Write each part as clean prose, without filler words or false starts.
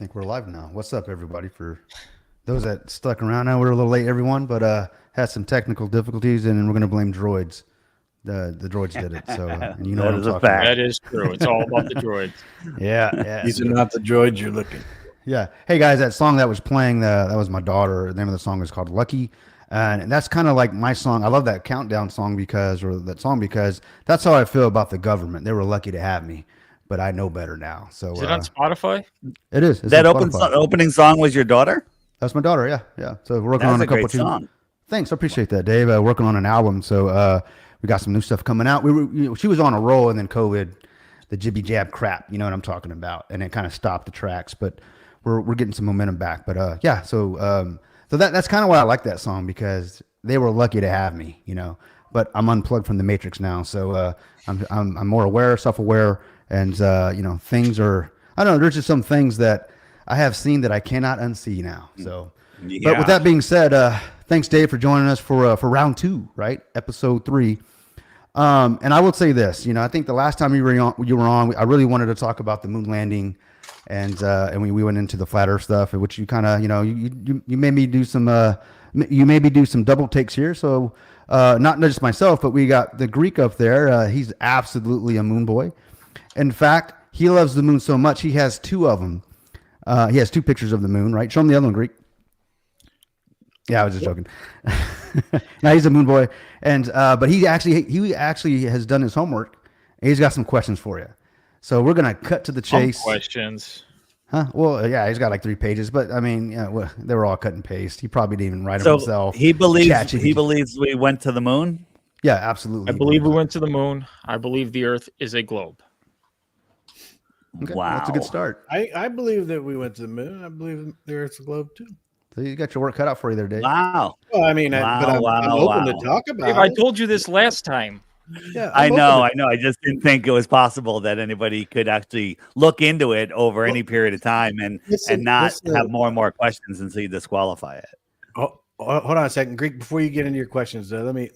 think we're live now. What's up, everybody? For those that stuck around, now we're a little late, everyone, but had some technical difficulties, and we're going to blame droids. The droids did it, so and you know what That I'm is a talking fact. about. That is true. It's all about the droids. Yeah. These are not the droids you're looking. Yeah. Hey guys, that song that was playing, that was my daughter. The name of the song is called Lucky. And that's kind of like my song. I love that countdown song because that's how I feel about the government. They were lucky to have me, but I know better now. So Is it on Spotify? it is. It's That on Spotify. opening song was your daughter? That's my daughter. Yeah. So we're working That's on a a couple great song. Thanks, I appreciate that, Dave. Working on an album, so we got some new stuff coming out. She was on a roll, and then COVID, the jibby jab crap. You know what I'm talking about, and it kind of stopped the tracks. But we're getting some momentum back. But yeah, so that's kind of why I like that song, because they were lucky to have me, you know. But I'm unplugged from the matrix now, so I'm more aware, self-aware, and you know, things are. I don't know. There's just some things that I have seen that I cannot unsee now. So, But with that being said, thanks, Dave, for joining us for round 2, right? Episode 3. And I will say this, you know, I think the last time you were on, I really wanted to talk about the moon landing, and we went into the flat Earth stuff, which you kind of, you know, you made me do some double takes here. So not just myself, but we got the Greek up there. He's absolutely a moon boy. In fact, he loves the moon so much he has 2 of them. He has 2 pictures of the moon, right? Show him the other one, Greek. Yeah, I was just joking. Now he's a moon boy, and but he actually has done his homework, and he's got some questions for you. So we're gonna cut to the chase. Questions. Huh? Well, yeah, he's got like 3 pages, but I mean, yeah, well, they were all cut and paste. He probably didn't even write them So himself. he believes we went to the moon. Yeah, absolutely. I believe we went to the moon. I believe the Earth is a globe. Okay, Wow, that's a good start. I believe that we went to the moon. I believe the Earth's a globe too. So you got your work cut out for you there, Dave. Wow. Well, I mean, Wow, but I'm open to wow. talk about If I it. told you this last time, Yeah, I I'm know. open I just didn't think it was possible that anybody could actually look into it over any period of time and not have more and more questions until you disqualify it. hold on a second, Greek. Before you get into your questions, let me.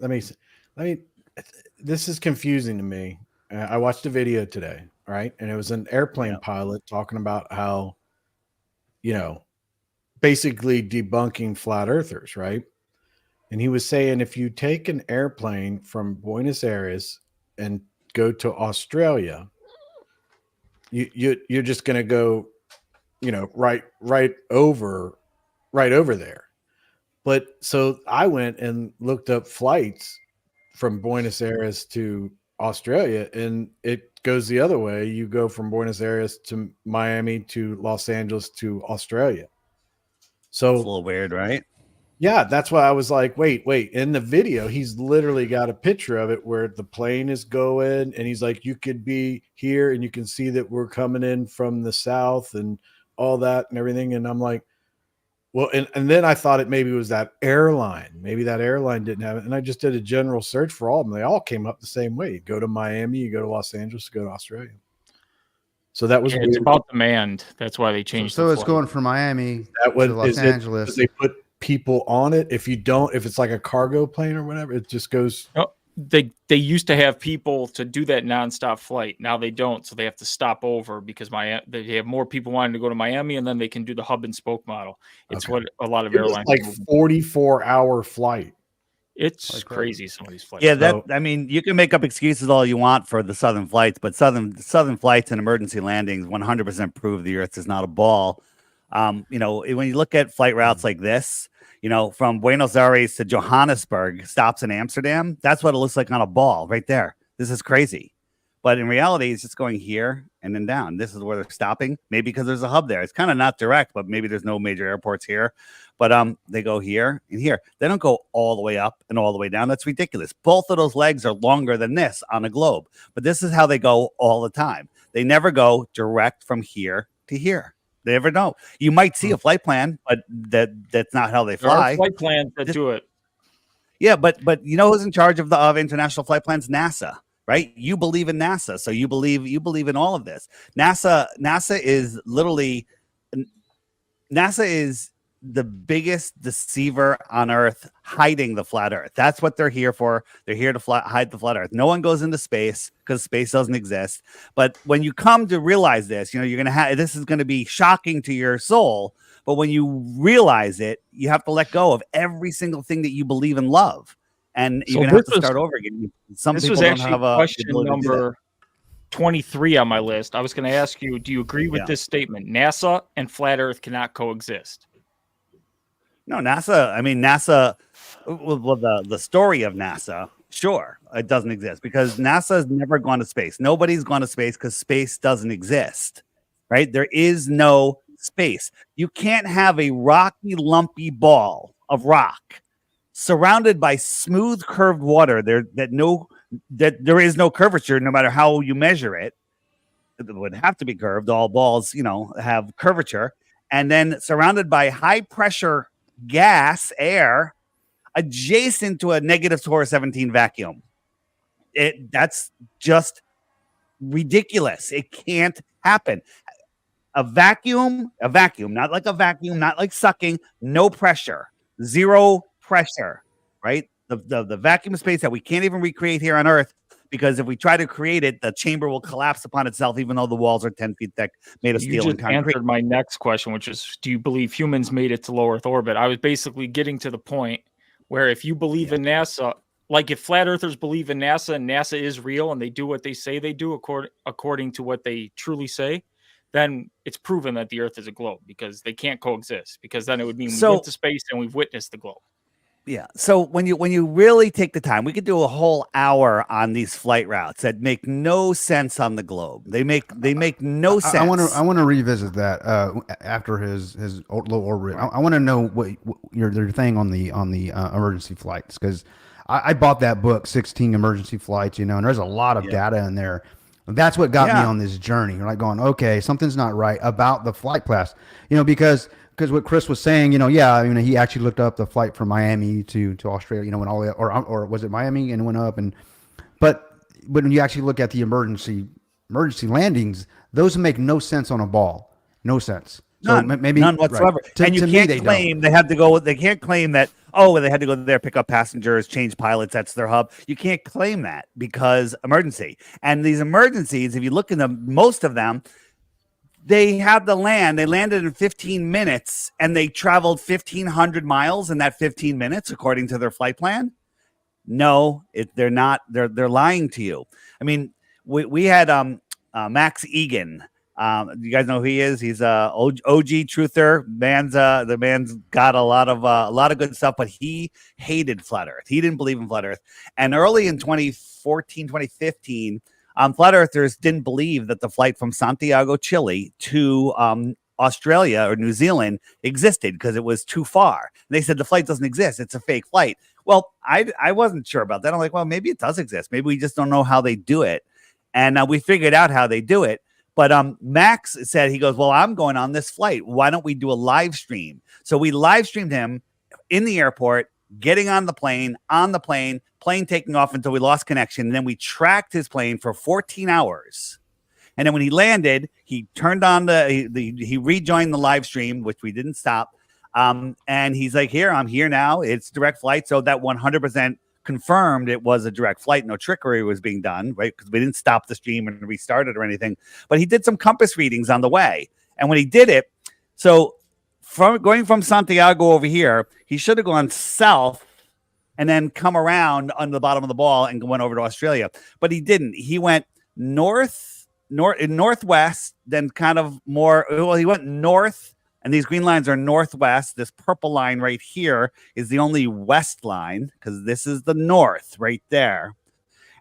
This is confusing to me. I watched a video today, right, and it was an airplane pilot talking about how, you know, basically debunking flat earthers, right? And he was saying if you take an airplane from Buenos Aires and go to Australia, you're just going to go, you know, right over there. But so I went and looked up flights from Buenos Aires to Australia, and it goes the other way. You go from Buenos Aires to Miami to Los Angeles to Australia. So It's a little weird, right? yeah, that's why I was like, wait. In the video, he's literally got a picture of it where the plane is going, and he's like, you could be here and you can see that we're coming in from the south and all that and everything. And I'm like, well, and then I thought it maybe was that airline. Maybe that airline didn't have it. And I just did a general search for all of them. They all came up the same way. You go to Miami, you go to Los Angeles, you go to Australia. So that was it's weird. about demand. That's why they changed. So the it's flight. going from Miami That was to Los Angeles. Because they put people on it. If it's like a cargo plane or whatever, it just goes. No, they used to have people to do that nonstop flight. Now they don't, so they have to stop over because they have more people wanting to go to Miami, and then they can do the hub and spoke model. It's what a lot of It was airlines like do. 44-hour flight. It's Like crazy. Some of these flights. Yeah, I mean, you can make up excuses all you want for the southern flights, but southern flights and emergency landings 100% prove the Earth is not a ball. You know, when you look at flight routes like this, you know, from Buenos Aires to Johannesburg, stops in Amsterdam, that's what it looks like on a ball right there. This is crazy. But in reality, it's just going here and then down. This is where they're stopping, maybe because there's a hub there. It's kind of not direct, but maybe there's no major airports here. But they go here and here. They don't go all the way up and all the way down. That's ridiculous. Both of those legs are longer than this on a globe. But this is how they go all the time. They never go direct from here to here. They never know. You might see a flight plan, but that's not how they There are fly. flight plans that do it. Yeah, but you know who's in charge of international flight plans? NASA, right? You believe in NASA, so you believe in all of this. NASA is literally NASA is the biggest deceiver on Earth, hiding the flat Earth. That's what they're here for. They're here to hide the flat Earth. No one goes into space because space doesn't exist. But when you come to realize this, you know, you're going to have, this is going to be shocking to your soul. But when you realize it, you have to let go of every single thing that you believe and love. And you're going to have to start over again. Some people don't have a question number 23 on my list. I was going to ask you, do you agree with this statement? NASA and flat Earth cannot coexist. No, NASA. I mean, NASA. Well, the story of NASA, sure, it doesn't exist because NASA has never gone to space. Nobody's gone to space because space doesn't exist, right? There is no space. You can't have a rocky, lumpy ball of rock surrounded by smooth, curved water. That there is no curvature, no matter how you measure it. It would have to be curved. All balls, you know, have curvature, and then surrounded by high pressure gas, air, adjacent to a negative Torah 17 vacuum. That's just ridiculous. It can't happen. A vacuum, not like a vacuum, not like sucking, no pressure, zero pressure, right? The vacuum space that we can't even recreate here on Earth, because if we try to create it, the chamber will collapse upon itself, even though the walls are 10 feet thick, made of steel and concrete. You answered my next question, which is, do you believe humans made it to low Earth orbit? I was basically getting to the point where if you believe in NASA, like if flat earthers believe in NASA and NASA is real and they do what they say they do according to what they truly say, then it's proven that the Earth is a globe, because they can't coexist, because then it would mean we went to space and we've witnessed the globe. Yeah. So when you really take the time, we could do a whole hour on these flight routes that make no sense on the globe. They make no sense. I want to revisit that after his low orbit. I want to know what your thing on the emergency flights, because I bought that book, 16 Emergency Flights, you know, and there's a lot of data in there. That's what got me on this journey. You're like going, okay, something's not right about the flight class, you know, because what Chris was saying, you know, I mean, he actually looked up the flight from Miami to Australia, you know, when all the, or was it Miami and went up, but when you actually look at the emergency landings, those make no sense on a ball, no sense. So none whatsoever. Right. And you can't claim they had to go. They can't claim that. Oh, they had to go there, pick up passengers, change pilots. That's their hub. You can't claim that because emergency. And these emergencies, if you look in most of them, they have the land. They landed in 15 minutes and they traveled 1,500 miles in that 15 minutes, according to their flight plan. No, they're not. They're lying to you. I mean, we had Max Egan. You guys know who he is? He's a OG truther. The man's got a lot of good stuff, but he hated flat Earth. He didn't believe in flat Earth. And early in 2014, 2015, flat earthers didn't believe that the flight from Santiago, Chile to Australia or New Zealand existed because it was too far. And they said the flight doesn't exist. It's a fake flight. Well, I wasn't sure about that. I'm like, well, maybe it does exist. Maybe we just don't know how they do it. And we figured out how they do it. But Max said, he goes, well, I'm going on this flight. Why don't we do a live stream? So we live streamed him in the airport, getting on the plane, plane taking off until we lost connection. And then we tracked his plane for 14 hours. And then when he landed, he turned on he rejoined the live stream, which we didn't stop. And he's like, I'm here now. It's direct flight. So that 100% confirmed it was a direct flight. No trickery was being done, right? Because we didn't stop the stream and restart it or anything. But he did some compass readings on the way. And when he did it, so going from Santiago over here, he should have gone south and then come around on the bottom of the ball and went over to Australia. But he didn't. He went northwest, then kind of more. Well, he went north. And these green lines are northwest. This purple line right here is the only west line, because this is the north right there.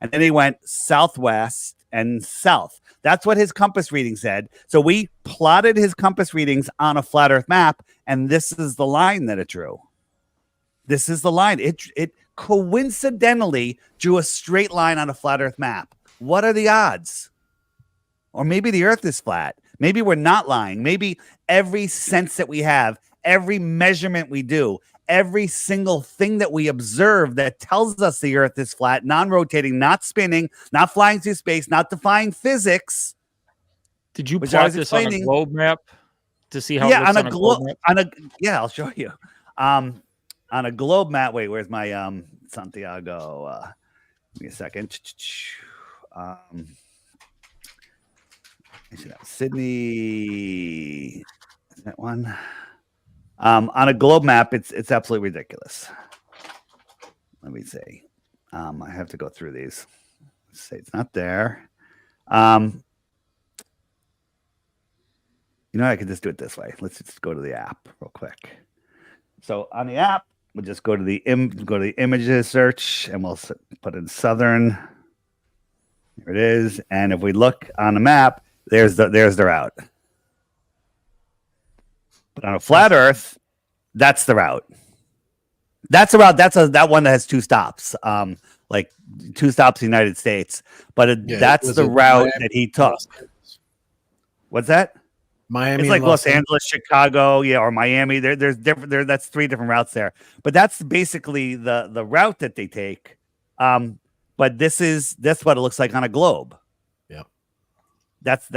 And then he went southwest and south. That's what his compass reading said. So we plotted his compass readings on a flat Earth map, and this is the line that it drew. This is the line. It coincidentally drew a straight line on a flat Earth map. What are the odds? Or maybe the Earth is flat. Maybe we're not lying. Maybe every sense that we have, every measurement we do, every single thing that we observe that tells us the Earth is flat, non-rotating, not spinning, not flying through space, not defying physics. Did you plot this on a globe map to see how it Yeah, looks on a globe. map? Yeah, I'll show you. On a globe map. Wait, where's my Santiago? Give me a second. Sydney. Is that one? On a globe map, it's absolutely ridiculous. Let me see. I have to go through these. Let's say it's not there. You know, I could just do it this way. Let's just go to the app real quick. So on the app, we'll just go to the images search, and we'll put in southern. Here it is. And if we look on the map, there's the route. But on a flat Earth, that's the route. That's the route. That one that has 2 stops. Like 2 stops in the United States. But that's the route that he took. What's that? Miami. It's like Los Angeles, Chicago, or Miami. There's different. That's 3 different routes there. But that's basically the route that they take. But that's what it looks like on a globe. Yeah. That's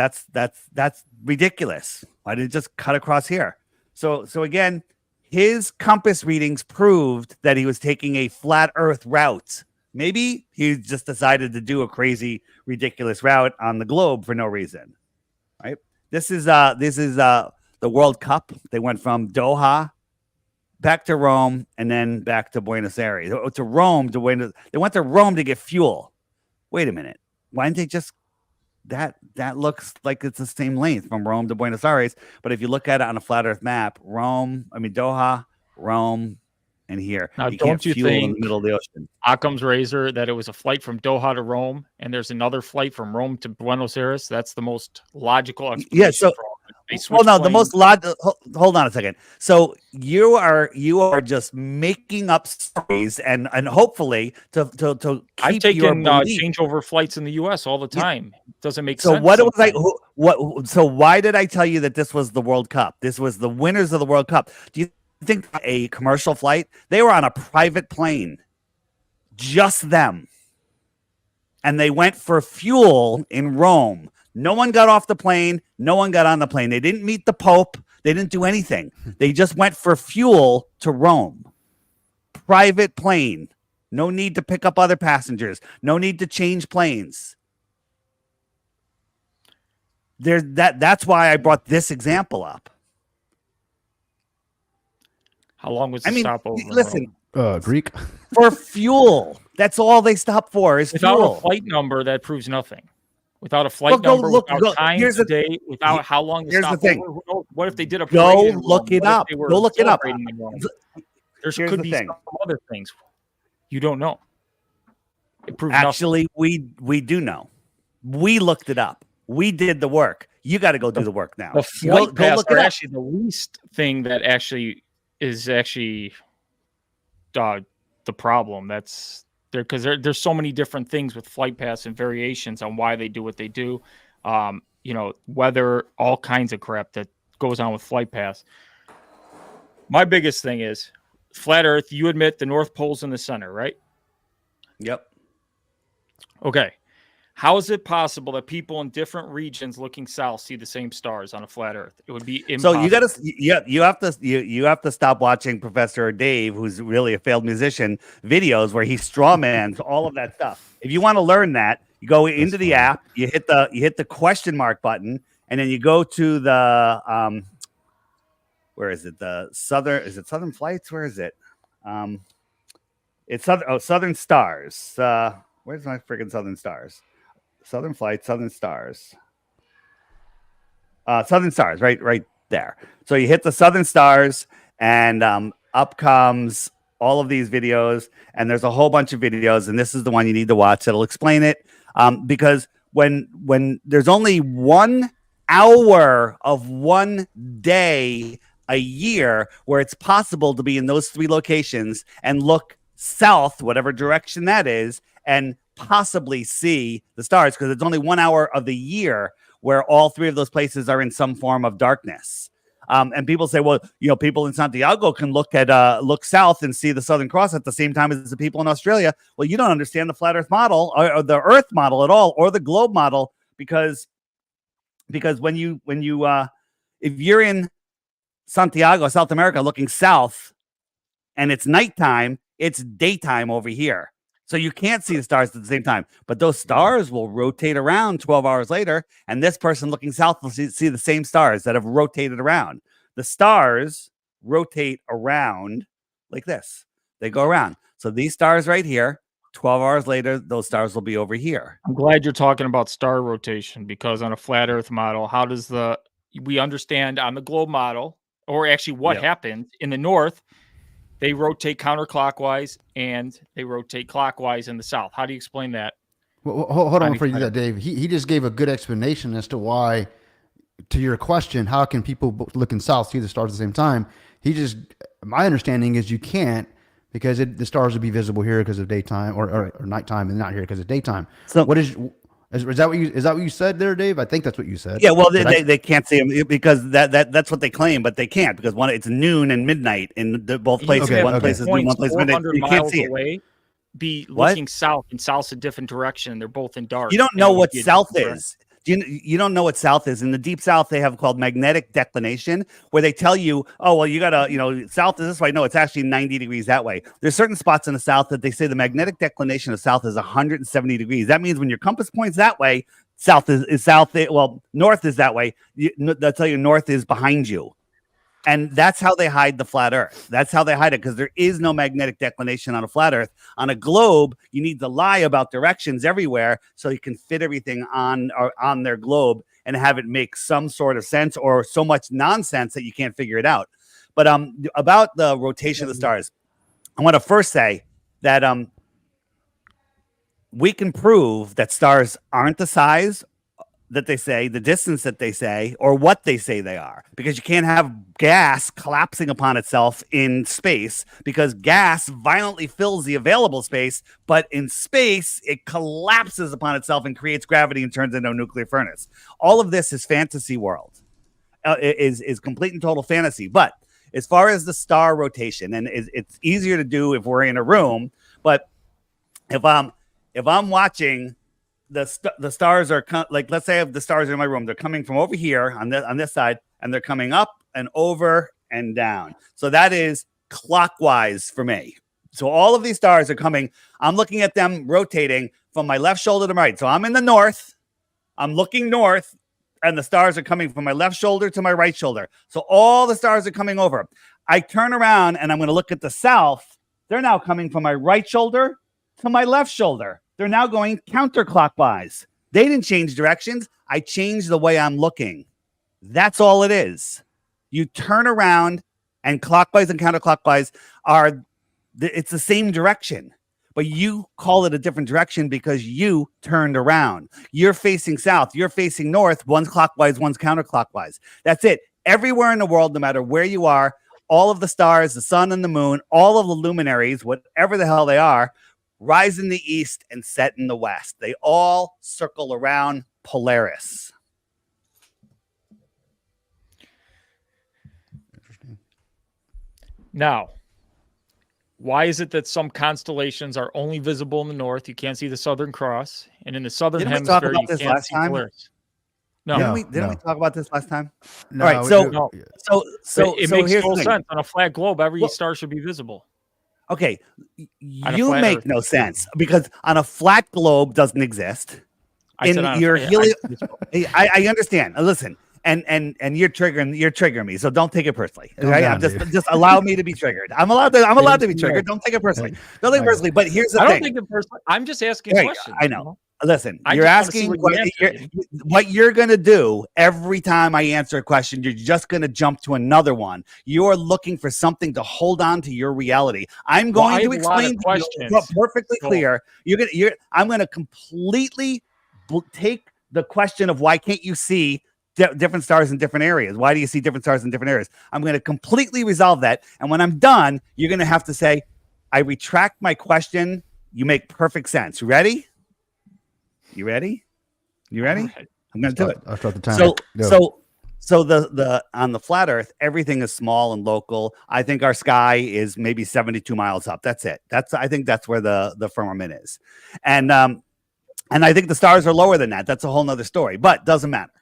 ridiculous. Why did it just cut across here? So again, his compass readings proved that he was taking a flat Earth route. Maybe he just decided to do a crazy, ridiculous route on the globe for no reason. Right? This is the World Cup. They went from Doha back to Rome and then back to Buenos Aires. To Rome to Buenos. They went to Rome to get fuel. Wait a minute. Why didn't they just that looks like it's the same length from Rome to Buenos Aires, but if you look at it on a flat Earth map, Doha, Rome, and here. Now, you don't can't you fuel in think the middle of the ocean. Occam's razor that it was a flight from Doha to Rome, and there's another flight from Rome to Buenos Aires? That's the most logical explanation. Yeah. So, the most logical. Hold on a second. So you are just making up stories, and hopefully to keep I've taken your belief. changeover flights in the U.S. all the time. It doesn't make So sense. what was I? What? So why did I tell you that this was the World Cup? This was the winners of the World Cup. Do you think a commercial flight? They were on a private plane, just them, and they went for fuel in Rome. No one got off the plane. No one got on the plane. They didn't meet the Pope. They didn't do anything. They just went for fuel to Rome. Private plane. No need to pick up other passengers. No need to change planes. That's why I brought this example up. How long was the stopover? Listen, Greek. For fuel. That's all they stop for is without fuel. a flight number, that proves nothing. Without a flight number, without time, day, without how long the stopover. What if they did a go look it up? Go look it up. There could be some other things you don't know. It proves actually nothing. we do know. We looked it up. We did the work. You got to go do the work now. The flight pass are actually the least thing that actually is the problem. That's there because there's so many different things with flight pass and variations on why they do what they do. Weather, all kinds of crap that goes on with flight pass. My biggest thing is flat Earth. You admit the North Pole's in the center, right? Yep. Okay. How is it possible that people in different regions looking south see the same stars on a flat Earth? It would be impossible. So you have to stop watching Professor Dave, who's really a failed musician, videos where he strawmans all of that stuff. If you want to learn that, you go into the app, you hit the question mark button, and then you go to the where is it? Southern Flights? Where is it? It's Southern Stars. Where's my freaking Southern Stars? Southern Flight, Southern Stars. Southern Stars, right there. So you hit the Southern Stars, and up comes all of these videos, and there's a whole bunch of videos, and this is the one you need to watch that'll explain it. Because when there's only 1 hour of one day a year where it's possible to be in those 3 locations and look south, whatever direction that is, and possibly see the stars, because it's only 1 hour of the year where all 3 of those places are in some form of darkness. And people say, well, people in Santiago can look south and see the Southern Cross at the same time as the people in Australia. Well, you don't understand the flat Earth model or the Earth model at all, or the globe model, because when you if you're in Santiago, South America, looking south, and it's nighttime, it's daytime over here. So you can't see the stars at the same time. But those stars will rotate around 12 hours later, and this person looking south will see the same stars that have rotated around. The stars rotate around like this. They go around. So these stars right here, 12 hours later, those stars will be over here. I'm glad you're talking about star rotation, because on a flat Earth model, how does we understand on the globe model, or actually what happened in the north, they rotate counterclockwise and they rotate clockwise in the south. How do you explain that? Well, hold on before you do that, Dave. He just gave a good explanation as to why, to your question, how can people looking south see the stars at the same time? My understanding is you can't, because the stars would be visible here because of daytime or nighttime, and not here because of daytime. So is that what you said there, Dave? I think that's what you said. Yeah, well, they can't see them because that's what they claim, but they can't, because it's noon and midnight in both places. One place is noon, one place is midnight. You can't see it. Be looking south, and south's a different direction. They're both in dark. You don't know what south is. You don't know what south is. In the deep south, they have called magnetic declination, where they tell you, oh, well, you gotta, south is this way. No, it's actually 90 degrees that way. There's certain spots in the south that they say the magnetic declination of south is 170 degrees. That means when your compass points that way, south is south. Well, north is that way. They'll tell you north is behind you. And that's how they hide the flat Earth. That's how they hide it, because there is no magnetic declination on a flat Earth. On a globe, you need to lie about directions everywhere so you can fit everything on their globe and have it make some sort of sense, or so much nonsense that you can't figure it out. But about the rotation of the stars, I want to first say that we can prove that stars aren't the size that they say, the distance that they say, or what they say they are, because you can't have gas collapsing upon itself in space, because gas violently fills the available space, but in space it collapses upon itself and creates gravity and turns into a nuclear furnace. All of this is fantasy world, is complete and total fantasy. But as far as the star rotation, and it's easier to do if we're in a room, but if I'm watching the stars are like, let's say I have the stars in my room. They're coming from over here on this side, and they're coming up and over and down. So that is clockwise for me. So all of these stars are coming. I'm looking at them rotating from my left shoulder to my right. So I'm in the north. I'm looking north, and the stars are coming from my left shoulder to my right shoulder. So all the stars are coming over. I turn around and I'm going to look at the south. They're now coming from my right shoulder to my left shoulder. They're now going counterclockwise. They didn't change directions. I changed the way I'm looking. That's all it is. You turn around, and clockwise and counterclockwise it's the same direction, but you call it a different direction because you turned around. You're facing south. You're facing north. One's clockwise, one's counterclockwise. That's it. Everywhere in the world, no matter where you are, all of the stars, the sun and the moon, all of the luminaries, whatever the hell they are, rise in the east and set in the west. They all circle around Polaris. Now, why is it that some constellations are only visible in the north? You can't see the Southern Cross, and in the southern hemisphere, you can't see Polaris. No, didn't we talk about this last time? No, all right, so it makes no sense. On a flat globe, every star should be visible. Okay, you make no sense, because on a flat globe doesn't exist. I understand. Listen, and you're triggering me, so don't take it personally. Okay, just allow me to be triggered. I'm allowed to be triggered. Don't take it personally. Don't take it personally. But here's the thing. I don't take it personally. I'm just asking questions. I know. Listen, you're asking what you're going to do every time I answer a question. You're just going to jump to another one. You're looking for something to hold on to your reality. I'm going to explain to you perfectly clear. I'm going to completely take the question of why can't you see different stars in different areas? Why do you see different stars in different areas? I'm going to completely resolve that. And when I'm done, you're going to have to say, I retract my question. You make perfect sense. Ready? You ready? I'm going to do it. I'll start the timer. So the on the flat Earth, everything is small and local. I think our sky is maybe 72 miles up. That's it. I think that's where the firmament is. And I think the stars are lower than that. That's a whole nother story, but doesn't matter.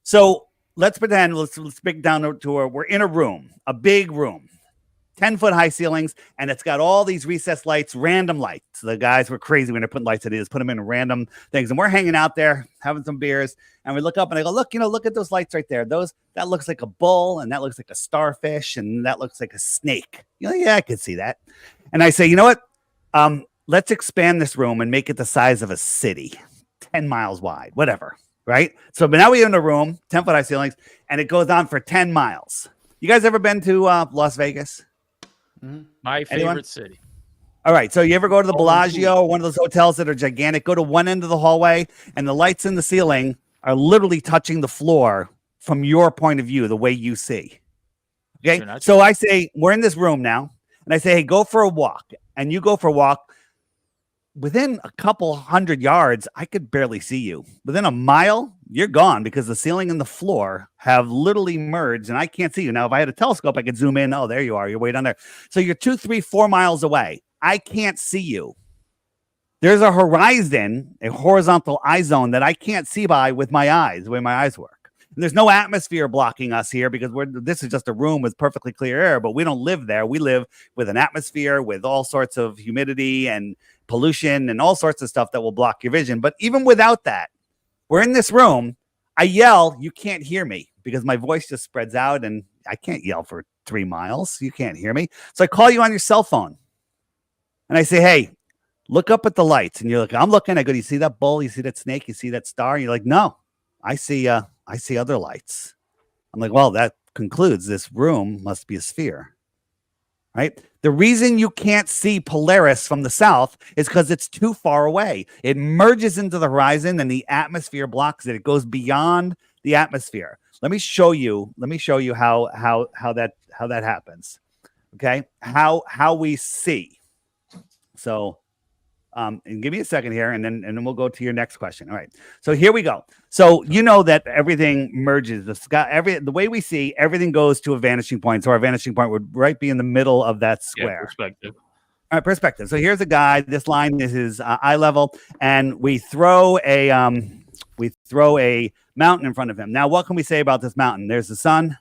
So let's pretend, let's break down to where we're in a room, a big room, 10-foot high ceilings, and it's got all these recessed lights, random lights. The guys were crazy when they put lights in it, put them in random things. And we're hanging out there having some beers, and we look up and I go, look, look at those lights right there. That looks like a bull, and that looks like a starfish, and that looks like a snake. Yeah, I could see that. And I say, you know what? Let's expand this room and make it the size of a city, 10 miles wide, whatever. Right? So, but now we're in a room, 10-foot high ceilings, and it goes on for 10 miles. You guys ever been to Las Vegas? My favorite city. All right. So you ever go to the Bellagio or one of those hotels that are gigantic? Go to one end of the hallway, and the lights in the ceiling are literally touching the floor from your point of view, the way you see. Okay. So I say, we're in this room now, and I say, hey, go for a walk. And you go for a walk. Within a couple 100 yards, I could barely see you. Within a mile, you're gone because the ceiling and the floor have literally merged and I can't see you. Now, if I had a telescope, I could zoom in. Oh, there you are. You're way down there. So you're 2, 3, 4 miles away. I can't see you. There's a horizon, a horizontal eye zone that I can't see by with my eyes, the way my eyes work. And there's no atmosphere blocking us here because this is just a room with perfectly clear air, but we don't live there. We live with an atmosphere with all sorts of humidity and pollution and all sorts of stuff that will block your vision. But even without that, we're in this room. I yell, you can't hear me because my voice just spreads out and I can't yell for 3 miles. You can't hear me. So I call you on your cell phone and I say, hey, look up at the lights. And you're like, I'm looking. I go, you see that bull? You see that snake? You see that star? And you're like, no, I see other lights. I'm like, well, that concludes this room must be a sphere. Right? The reason you can't see Polaris from the south is because it's too far away. It merges into the horizon and the atmosphere blocks it. It goes beyond the atmosphere. Let me show you how that happens. Okay? How we see. So and give me a second here, and then we'll go to your next question. All right. So here we go. So you know that everything merges. The sky, the way we see, everything goes to a vanishing point. So our vanishing point would be in the middle of that square. Yeah, perspective. All right, perspective. So here's a guy. This line is his eye level, and we throw a mountain in front of him. Now, what can we say about this mountain? There's the sun.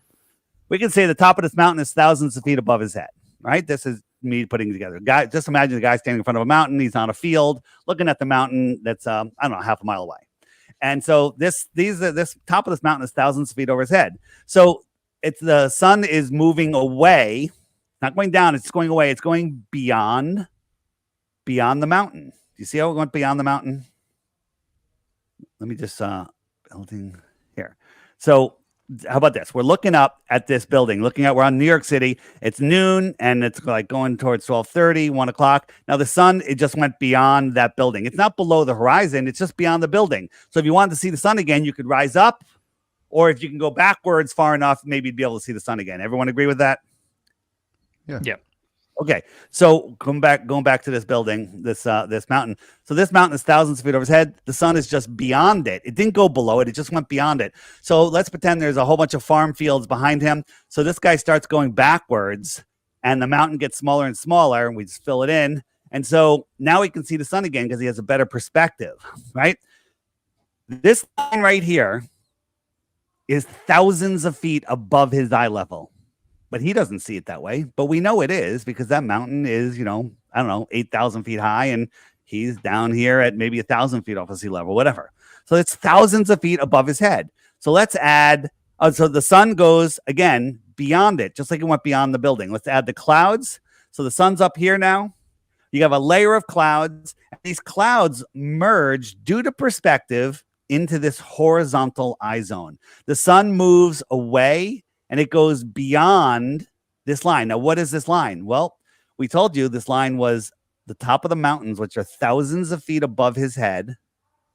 We can say the top of this mountain is thousands of feet above his head. Right? This is me putting together. Guy, just imagine the guy standing in front of a mountain. He's on a field looking at the mountain that's I don't know, half a mile away. And so this top of this mountain is thousands of feet over his head. So it's the sun is moving away, not going down, it's going away. It's going beyond the mountain. Do you see how it went beyond the mountain? Let me just building here. So how about this? We're looking up at this building, we're on New York City. It's noon and it's like going towards 12:30, 1 o'clock. Now the sun, it just went beyond that building. It's not below the horizon. It's just beyond the building. So if you wanted to see the sun again, you could rise up, or if you can go backwards far enough, maybe you'd be able to see the sun again. Everyone agree with that? Yeah. Okay, so going back to this building, this mountain. So this mountain is thousands of feet over his head. The sun is just beyond it. It didn't go below it. It just went beyond it. So let's pretend there's a whole bunch of farm fields behind him. So this guy starts going backwards, and the mountain gets smaller and smaller, and we just fill it in. And so now he can see the sun again because he has a better perspective, right? This line right here is thousands of feet above his eye level. But he doesn't see it that way. But we know it is because that mountain is, 8,000 feet high, and he's down here at maybe 1,000 feet off of sea level, whatever. So it's thousands of feet above his head. So let's add, so the sun goes, again, beyond it, just like it went beyond the building. Let's add the clouds. So the sun's up here now. You have a layer of clouds. And these clouds merge due to perspective into this horizontal eye zone. The sun moves away, and it goes beyond this line. Now, what is this line? Well, we told you this line was the top of the mountains, which are thousands of feet above his head.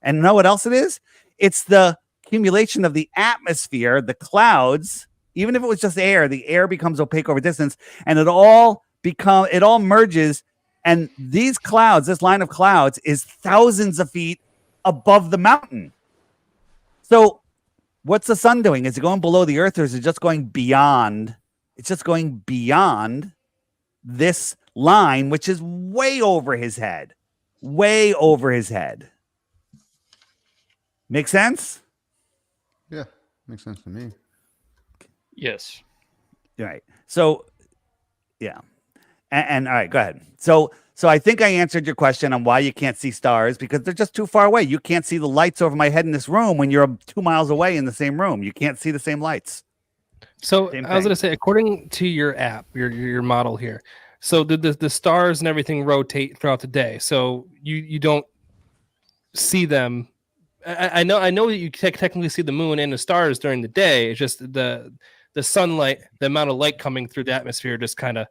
And you know what else it is? It's the accumulation of the atmosphere, the clouds. Even if it was just air, the air becomes opaque over distance, and it all merges. And these clouds, this line of clouds, is thousands of feet above the mountain. So what's the sun doing? Is it going below the earth, or is it just going beyond? It's just going beyond this line, which is way over his head. Way over his head. Make sense? Yeah, makes sense to me. Yes. Right. So, yeah. And all right, go ahead. So I think I answered your question on why you can't see stars, because they're just too far away. You can't see the lights over my head in this room when you're 2 miles away in the same room. You can't see the same lights. So Same I was thing. going to say, according to your app, your model here, so the stars and everything rotate throughout the day. So you don't see them. I know that you technically see the moon and the stars during the day. It's just the sunlight, the amount of light coming through the atmosphere, just kind of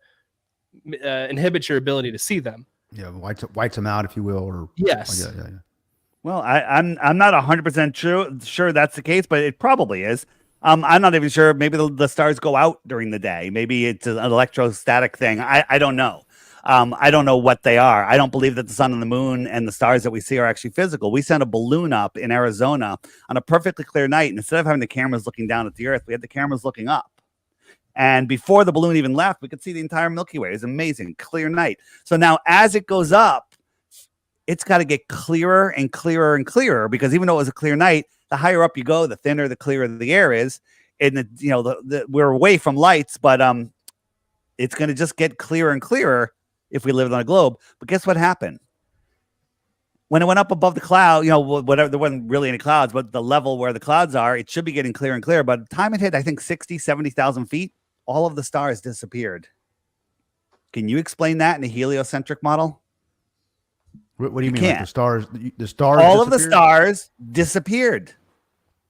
inhibits your ability to see them. Yeah, whites them out, if you will, or Yes. yeah. Well, I'm not 100% sure that's the case, but it probably is. I'm not even sure. Maybe the stars go out during the day. Maybe it's an electrostatic thing. I don't know. I don't know what they are. I don't believe that the sun and the moon and the stars that we see are actually physical. We sent a balloon up in Arizona on a perfectly clear night, and instead of having the cameras looking down at the Earth, we had the cameras looking up. And before the balloon even left, we could see the entire Milky Way. It was amazing, clear night. So now as it goes up, it's got to get clearer and clearer and clearer, because even though it was a clear night, the higher up you go, the thinner, the clearer the air is. And we're away from lights, but it's going to just get clearer and clearer if we lived on a globe. But guess what happened? When it went up above the cloud, whatever, there wasn't really any clouds, but the level where the clouds are, it should be getting clearer and clearer. By the time it hit, I think 60, 70,000 feet, all of the stars disappeared. Can you explain that in a heliocentric model? What do you mean? can't. Like the stars. All of the disappeared? stars disappeared.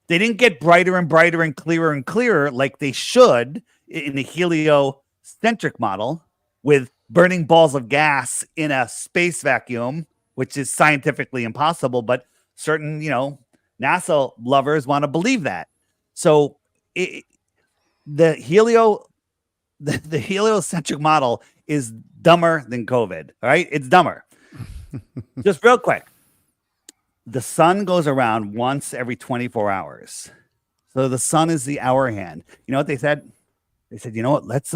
They didn't get brighter and brighter and clearer like they should in the heliocentric model with burning balls of gas in a space vacuum, which is scientifically impossible, but certain, NASA lovers want to believe that. So the heliocentric model is dumber than COVID, all right? It's dumber. Just real quick. The sun goes around once every 24 hours. So the sun is the hour hand. You know what they said? They said, you know what? Let's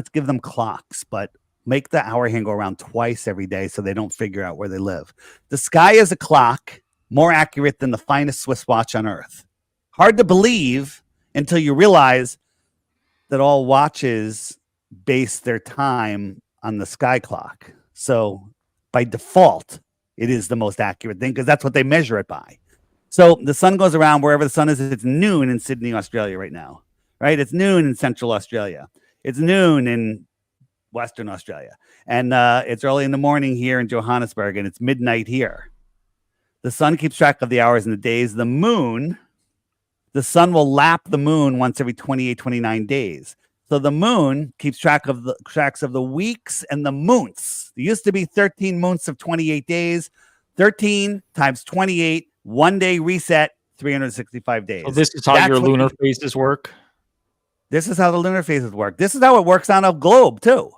give them clocks, but make the hour hand go around twice every day so they don't figure out where they live. The sky is a clock, more accurate than the finest Swiss watch on earth. Hard to believe until you realize that all watches base their time on the sky clock. So by default, it is the most accurate thing because that's what they measure it by. So the sun goes around wherever the sun is. It's noon in Sydney, Australia right now, right? It's noon in Central Australia. It's noon in Western Australia. And it's early in the morning here in Johannesburg, and it's midnight here. The sun keeps track of the hours and the days. The sun will lap the moon once every 28, 29 days. So the moon keeps tracks of the weeks and the months. There used to be 13 months of 28 days. 13 times 28, 1 day reset, 365 days. So this is how your lunar phases work? This is how the lunar phases work. This is how it works on a globe, too.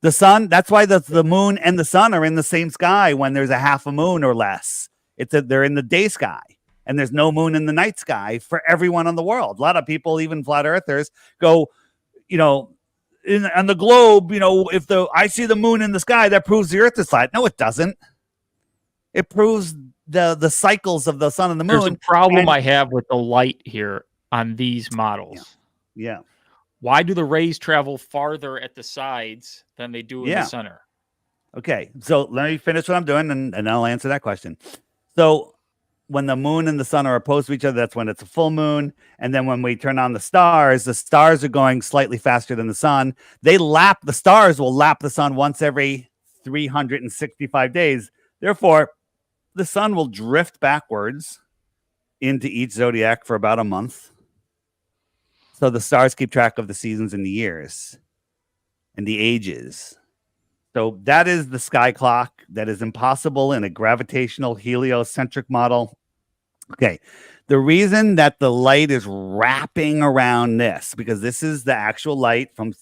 The sun, that's why the moon and the sun are in the same sky when there's a half a moon or less. They're in the day sky, and there's no moon in the night sky for everyone on the world. A lot of people, even flat earthers, go, on the globe, if I see the moon in the sky, that proves the earth is flat. No, it doesn't. It proves the cycles of the sun and the moon. There's a problem I have with the light here on these models. Yeah. Why do the rays travel farther at the sides than they do in the center? Okay, so let me finish what I'm doing, and I'll answer that question. So when the moon and the sun are opposed to each other, that's when it's a full moon. And then when we turn on the stars are going slightly faster than the sun. The stars will lap the sun once every 365 days. Therefore, the sun will drift backwards into each zodiac for about a month. So the stars keep track of the seasons and the years and the ages. So that is the sky clock. That is impossible in a gravitational heliocentric model. Okay. The reason that the light is wrapping around this, because this is the actual light from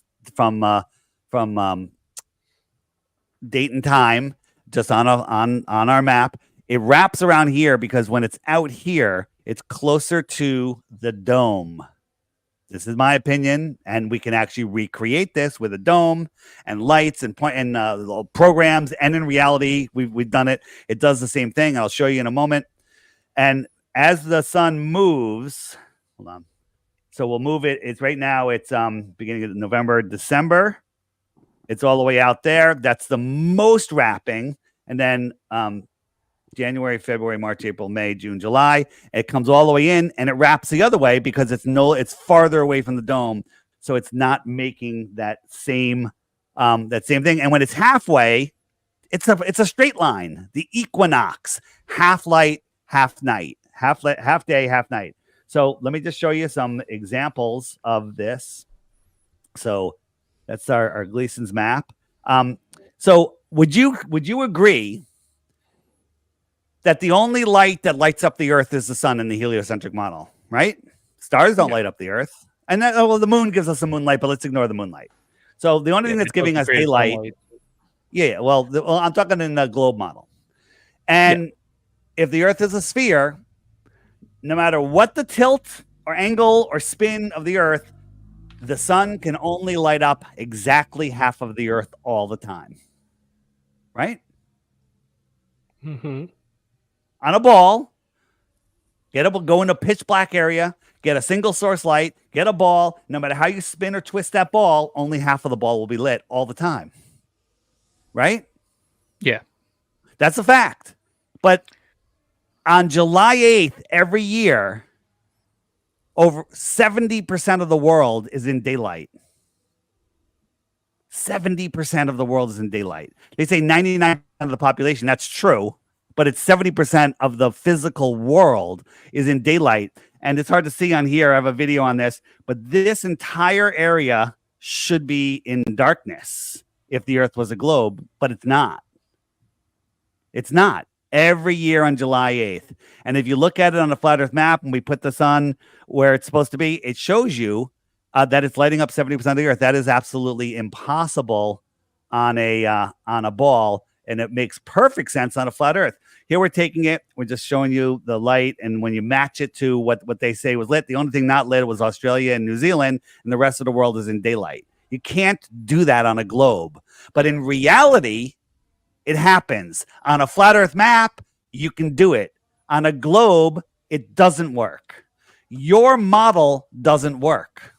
date and time, just on our map. It wraps around here because when it's out here, it's closer to the dome. This is my opinion, and we can actually recreate this with a dome and lights and programs. And in reality, we've done it. It does the same thing. I'll show you in a moment. And as the sun moves, hold on. So we'll move it. It's right now. It's beginning of November, December. It's all the way out there. That's the most wrapping. And then January, February, March, April, May, June, July. It comes all the way in and it wraps the other way because it's farther away from the dome. So it's not making that same thing. And when it's halfway, it's a straight line. The equinox, half light, half night, half day, half night. So let me just show you some examples of this. So that's our Gleason's map. So would you agree that the only light that lights up the Earth is the sun in the heliocentric model, right? Stars don't light up the Earth. And that, well, the moon gives us some moonlight, but let's ignore the moonlight. So the only thing that's giving us daylight. Yeah, well, I'm talking in the globe model. And if the Earth is a sphere, no matter what the tilt or angle or spin of the Earth, the sun can only light up exactly half of the Earth all the time. Right? Mm-hmm. On a ball, go in a pitch black area, get a single source light, get a ball. No matter how you spin or twist that ball, only half of the ball will be lit all the time. Right? Yeah. That's a fact. But on July 8th, every year, over 70% of the world is in daylight. 70% of the world is in daylight. They say 99% of the population. That's true. But it's 70% of the physical world is in daylight. And it's hard to see on here. I have a video on this. But this entire area should be in darkness if the Earth was a globe. But it's not. It's not. Every year on July 8th. And if you look at it on a flat Earth map and we put the sun where it's supposed to be, it shows you that it's lighting up 70% of the Earth. That is absolutely impossible on a ball. And it makes perfect sense on a flat Earth. Here we're taking it. We're just showing you the light. And when you match it to what they say was lit, the only thing not lit was Australia and New Zealand. And the rest of the world is in daylight. You can't do that on a globe. But in reality, it happens. On a flat Earth map, you can do it. On a globe, it doesn't work. Your model doesn't work.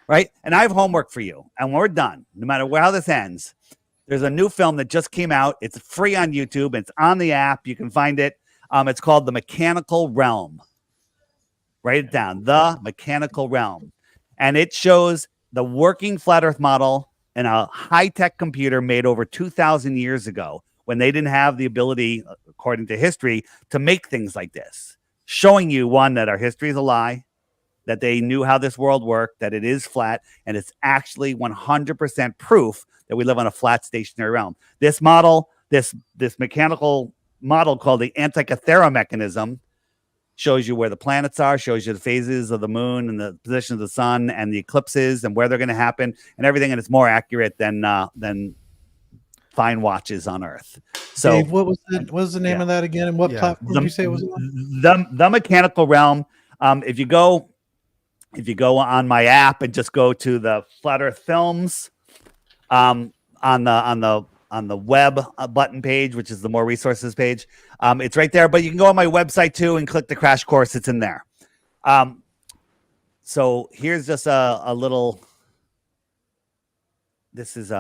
Right? And I have homework for you. And when we're done, no matter how this ends, there's a new film that just came out. It's free on YouTube. It's on the app. You can find it. It's called The Mechanical Realm. Write it down. The Mechanical Realm. And it shows the working flat Earth model in a high-tech computer made over 2,000 years ago when they didn't have the ability, according to history, to make things like this. Showing you, one, that our history is a lie, that they knew how this world worked, that it is flat, and it's actually 100% proof that we live on a flat stationary realm. This model, this mechanical model called the Antikythera mechanism, shows you where the planets are, shows you the phases of the moon and the position of the sun and the eclipses and where they're going to happen and everything. And it's more accurate than fine watches on Earth. So Dave, what was the name of that again? And what platform did you say it was on? The Mechanical Realm. If you go on my app and just go to the Flat Earth Films on the web button page, which is the more resources page, it's right there. But you can go on my website too and click the crash course. It's in there. So here's just a little. This is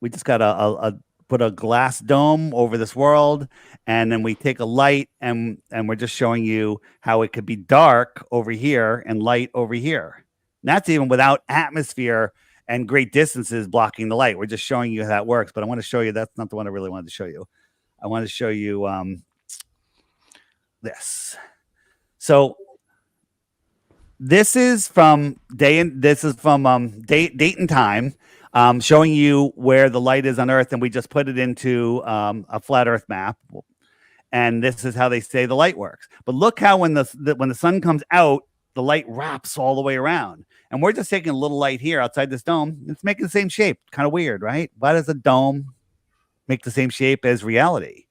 we just got put a glass dome over this world, and then we take a light and we're just showing you how it could be dark over here and light over here. And that's even without atmosphere and great distances blocking the light. We're just showing you how that works. But I want to show you, that's not the one I really wanted to show you. I want to show you this. So this is from date and time, showing you where the light is on Earth, and we just put it into a flat Earth map. And this is how they say the light works. But look how when the sun comes out, the light wraps all the way around. And we're just taking a little light here outside this dome. It's making the same shape. Kind of weird, right? Why does a dome make the same shape as reality?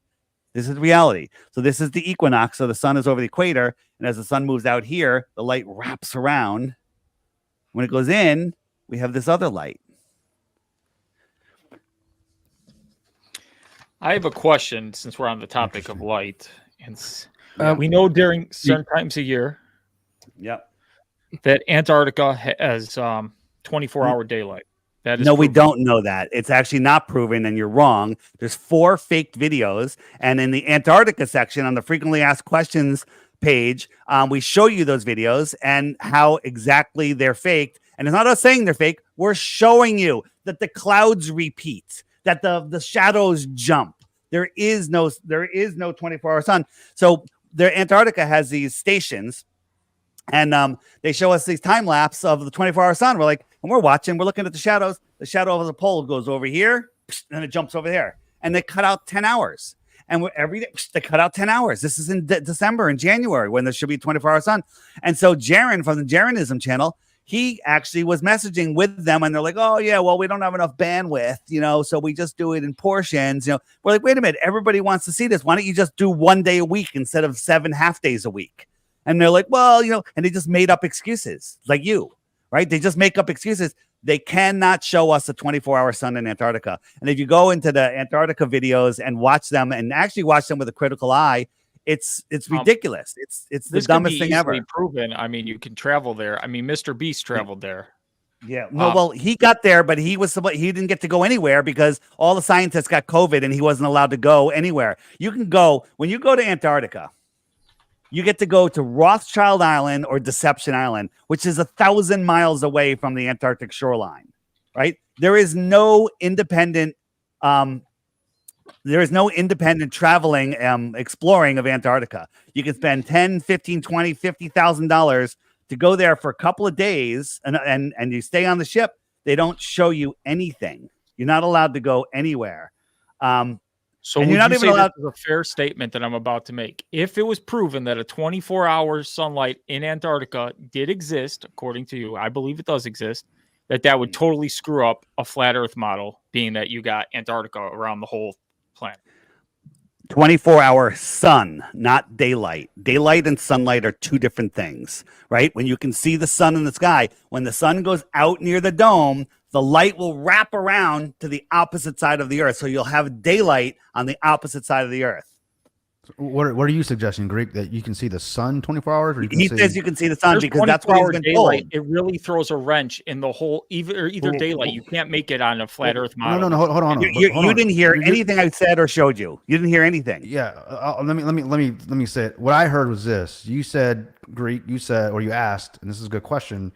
This is reality. So this is the equinox. So the sun is over the equator. And as the sun moves out here, the light wraps around. When it goes in, we have this other light. I have a question since we're on the topic of light. And we know during certain times of year, Yep. that Antarctica has 24-hour daylight. That is No, we proven. don't know that. It's actually not proven, and you're wrong. There's 4 faked videos, and in the Antarctica section on the frequently asked questions page, we show you those videos and how exactly they're faked. And it's not us saying they're fake. We're showing you that the clouds repeat, that the shadows jump. There is no 24-hour sun. So Antarctica has these stations, and they show us these time lapse of the 24-hour sun. We're like, and we're watching, we're looking at the shadows. The shadow of the pole goes over here, and it jumps over there. And they cut out 10 hours. And every day they cut out 10 hours. This is in December and January when there should be 24-hour sun. And so Jaron from the Jaronism channel, he actually was messaging with them, and they're like, oh yeah, well, we don't have enough bandwidth, so we just do it in portions. We're like, wait a minute, everybody wants to see this. Why don't you just do 1 day a week instead of 7 half days a week? And they're like, well, and they just made up excuses like you, right? They just make up excuses. They cannot show us a 24-hour sun in Antarctica. And if you go into the Antarctica videos and watch them, and actually watch them with a critical eye, it's ridiculous. It's the dumbest thing ever. Proven. I mean, you can travel there. I mean, Mr. Beast traveled there. Yeah. No, well, he got there, but he didn't get to go anywhere because all the scientists got COVID and he wasn't allowed to go anywhere. You can go when you go to Antarctica. You get to go to Rothschild Island or Deception Island, which is 1,000 miles away from the Antarctic shoreline, right? There is no independent traveling, exploring of Antarctica. You can spend $10,000, $15,000, $20,000, $50,000 to go there for a couple of days, and you stay on the ship. They don't show you anything. You're not allowed to go anywhere. So and would you're not you even say allowed. this is a fair statement that I'm about to make? If it was proven that a 24-hour sunlight in Antarctica did exist, according to you, I believe it does exist, that would totally screw up a flat Earth model, being that you got Antarctica around the whole planet. 24-hour sun, not daylight. Daylight and sunlight are 2 different things, right? When you can see the sun in the sky, when the sun goes out near the dome, the light will wrap around to the opposite side of the Earth. So you'll have daylight on the opposite side of the Earth. What are you suggesting, Greek? That you can see the sun 24 hours? Or He says you can see the sun because that's what he's been daylight. told. It really throws a wrench in the whole, either daylight. You can't make it on a flat Earth model. No, hold on. You didn't hear anything I said or showed you. You didn't hear anything. Yeah, let me say it. What I heard was this. You said, Greek, you asked, and this is a good question.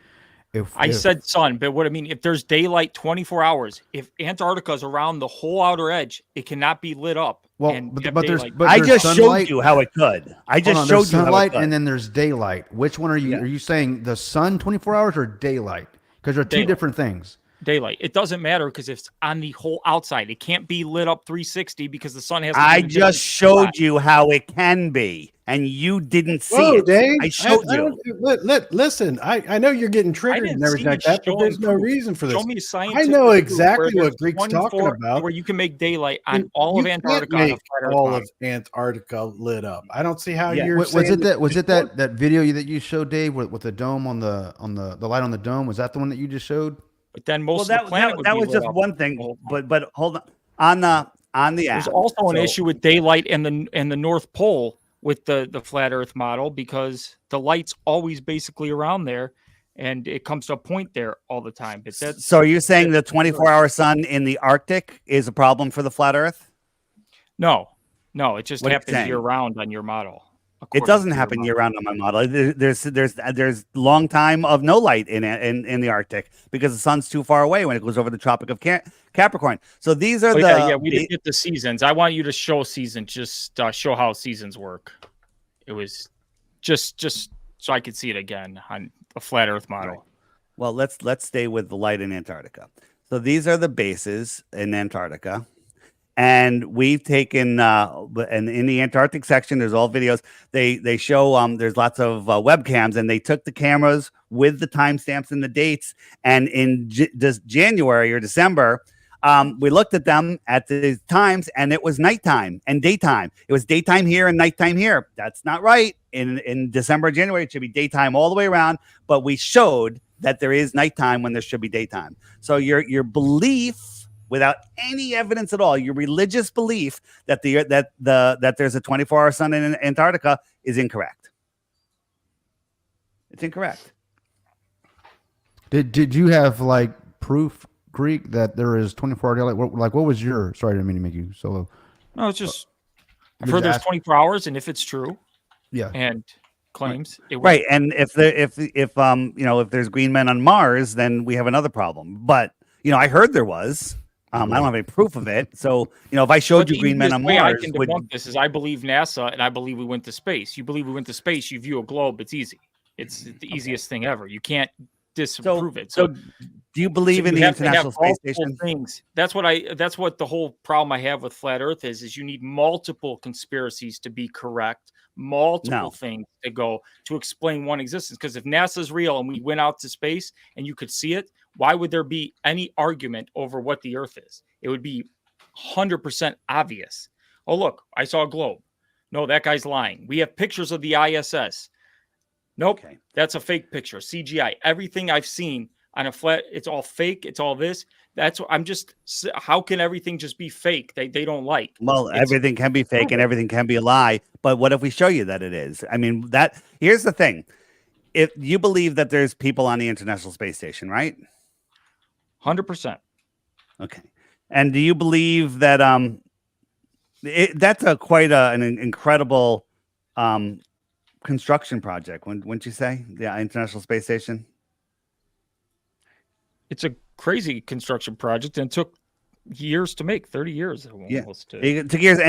I said sun, but what I mean, if there's daylight 24 hours, if Antarctica is around the whole outer edge, it cannot be lit up. Well, I just showed you how it could. I just showed you sunlight, how it could. and then there's daylight. Which one are you? Yeah. Are you saying the sun 24 hours or daylight? Because they're 2 different things. Daylight. It doesn't matter because it's on the whole outside. It can't be lit up 360 because the sun has to I just showed you how it can be, and you didn't see it. Dave, I showed you. Listen, I know you're getting triggered and everything like that, but there's no reason for this. Show me science. I know exactly what Greek's talking about. Where you can make daylight on all of Antarctica. Make all of Antarctica lit up. I don't see how you're. Was it that video that you showed, Dave, with the dome on the light on the dome? Was that the one that you just showed? But then most of the planet that was just one thing. But hold on the app. There's also an issue with daylight and the North Pole with the flat Earth model because the light's always basically around there, and it comes to a point there all the time. But so are you saying the 24-hour sun in the Arctic is a problem for the flat Earth? No, it just happens year round on your model. It doesn't happen year round on my model. There's long time of no light in the Arctic because the sun's too far away when it goes over the Tropic of Capricorn. So these are we didn't get the seasons. I want you to show seasons. Just show how seasons work. It was just so I could see it again on a flat Earth model. Right. Well, let's stay with the light in Antarctica. So these are the bases in Antarctica. And we've taken, and in the Antarctic section, there's all videos. They show there's lots of webcams, and they took the cameras with the timestamps and the dates. And in this January or December, we looked at them at the times, and it was nighttime and daytime. It was daytime here and nighttime here. That's not right. In December, January, it should be daytime all the way around. But we showed that there is nighttime when there should be daytime. So your belief, without any evidence at all, your religious belief that there's a 24-hour sun in Antarctica is incorrect. It's incorrect. Did you have like proof, Greek, that there is 24-hour daylight? What was your? Sorry, I didn't mean to make you solo. No, it's just I've Did heard you there's ask- 24 hours, and if it's true Yeah. and claims it was Right. And if if there's green men on Mars, then we have another problem. But I heard there was. I don't have any proof of it. So, if I showed But you the green men on easiest way I Mars, can would debunk this is I believe NASA and I believe we went to space. You believe we went to space, you view a globe, it's easy. It's the easiest thing ever. You can't disprove it. So do you believe in you the have to have International Space multiple Station? things. That's what the whole problem I have with flat Earth is you need multiple conspiracies to be correct, multiple No. things to go to explain one existence. Because if NASA's real and we went out to space and you could see it, why would there be any argument over what the Earth is? It would be 100% obvious. Oh, look, I saw a globe. No, that guy's lying. We have pictures of the ISS. Nope, Okay. that's a fake picture. CGI. Everything I've seen on a flat, it's all fake. It's all this. That's what I'm just. How can everything just be fake? They don't like. Well, everything can be fake and everything can be a lie. But what if we show you that it is? I mean, here's the thing. If you believe that there's people on the International Space Station, right? 100%. Okay. And do you believe that that's quite an incredible construction project, wouldn't you say? The International Space Station? It's a crazy construction project and it took years to make, 30 years almost. It took years.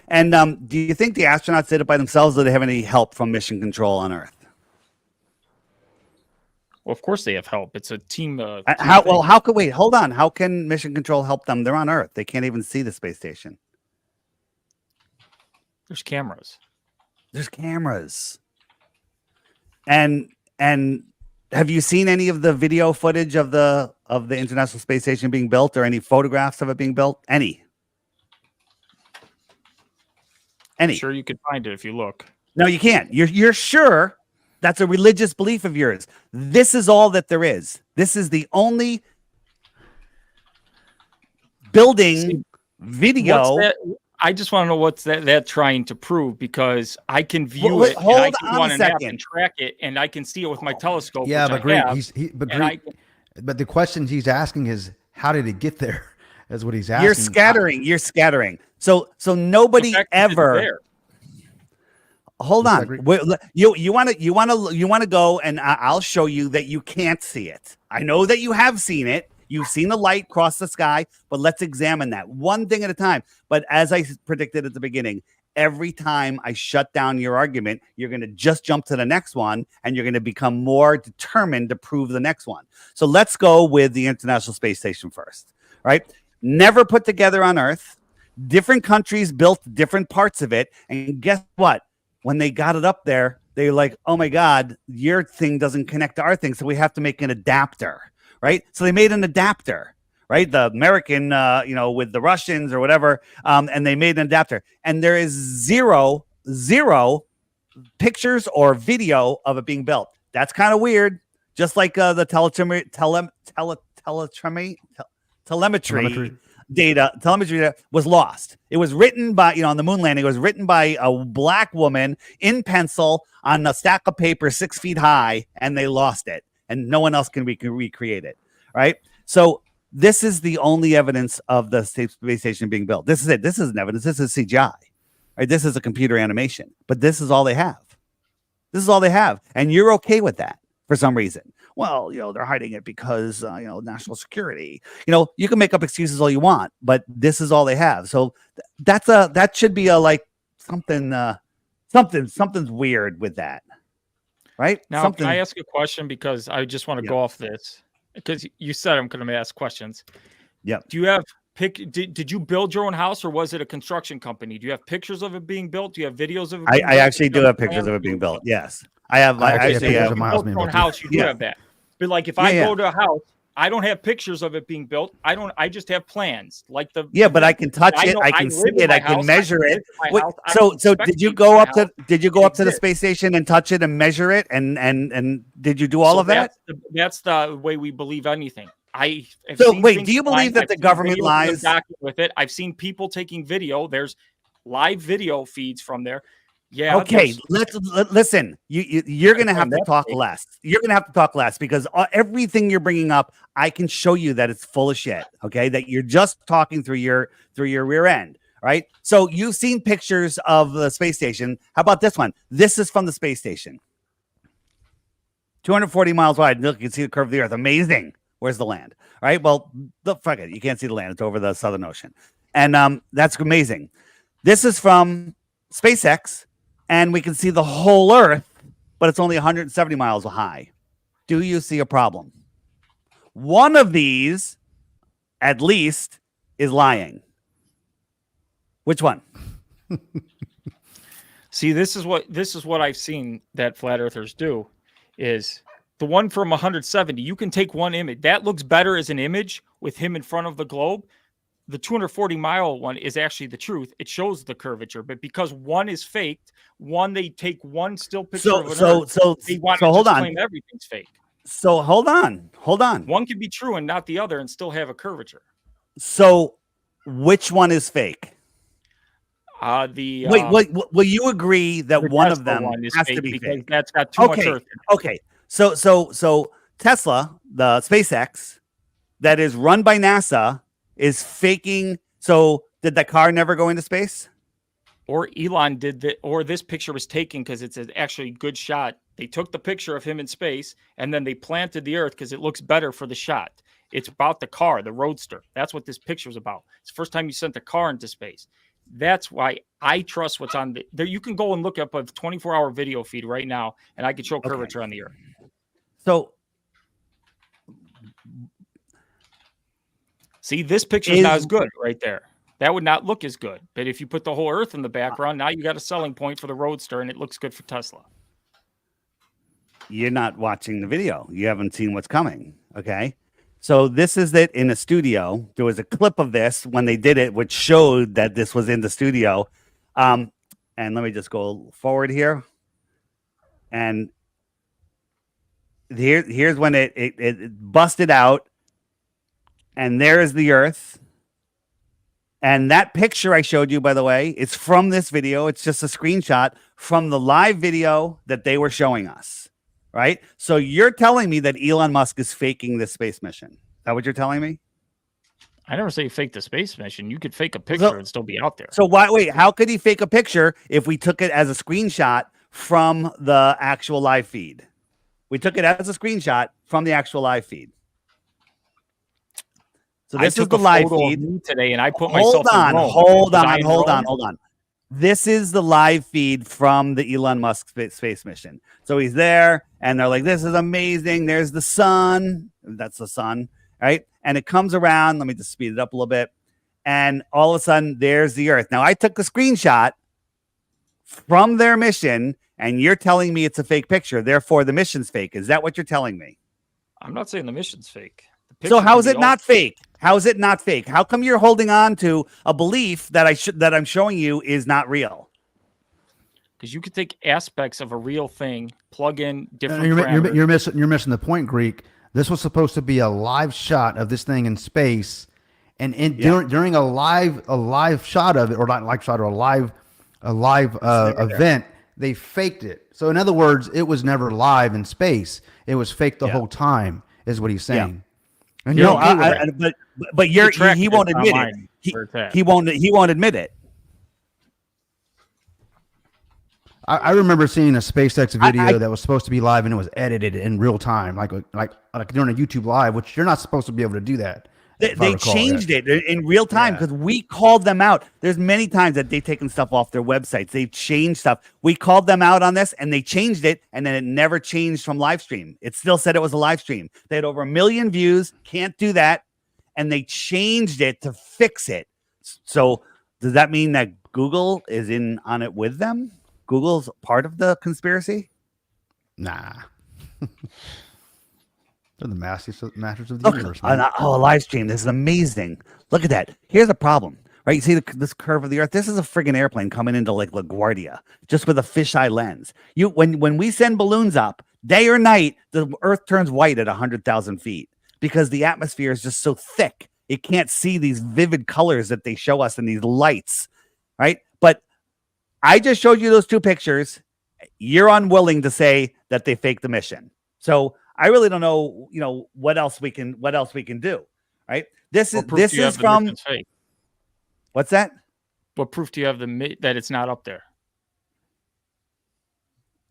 And do you think the astronauts did it by themselves, or do they have any help from mission control on Earth? Well, of course they have help. It's a team. Hold on. How can mission control help them? They're on Earth. They can't even see the space station. There's cameras. There's cameras. And have you seen any of the video footage of the International Space Station being built, or any photographs of it being built? Any? I'm sure you could find it if you look. No, you can't. You're sure? That's a religious belief of yours. This is all that there is. This is the only building video. I just want to know what's that trying to prove, because I can view Wait, it hold and I can on go on a an app second. and track it, and I can see it with my telescope. Yeah, which but I Greek, have, but the question he's asking is, how did it get there? Is what he's asking. You're scattering. So nobody the fact that it's ever. there. Hold on. You want to go, and I'll show you that you can't see it. I know that you have seen it. You've seen the light cross the sky, but let's examine that one thing at a time. But as I predicted at the beginning, every time I shut down your argument, you're going to just jump to the next one, and you're going to become more determined to prove the next one. So let's go with the International Space Station first, right? Never put together on Earth. Different countries built different parts of it. And guess what? When they got it up there, they're like, oh my God, your thing doesn't connect to our thing. So we have to make an adapter, right? So they made an adapter, right? The American, with the Russians or whatever. And they made an adapter. And there is zero pictures or video of it being built. That's kind of weird. Just like the telemetry data was lost. It was written by, on the moon landing, it was written by a black woman in pencil on a stack of paper 6 feet high, and they lost it, and no one else can recreate it. Right. So this is the only evidence of the space station being built. This is it. This isn't evidence. This is CGI. Right. This is a computer animation, but this is all they have. This is all they have. And you're okay with that for some reason. Well, they're hiding it because, national security. You can make up excuses all you want, but this is all they have. So that should be something's weird with that, right? Now, can I ask a question, because I just want to go off this, because you said I'm going to ask questions. Yeah. Do you have did you build your own house, or was it a construction company? Do you have pictures of it being built? Do you have videos of it? I actually do have pictures of it being built. Yes, I have. I actually have of my house being built. House, you do have that. But like, if I go to a house, I don't have pictures of it being built. I just have plans. Like but I can touch it. I can see it. I can measure it. So did you go up to the space station and touch it and measure it? And did you do all of that? That's the way we believe anything. Do you believe that the government lies with it? I've seen people taking video. There's live video feeds from there. Yeah. Okay, listen. You're gonna have to that talk fake. less. You're gonna have to talk less because everything you're bringing up, I can show you that it's full of shit. Okay, that you're just talking through your rear end. Right. So you've seen pictures of the space station. How about this one? This is from the space station. 240 miles wide. Look, you can see the curve of the Earth. Amazing. Where's the land? All right. Well, fuck it. You can't see the land. It's over the Southern Ocean, and that's amazing. This is from SpaceX, and we can see the whole Earth, but it's only 170 miles high. Do you see a problem? One of these, at least, is lying. Which one? See, this is what I've seen that flat earthers do is the one from 170. You can take one image that looks better as an image with him in front of the globe. The 240-mile one is actually the truth. It shows the curvature, but because one is faked, they take one still picture of an Earth, they want to hold on. claim everything's fake. So hold on. One can be true and not the other and still have a curvature. So which one is fake? Wait, will you agree that one of them has to be fake? That's got too much Earth. Okay. So Tesla, the SpaceX that is run by NASA, is faking. So did that car never go into space? Or Elon did that, or this picture was taken because it's an actually good shot. They took the picture of him in space and then they planted the Earth because it looks better for the shot. It's about the car, the Roadster. That's what this picture is about. It's the first time you sent the car into space. That's why I trust what's on there. You can go and look up a 24-hour video feed right now, and I can show curvature on the Earth. So, see, this picture is not as good right there. That would not look as good. But if you put the whole Earth in the background, now you got a selling point for the Roadster, and it looks good for Tesla. You're not watching the video. You haven't seen what's coming. Okay. So this is it in a studio. There was a clip of this when they did it, which showed that this was in the studio. And let me just go forward here. And here's when it busted out. And there is the Earth. And that picture I showed you, by the way, it's from this video. It's just a screenshot from the live video that they were showing us. Right? So you're telling me that Elon Musk is faking this space mission. Is that what you're telling me? I never say you fake the space mission. You could fake a picture and still be out there. So wait, how could he fake a picture if we took it as a screenshot from the actual live feed? We took it as a screenshot from the actual live feed. So this is the live feed today, and I put hold on. This is the live feed from the Elon Musk space mission. So he's there, and they're like, "This is amazing." There's the sun. That's the sun, right? And it comes around. Let me just speed it up a little bit. And all of a sudden, there's the Earth. Now, I took a screenshot from their mission, and you're telling me it's a fake picture. Therefore, the mission's fake. Is that what you're telling me? I'm not saying the mission's fake. So how is it not fake? How is it not fake? How come you're holding on to a belief that I'm showing you is not real? Because you could take aspects of a real thing, plug in different. You're missing the point, Greek. This was supposed to be a live shot of this thing in space, and during a live shot of it, or not live shot, or a live event, they faked it. So in other words, it was never live in space. It was fake the whole time, is what he's saying. Yeah. And he won't admit it. He won't admit it. I remember seeing a SpaceX video that was supposed to be live and it was edited in real time, like during a YouTube live, which you're not supposed to be able to do that. They changed it in real time because we called them out. There's many times that they've taken stuff off their websites. They've changed stuff. We called them out on this and they changed it, and then it never changed from live stream. It still said it was a live stream. They had over 1 million views. Can't do that. And they changed it to fix it. So does that mean that Google is in on it with them? Google's part of the conspiracy? Nah. They're the masters of the universe. A live stream. This is amazing. Look at that. Here's a problem, right? You see this curve of the Earth? This is a friggin' airplane coming into like LaGuardia, just with a fisheye lens. When we send balloons up, day or night, the Earth turns white at 100,000 feet because the atmosphere is just so thick. It can't see these vivid colors that they show us in these lights, right? But I just showed you those two pictures. You're unwilling to say that they faked the mission. So I really don't know, what else we can do, right? This What proof is do you have the from mission's fake? what's that? What proof do you have that it's not up there?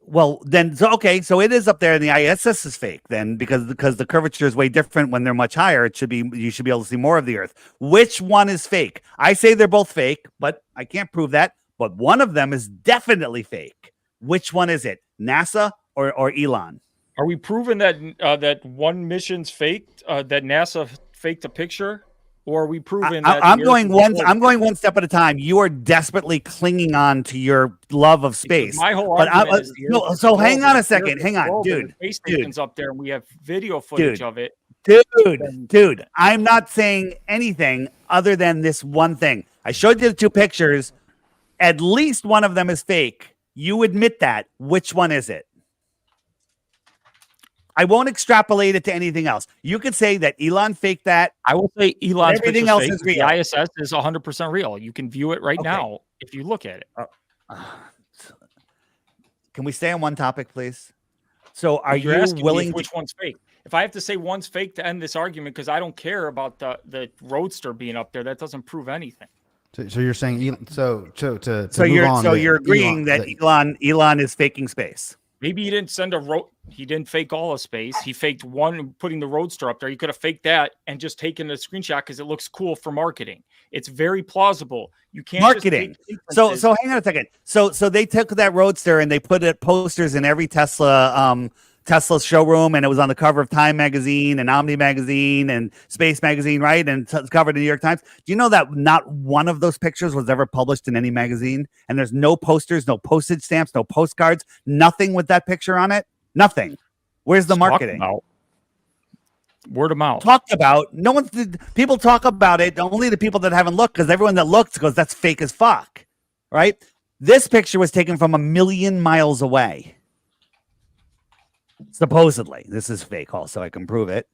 Well, then, so it is up there, and the ISS is fake then because the curvature is way different when they're much higher. You should be able to see more of the Earth. Which one is fake? I say they're both fake, but I can't prove that. But one of them is definitely fake. Which one is it? NASA or Elon? Are we proving that that one mission's faked? That NASA faked a picture, or are we proving that I'm going one step at a time. You are desperately clinging on to your love of space. My whole but argument is the Earth is so a hang globe, on a and second. the Hang on, globe, and dude. the space station's up there, and we have video footage of it. Dude, I'm not saying anything other than this one thing. I showed you the two pictures. At least one of them is fake. You admit that. Which one is it? I won't extrapolate it to anything else. You could say that Elon faked that. I will say Elon's Everything picture's else fake. is real. The ISS is 100% real. You can view it right now if you look at it. Can we stay on one topic, please? So are You're you asking me willing which one's fake? If I have to say one's fake to end this argument because I don't care about the Roadster being up there, that doesn't prove anything. So you're saying you're agreeing that Elon is faking space. Maybe he didn't he didn't fake all of space. He faked one, putting the Roadster up there. He could have faked that and just taken a screenshot because it looks cool for marketing. It's very plausible. You can't marketing. So hang on a second. So they took that Roadster and they put it posters in every Tesla showroom, and it was on the cover of Time magazine and Omni magazine and Space magazine, right? And it's covered in the New York Times. Do you know that not one of those pictures was ever published in any magazine? And there's no posters, no postage stamps, no postcards, nothing with that picture on it. Nothing. Where's the marketing? Word of mouth. Talked about. No one's. People talk about it. Only the people that haven't looked, because everyone that looked goes, "That's fake as fuck," right? This picture was taken from 1,000,000 miles away. Supposedly, this is fake. Also, I can prove it.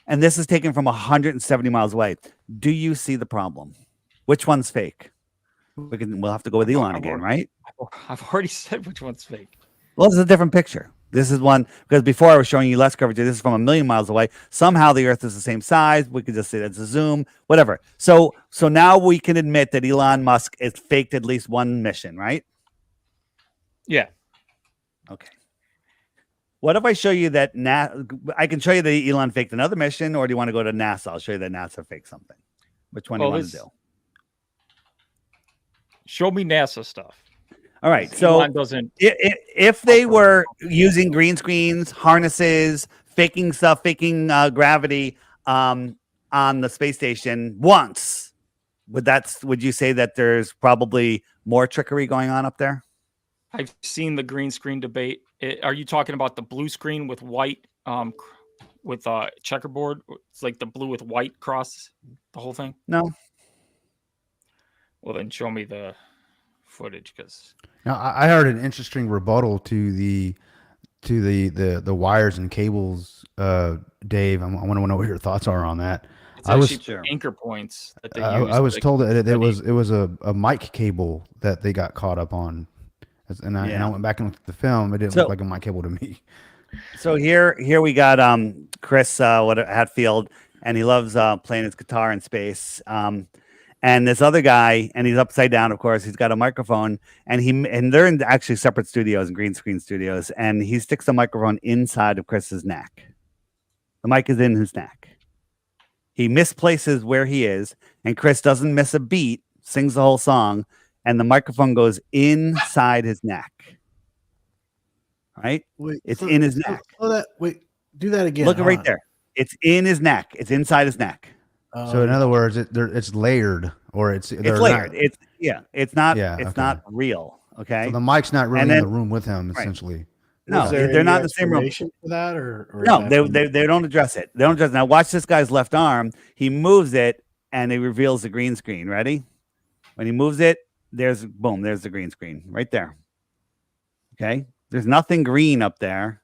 And this is taken from 170 miles away. Do you see the problem? Which one's fake? We'll have to go with Elon again, right? I've already said which one's fake. Well, this is a different picture. This is one, because before I was showing you less coverage. This is from 1,000,000 miles away. Somehow the Earth is the same size. We could just say that's a zoom, whatever. So now we can admit that Elon Musk has faked at least one mission, right? Yeah. Okay. What if I show you that I can show you that Elon faked another mission, or do you want to go to NASA? I'll show you that NASA faked something. Which one do you want to do? Show me NASA stuff. All right. So if they were using green screens, harnesses, faking stuff, faking gravity on the space station once, would you say that there's probably more trickery going on up there? I've seen the green screen debate. Are you talking about the blue screen with white, with checkerboard? It's like the blue with white cross the whole thing? No. Well, then show me the footage, because now I heard an interesting rebuttal to the wires and cables. Dave, I want to know what your thoughts are on that. It's anchor points that they use. I was told that it was a mic cable that they got caught up on. And I went back and looked at the film. It didn't look like a mic cable to me. So here we got Chris Hatfield, and he loves playing his guitar in space. And this other guy, and he's upside down, of course. He's got a microphone, and they're in actually separate studios and green screen studios. And he sticks the microphone inside of Chris's neck. The mic is in his neck. He misplaces where he is, and Chris doesn't miss a beat, sings the whole song, and the microphone goes inside his neck. Right? It's in his neck. Do that again. Look right there. It's in his neck. It's inside his neck. So in other words, it's layered, or it's layered. It's not real. Okay. So the mic's not really in the room with him, essentially. No, they're not in the same room. For that, or no, they don't address it. They don't address it. Now watch this guy's left arm. He moves it, and he reveals the green screen. Ready? When he moves it, there's the green screen right there. Okay. There's nothing green up there.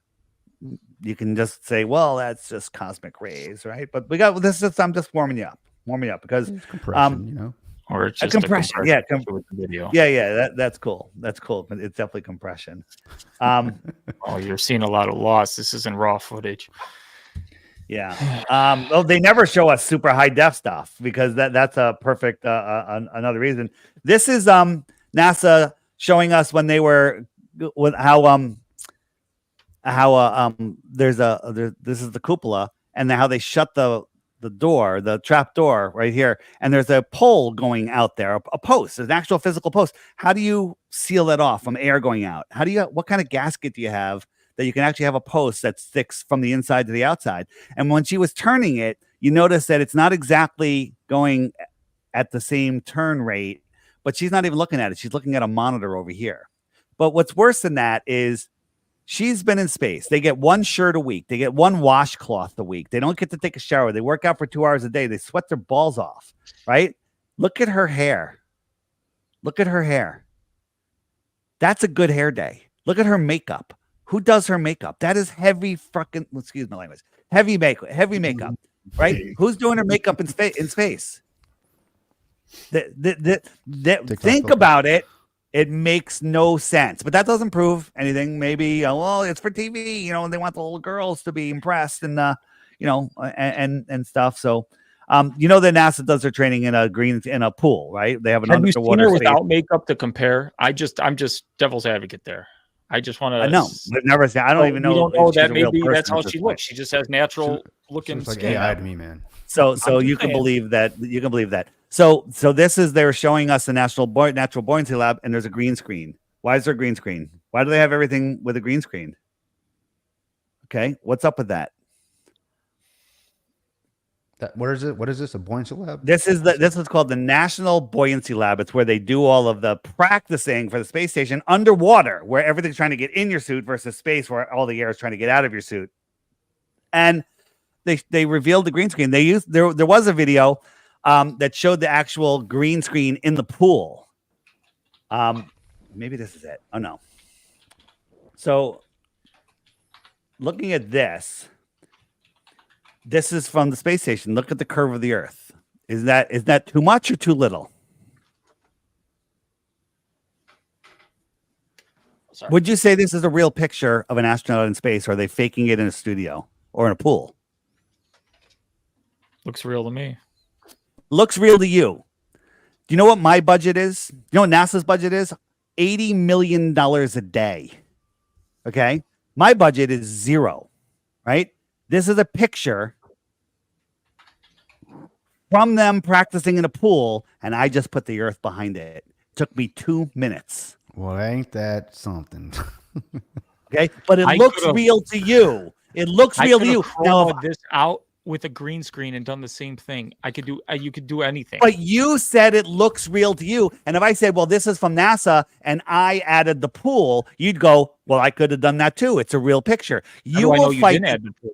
You can just say, well, that's just cosmic rays, right? But we got this. I'm just warming you up because compression, or it's A just a compression. Yeah, with the video. yeah. That's cool. That's cool. But it's definitely compression. Oh, you're seeing a lot of loss. This isn't raw footage. Yeah. Oh, they never show us super high def stuff because that's a perfect another reason. This is NASA showing us when they were with how this is the cupola and how they shut the door, the trap door right here, and there's a pole going out there, a post, an actual physical post. How do you seal that off from air going out? What kind of gasket do you have that you can actually have a post that sticks from the inside to the outside? And when she was turning it, you notice that it's not exactly going at the same turn rate, but she's not even looking at it. She's looking at a monitor over here. But what's worse than that is she's been in space. They get one shirt a week. They get one washcloth a week. They don't get to take a shower. They work out for 2 hours a day. They sweat their balls off, right? Look at her hair. Look at her hair. That's a good hair day. Look at her makeup. Who does her makeup? That is heavy fucking, excuse my language, heavy makeup, right? Who's doing her makeup in space? Think about it. It makes no sense, but that doesn't prove anything. Maybe, well, it's for TV, and they want the little girls to be impressed and, and stuff. So, that NASA does their training in a pool, right? They have an underwater. Have you seen her without space. makeup to compare? I'm just devil's advocate there. I just want to. I know. I've never seen. I don't even know. You don't know that maybe that's how she looks. She just has natural looking like skin. AI to me, man. So you can believe that. You can believe that. So they're showing us the Natural Buoyancy Lab, and there's a green screen. Why is there a green screen? Why do they have everything with a green screen? Okay, what's up with that? What is it? What is this? A buoyancy lab? This is called the National Buoyancy Lab. It's where they do all of the practicing for the space station underwater, where everything's trying to get in your suit versus space where all the air is trying to get out of your suit. And they revealed the green screen. There was a video that showed the actual green screen in the pool. Maybe this is it. Oh no. So looking at this is from the space station. Look at the curve of the Earth. Is that too much or too little? Sorry. Would you say this is a real picture of an astronaut in space, or are they faking it in a studio or in a pool? Looks real to me. Looks real to you. Do you know what my budget is? You know what NASA's budget is? $80 million a day. Okay? My budget is zero, right? This is a picture from them practicing in a pool, and I just put the Earth behind it. Took me 2 minutes. Well, ain't that something? Okay? But it looks real to you. It looks real to you. Now, this out with a green screen and done the same thing. You could do anything. But you said it looks real to you. And if I said, well, this is from NASA and I added the pool, you'd go, well, I could have done that too. It's a real picture. You will fight. You didn't add the pool?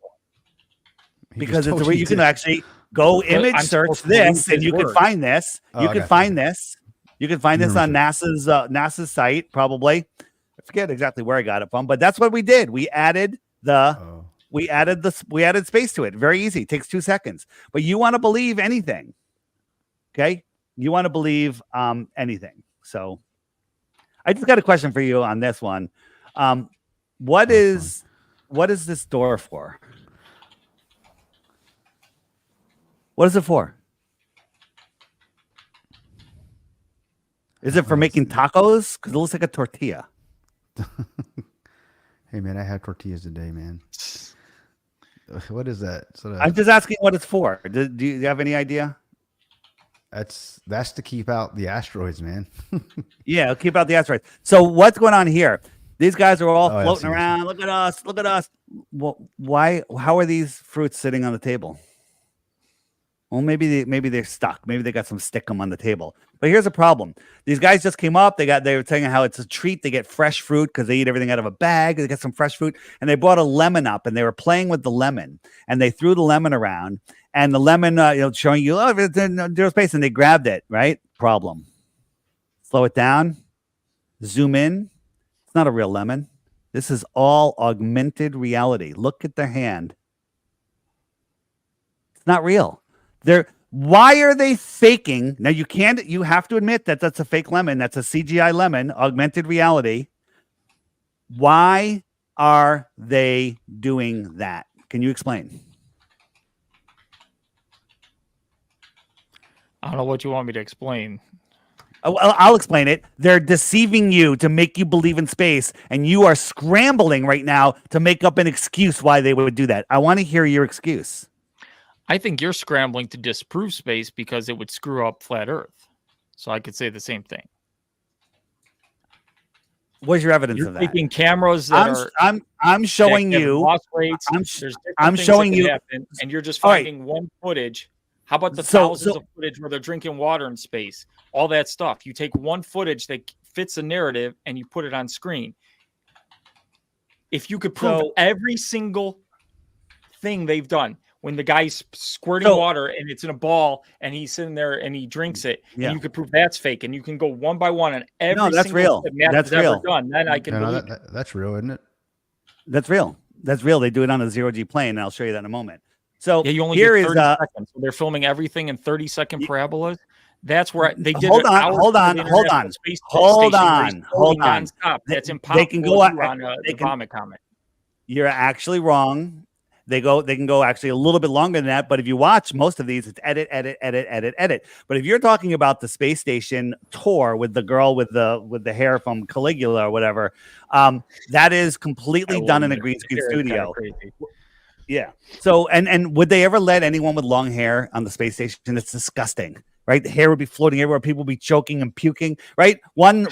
Because it's you can actually go image search this and you can find this. You can find this. You can find this on NASA's site, probably. I forget exactly where I got it from, but that's what we did. We added we added space to it. Very easy. It takes 2 seconds. But you want to believe anything. Okay? You want to believe anything. So I just got a question for you on this one. What is this door for? What is it for? Is it for making tacos? Because it looks like a tortilla. Hey, man, I had tortillas today, man. What is that? I'm just asking what it's for. Do you have any idea? That's to keep out the asteroids, man. Yeah, keep out the asteroids. So what's going on here? These guys are all floating I around. Look at us. Look at us. Well, why? How are these fruits sitting on the table? Well, maybe they're stuck. Maybe they got some stickum on the table. But here's a problem. These guys just came up. They were telling how it's a treat. They get fresh fruit because they eat everything out of a bag. They get some fresh fruit, and they brought a lemon up, and they were playing with the lemon, and they threw the lemon around, and the lemon, showing you, it's in zero space, and they grabbed it. Right? Problem. Slow it down. Zoom in. It's not a real lemon. This is all augmented reality. Look at their hand. It's not real. Why are they faking? Now you have to admit that that's a fake lemon. That's a CGI lemon, augmented reality. Why are they doing that? Can you explain? I don't know what you want me to explain. I'll explain it. They're deceiving you to make you believe in space, and you are scrambling right now to make up an excuse why they would do that. I want to hear your excuse. I think you're scrambling to disprove space because it would screw up flat Earth. So I could say the same thing. What's your evidence You're of that? taking cameras that I'm showing that have you. loss rates. I'm There's different I'm things showing that can you. happen, and you're just All right. finding one footage. How about the So- thousands so- of footage where they're drinking water in space? All that stuff. You take one footage that fits a narrative and you put it on screen. If you could prove So- every single thing they've done, when the guy's squirting So- water and it's in a ball and he's sitting there and he drinks it, Yeah. and you could prove that's fake, and you can go one by one on every No, that's single real. step NASA's That's ever real. done, then I can No, believe it. that's real, isn't it? That's real. That's real. They do it on a zero-G plane, and I'll show you that in a moment. So Yeah, you only here get is 30 seconds. So they're filming everything in 30-second parabolas. That's where they did. Hold it on, hours hold before on, the hold International on, Space hold Station, where on, he's hold floating on. nonstop. That's They impossible can to go do out- on they the can- vomit comet. You're actually wrong. They can go actually a little bit longer than that. But if you watch most of these, it's edit, edit, edit, edit, edit. But if you're talking about the space station tour with the girl with the hair from Caligula or whatever, that is completely done in a green screen studio. Yeah. So and would they ever let anyone with long hair on the space station? It's disgusting, right? The hair would be floating everywhere. People would be choking and puking, right? One,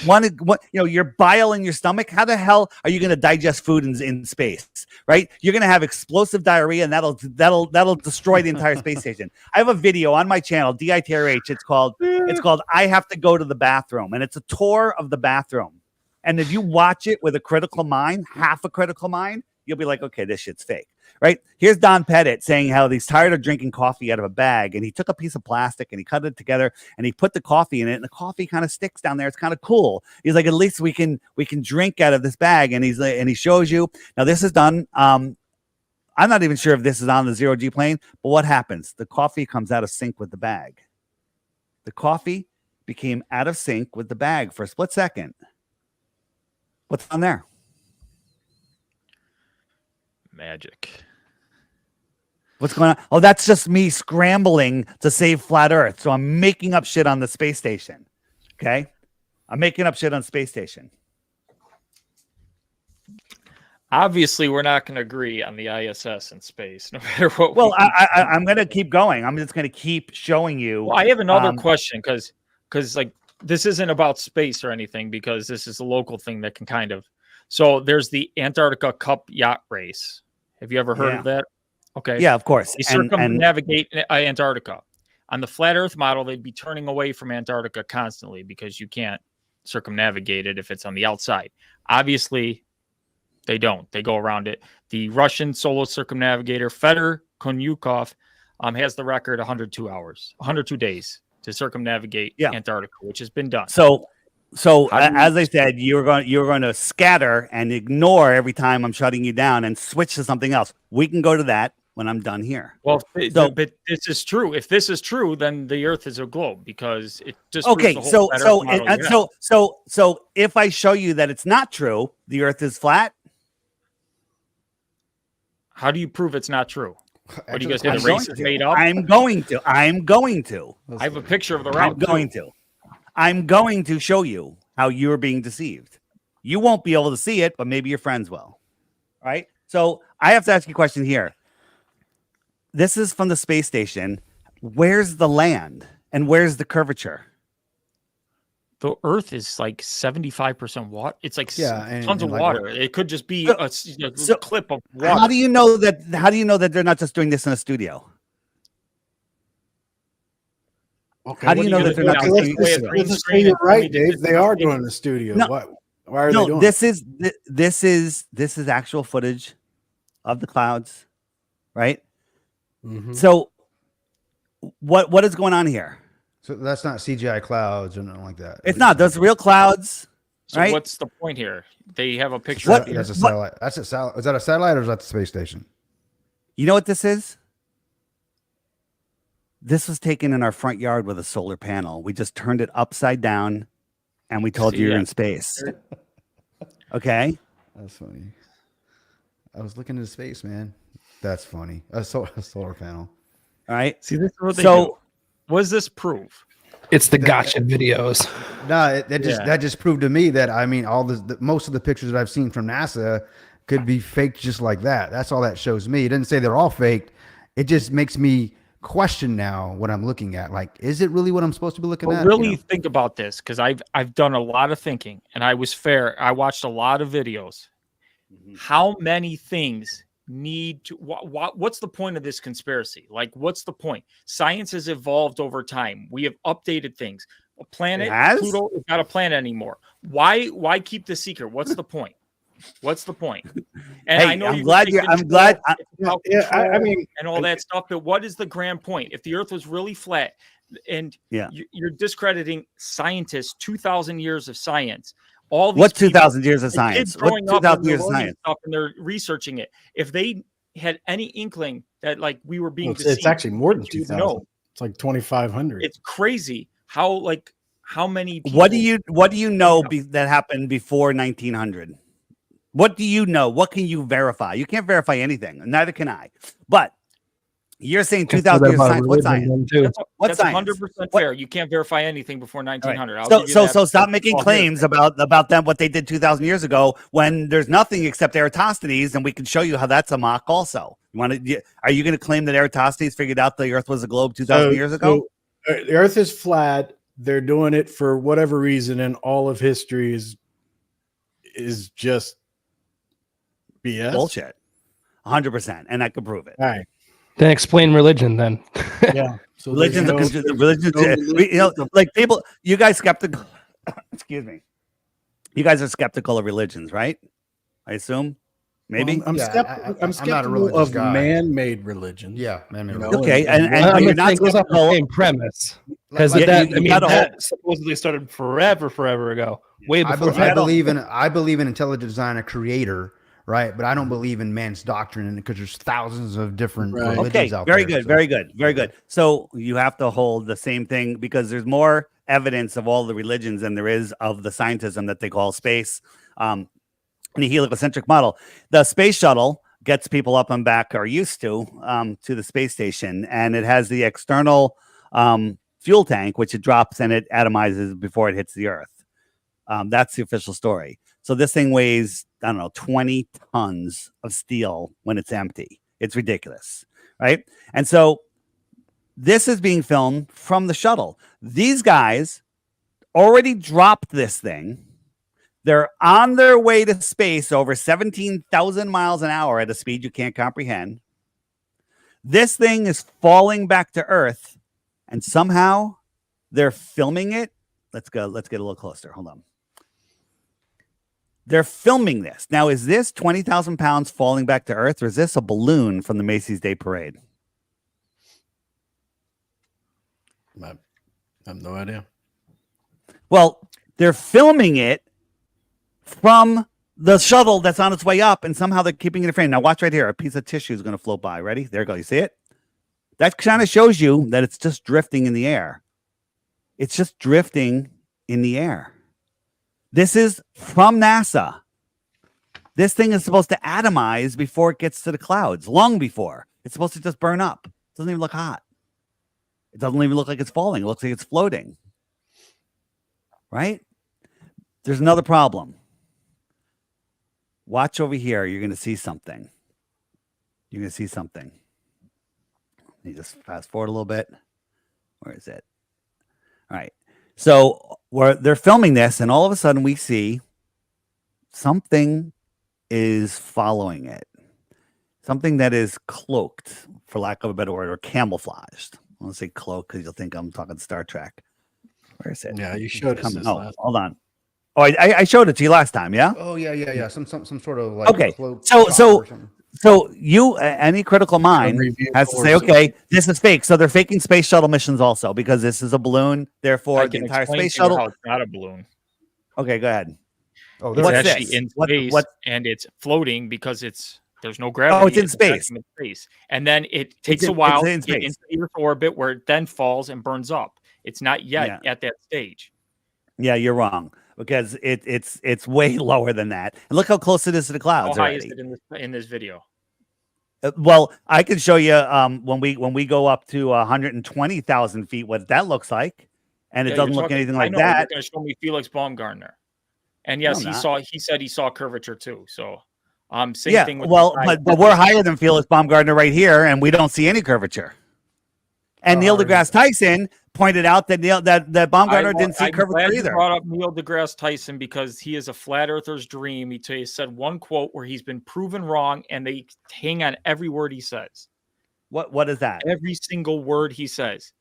your bile in your stomach. How the hell are you going to digest food in space, right? You're going to have explosive diarrhea, and that'll destroy the entire space station. I have a video on my channel, DITRH. It's called I Have to Go to the Bathroom, and it's a tour of the bathroom. And if you watch it with a critical mind, half a critical mind, you'll be like, okay, this shit's fake. Right? Here's Don Pettit saying how he's tired of drinking coffee out of a bag, and he took a piece of plastic and he cut it together and he put the coffee in it, and the coffee kind of sticks down there. It's kind of cool. He's like, at least we can drink out of this bag, and he shows you. Now this is done. I'm not even sure if this is on the zero-G plane, but what happens? The coffee comes out of sync with the bag. The coffee became out of sync with the bag for a split second. What's on there? Magic. What's going on? Oh, that's just me scrambling to save flat Earth. So I'm making up shit on the space station. Okay. I'm making up shit on space station. Obviously, we're not going to agree on the ISS in space, no matter what. Well, I'm going to keep going. I'm just going to keep showing you. Well, I have another question because like this isn't about space or anything, because this is a local thing that can kind of. So there's the Antarctica Cup yacht race. Have you ever heard of that? Okay. Yeah, of course. They circumnavigate Antarctica. On the flat Earth model, they'd be turning away from Antarctica constantly because you can't circumnavigate it if it's on the outside. Obviously, they don't. They go around it. The Russian solo circumnavigator Fedor Konyukov has the record 102 days to circumnavigate Antarctica, which has been done. So as I said, you're going to scatter and ignore every time I'm shutting you down and switch to something else. We can go to that when I'm done here. Well, but this is true. If this is true, then the Earth is a globe, because it just okay. So if I show you that it's not true, the Earth is flat. How do you prove it's not true? What do you guys say? The race is made up? I'm going to. I have a picture of the route. I'm going to show you how you're being deceived. You won't be able to see it, but maybe your friends will. All right. So I have to ask you a question here. This is from the space station. Where's the land and where's the curvature? The Earth is like 75% water. It's like tons of like water. It could just be a clip of water. How do you know that they're not just doing this in a studio? Okay. How do you know that they're not doing Let's say you're right, Dave. They are doing it in the studio. No, why are they doing this is actual footage of the clouds, right? Mm-hmm. So what is going on here? So that's not CGI clouds or nothing like that. It's not. Those real clouds. So right? what's the point here? They have a picture. That's a satellite. That's a satellite. Is that a satellite or is that the space station? You know what this is? This was taken in our front yard with a solar panel. We just turned it upside down and we told you you're in space. Okay. That's funny. I was looking into space, man. That's funny. A solar panel. All right. See, this is what they So do. What does this prove? It's the gotcha videos. No, that just proved to me that I mean all most of the pictures that I've seen from NASA could be faked just like that. That's all that shows me. It didn't say they're all faked. It just makes me question now what I'm looking at. Like, is it really what I'm supposed to be looking at? Really think about this, because I've done a lot of thinking, and I was fair. I watched a lot of videos. How many things need to what's the point of this conspiracy? Like, what's the point? Science has evolved over time. We have updated things. A planet, Pluto is not a planet anymore. Why keep the secret? What's the point? What's the point? And hey, I know I'm glad. I mean, and all that stuff, but what is the grand point? If the earth was really flat, and you're discrediting scientists, 2,000 years of science. All these what 2,000 years of science? What 2,000 years of science? Stuff, and they're reaching it. If they had any inkling that like we were being deceived, it's actually more than 2,000. It's like 2,500. It's crazy how many people, what do you know that happened before 1900? What do you know? What can you verify? You can't verify anything, and neither can I. But you're saying 2,000 years of science. What science? That's 100% fair. You can't verify anything before 1900. Right. So stop making claims about them, what they did 2,000 years ago, when there's nothing except Eratosthenes, and we can show you how that's a mock also. Are you going to claim that Eratosthenes figured out the Earth was a globe 2,000 years ago? So, the Earth is flat. They're doing it for whatever reason, and all of history is just BS. Bullshit. 100%, and I can prove it. All right. Then explain religion then. Yeah. So religion, like people, you guys skeptical. Excuse me. You guys are skeptical of religions, right? I assume. Maybe. Well, I'm skeptical of man-made religion. Yeah, man-made religion. Okay, and you're not goes off the skeptical. same premise, because that supposedly started forever ago, way before. I believe in intelligent design, a creator. Right, but I don't believe in man's doctrine, because there's thousands of different religions out there. Very good. So you have to hold the same thing, because there's more evidence of all the religions than there is of the scientism that they call space. In the heliocentric model, the space shuttle gets people up and back, or used to the space station, and it has the external fuel tank, which it drops and it atomizes before it hits the Earth. That's the official story. So this thing weighs, I don't know, 20 tons of steel when it's empty. It's ridiculous, right? And so this is being filmed from the shuttle. These guys already dropped this thing. They're on their way to space over 17,000 miles an hour at a speed you can't comprehend. This thing is falling back to Earth, and somehow they're filming it. Let's get a little closer. Hold on. They're filming this. Now, is this 20,000 pounds falling back to Earth, or is this a balloon from the Macy's Day Parade? I have no idea. Well, they're filming it from the shuttle that's on its way up, and somehow they're keeping it in frame. Now, watch right here. A piece of tissue is going to float by. Ready? There you go. You see it? That kind of shows you that it's just drifting in the air. It's just drifting in the air. This is from NASA. This thing is supposed to atomize before it gets to the clouds, long before. It's supposed to just burn up. It doesn't even look hot. It doesn't even look like it's falling. It looks like it's floating. Right? There's another problem. Watch over here. You're going to see something. You're going to see something. Let me just fast forward a little bit. Where is it? All right. So they're filming this, and all of a sudden we see something is following it. Something that is cloaked, for lack of a better word, or camouflaged. I want to say cloak because you'll think I'm talking Star Trek. Where is it? Yeah, you showed us this last hold on. Oh, I showed it to you last time, yeah? Oh, yeah. Some sort of like okay. Cloak So you, any critical mind has to say, okay, this is fake. So they're faking space shuttle missions also, because this is a balloon. Therefore, the entire space shuttle. How it's not a balloon. Okay, go ahead. Oh, It's what's actually this? in space, and it's floating because it's There's no gravity. Oh, it's in attacking space. in space. And then it takes a while to get into the Earth orbit where it then falls and burns up. It's not yet at that stage. Yeah, you're wrong because it's way lower than that. And look how close it is to the clouds. How high is it in this video? Well, I can show you when we go up to 120,000 feet what that looks like, and it doesn't look anything like that. You're going to show me Felix Baumgartner, and yes, he said he saw curvature too. So, same thing. With but we're higher than Felix Baumgartner right here, and we don't see any curvature. And Neil deGrasse Tyson pointed out that that Baumgartner didn't see curvature either. Brought up Neil deGrasse Tyson because he is a flat earther's dream. He said one quote where he's been proven wrong, and they hang on every word he says. What is that? Every single word he says.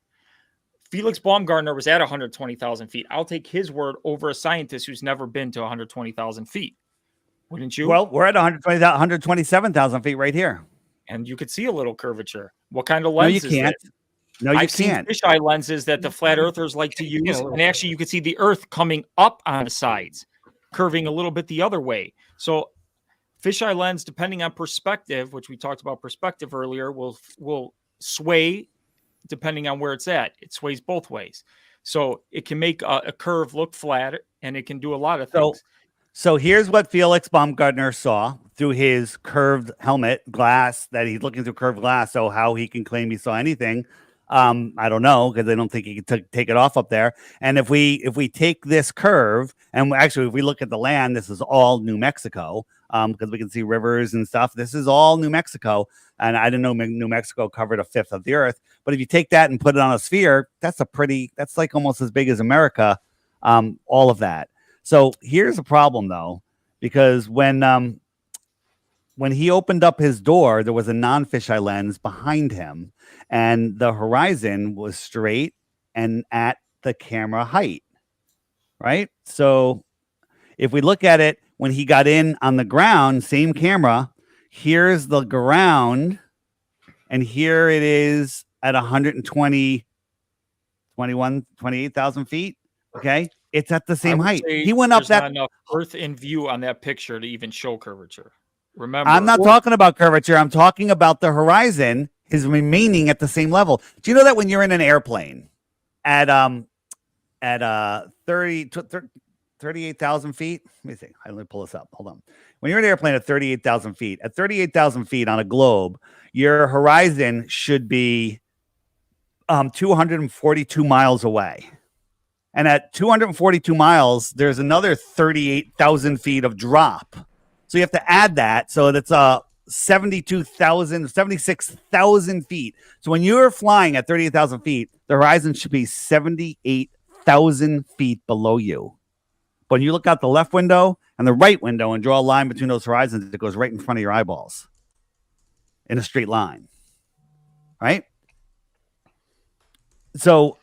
Felix Baumgartner was at 120,000 feet. I'll take his word over a scientist who's never been to 120,000 feet. Wouldn't you? Well, we're at 127,000 feet right here, and you could see a little curvature. What kind of lens? No, you can't. No, you I've can't. seen fisheye lenses that the flat earthers like to use, and actually you can see the Earth coming up on the sides, curving a little bit the other way. So fisheye lens, depending on perspective, which we talked about perspective earlier, will sway depending on where it's at. It sways both ways. So it can make a curve look flat, and it can do a lot of things. So here's what Felix Baumgartner saw through his curved helmet glass that he's looking through curved glass. So how he can claim he saw anything, I don't know, because I don't think he could take it off up there. And if we take this curve, and actually if we look at the land, this is all New Mexico, because we can see rivers and stuff. This is all New Mexico, and I didn't know New Mexico covered a fifth of the Earth. But if you take that and put it on a sphere, that's like almost as big as America. All of that. So here's a problem though, because when he opened up his door, there was a non-fisheye lens behind him, and the horizon was straight and at the camera height, right? So if we look at it, when he got in on the ground, same camera, here's the ground, and here it is at 28,000 feet. Okay. It's at the same height. He went up that. Not enough Earth in view on that picture to even show curvature. Remember, I'm not talking about curvature. I'm talking about the horizon is remaining at the same level. Do you know that when you're in an airplane at 38,000 feet? Let me see. Let me pull this up. Hold on. When you're in an airplane at 38,000 feet, on a globe, your horizon should be 242 miles away. And at 242 miles, there's another 38,000 feet of drop. So you have to add that. So that's 76,000 feet. So when you're flying at 38,000 feet, the horizon should be 78,000 feet below you. But when you look out the left window and the right window and draw a line between those horizons, it goes right in front of your eyeballs in a straight line. Right? So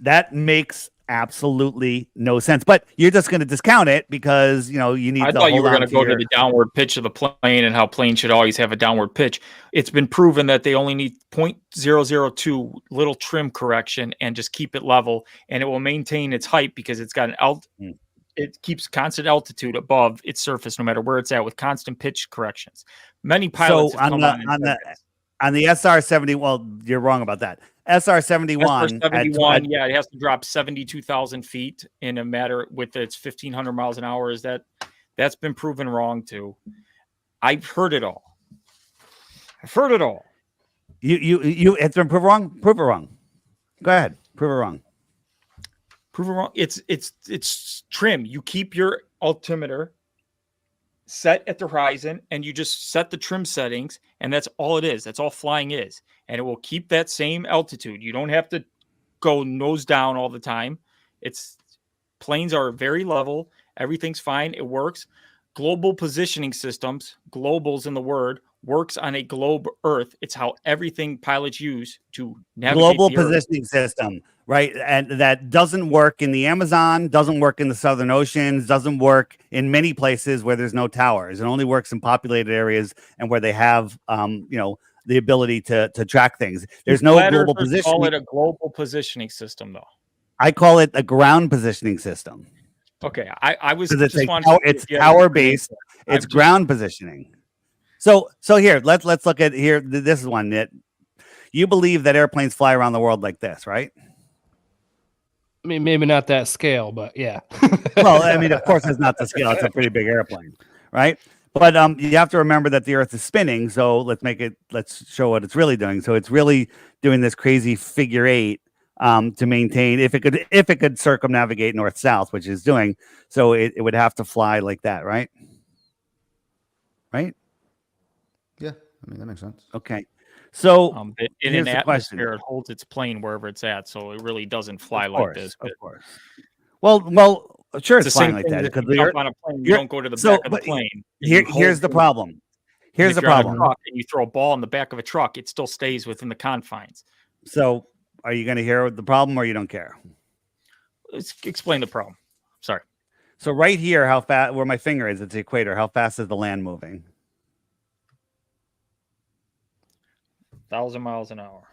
that makes absolutely no sense, but you're just going to discount it because you need. I thought you were going to go to the downward pitch of the plane and how planes should always have a downward pitch. It's been proven that they only need 0.002 little trim correction and just keep it level, and it will maintain its height because it's got it keeps constant altitude above its surface no matter where it's at with constant pitch corrections. Many pilots have come on the SR-70. Well, you're wrong about that. SR-71, yeah, it has to drop 72,000 feet in a matter with its 1,500 miles an hour. That's been proven wrong too? I've heard it all. You it's been proven wrong. Prove it wrong. Go ahead. Prove it wrong. It's trim. You keep your altimeter set at the horizon and you just set the trim settings, and that's all it is. That's all flying is. And it will keep that same altitude. You don't have to go nose down all the time. Planes are very level. Everything's fine. It works. Global positioning systems, globals in the word, works on a globe Earth. It's how everything pilots use to navigate global the Earth. Positioning system, right? And that doesn't work in the Amazon, doesn't work in the Southern Oceans, doesn't work in many places where there's no towers. It only works in populated areas and where they have, the ability to track things. There's no global positioning. Call it a global positioning system, though. I call it a ground positioning system. Okay, I was because just it's power based. It's ground positioning. So here, let's look at here. This is one that you believe that airplanes fly around the world like this, right? I mean, maybe not that scale, but yeah. Well, I mean, of course, it's not the scale. It's a pretty big airplane, right? But you have to remember that the Earth is spinning. So let's show what it's really doing. So it's really doing this crazy figure 8 to maintain if it could circumnavigate north south, which it's doing. So it would have to fly like that, right? Right? Yeah, I mean that makes sense. Okay. So in here's an the question. atmosphere, it holds its plane wherever it's at, so it really doesn't fly Of like course, this. of course. Well, sure, It's it's the flying same like thing that that because you jump on a plane. You don't go to the back of the plane. Here's the problem. Here's the problem. And you throw a ball in the back of a truck, it still stays within the confines. So, are you going to hear the problem, or you don't care? Let's explain the problem. Sorry. So right here, how fast? Where my finger is, it's the equator. How fast is the land moving? 1,000 miles an hour.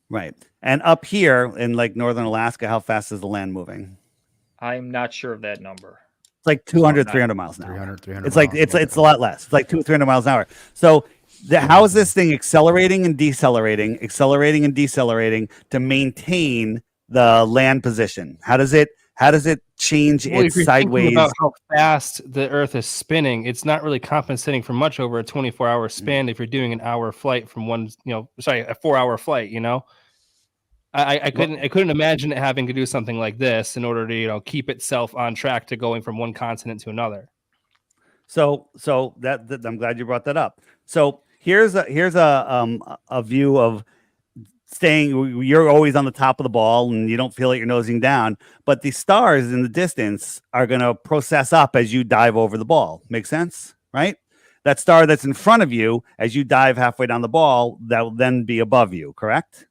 Right. And up here in like northern Alaska, how fast is the land moving? I'm not sure of that number. It's like 200, 300 miles an hour. 300 It's like it's a lot less. It's like 200, 300 miles an hour. So how is this thing accelerating and decelerating to maintain the land position? How does it change Well, if its you're thinking sideways? about how fast the Earth is spinning, it's not really compensating for much over a 24-hour span. If you're doing an hour flight from a 4-hour flight, I couldn't imagine it having to do something like this in order to keep itself on track to going from one continent to another. So that I'm glad you brought that up. So here's a view of staying. You're always on the top of the ball and you don't feel like you're nosing down, but the stars in the distance are going to process up as you dive over the ball. Make sense, right? That star that's in front of you as you dive halfway down the ball, that will then be above you, correct?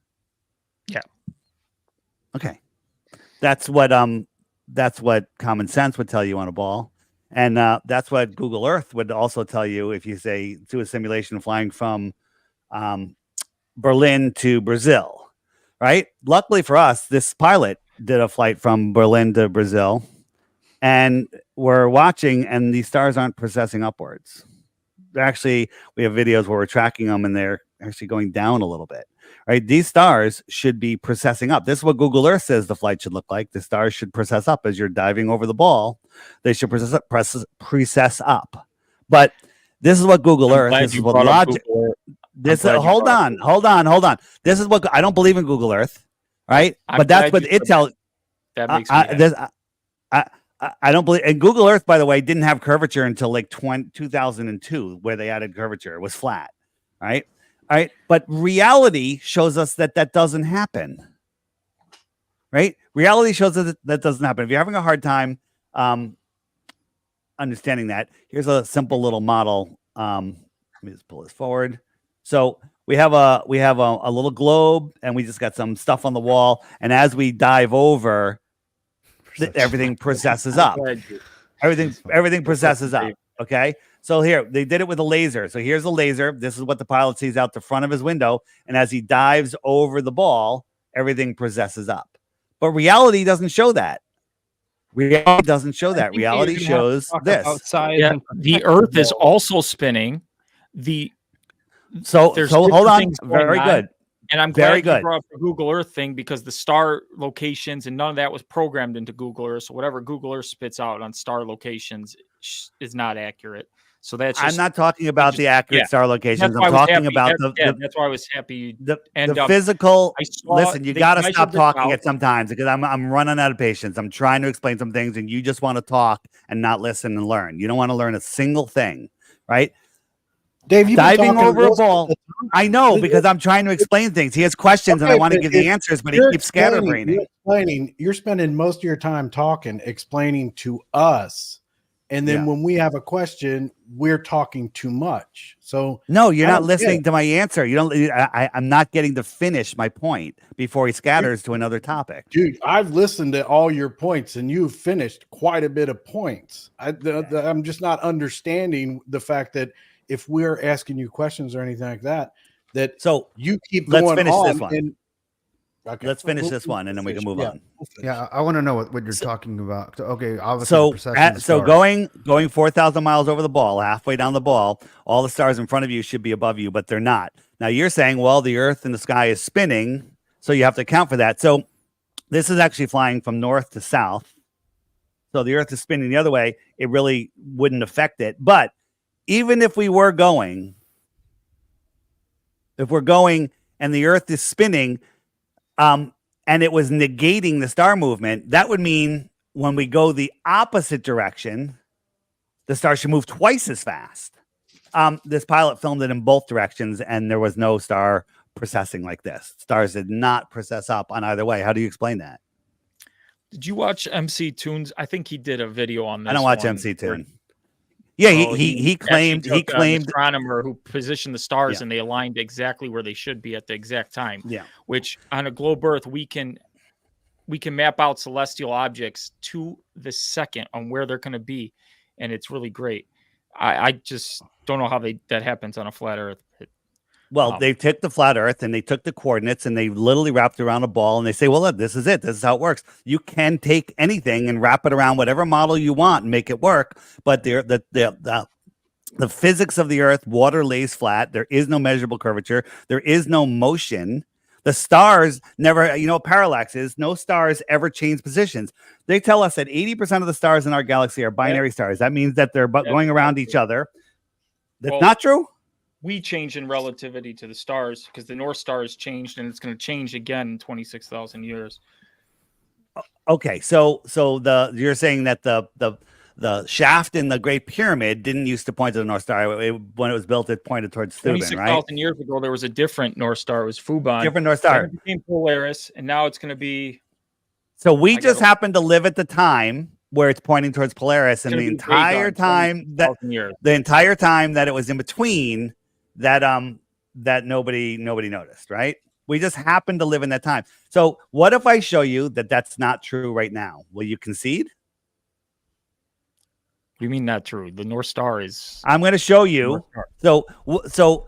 Yeah. Okay. That's what common sense would tell you on a ball. And that's what Google Earth would also tell you if you say do a simulation flying from Berlin to Brazil, right? Luckily for us, this pilot did a flight from Berlin to Brazil, and we're watching, and these stars aren't processing upwards. Actually, we have videos where we're tracking them, and they're actually going down a little bit, right? These stars should be processing up. This is what Google Earth says the flight should look like. The stars should process up as you're diving over the ball. They should precess up. But this is what Google Earth, this is what logic. Hold on. This is what I don't believe in Google Earth, right? But that's what it tells. That makes me I don't believe. And Google Earth, by the way, didn't have curvature until like 2002, where they added curvature. It was flat, right? All right. But reality shows us that doesn't happen, right? Reality shows us that doesn't happen. If you're having a hard time understanding that, here's a simple little model. Let me just pull this forward. So we have a little globe, and we just got some stuff on the wall. And as we dive over, everything processes up. Everything processes up. Okay. So here they did it with a laser. So here's a laser. This is what the pilot sees out the front of his window. And as he dives over the ball, everything processes up. But reality doesn't show that. Reality doesn't show that. Reality shows this. Yeah, the Earth is also spinning. So hold on. Very good. And I'm glad you brought up the Google Earth thing, because the star locations and none of that was programmed into Google Earth. So whatever Google Earth spits out on star locations is not accurate. So that's I'm not talking about the accurate star locations. I'm talking about that's why I was happy. The physical. Listen, you got to stop talking at sometimes, because I'm running out of patience. I'm trying to explain some things, and you just want to talk and not listen and learn. You don't want to learn a single thing, right? Dave, diving over a ball. I know, because I'm trying to explain things. He has questions, and I want to give the answers, but he keeps scatterbraining. You're spending most of your time talking, explaining to us. And then when we have a question, we're talking too much. So no, you're not listening to my answer. You don't. I'm not getting to finish my point before he scatters to another topic. Dude, I've listened to all your points, and you've finished quite a bit of points. I'm just not understanding the fact that if we're asking you questions or anything like that, so you keep going on. This one. Okay. Let's finish We'll- this one, and then we can move yeah, on. we'll finish. Yeah, I want to know what you're talking about. So, okay, obviously So, the precession of the so stars. going 4,000 miles over the ball, halfway down the ball, all the stars in front of you should be above you, but they're not. Now you're saying, well, the Earth in the sky is spinning, so you have to account for that. So this is actually flying from north to south. So the Earth is spinning the other way. It really wouldn't affect it. But even if we were going, and the Earth is spinning, and it was negating the star movement, that would mean when we go the opposite direction, the star should move twice as fast. This pilot filmed it in both directions, and there was no star precessing like this. Stars did not precess up on either way. How do you explain that? Did you watch MC Tunes? I think he did a video on this. I don't watch one MC where- Tune. Yeah, Oh, he claimed actually took an an astronomer who positioned the stars Yeah. and they aligned exactly where they should be at the exact time. Yeah. Which on a globe Earth we can map out celestial objects to the second on where they're going to be, and it's really great. I just don't know how that happens on a flat Earth. Well, they took the flat Earth and they took the coordinates and they literally wrapped it around a ball and they say, well, look, this is it. This is how it works. You can take anything and wrap it around whatever model you want and make it work. But the physics of the Earth, water lays flat. There is no measurable curvature. There is no motion. The stars never, parallax is no stars ever change positions. They tell us that 80% of the stars in our galaxy are binary stars. That means that they're going around each other. That's not true. We change in relativity to the stars because the North Star has changed and it's going to change again in 26,000 years. Okay, so you're saying that the shaft in the Great Pyramid didn't used to point to the North Star. When it was built, it pointed towards Thuban, right? 26,000 years ago, there was a different North Star. It was Fuban. Different North Star. Then it became Polaris, and now it's going to be. So we just happen to live at the time where it's pointing towards Polaris, and the entire time that it was in between, that nobody noticed, right? We just happen to live in that time. So what if I show you that that's not true right now? Will you concede? What do you mean not true? The North Star is. I'm going to show you. So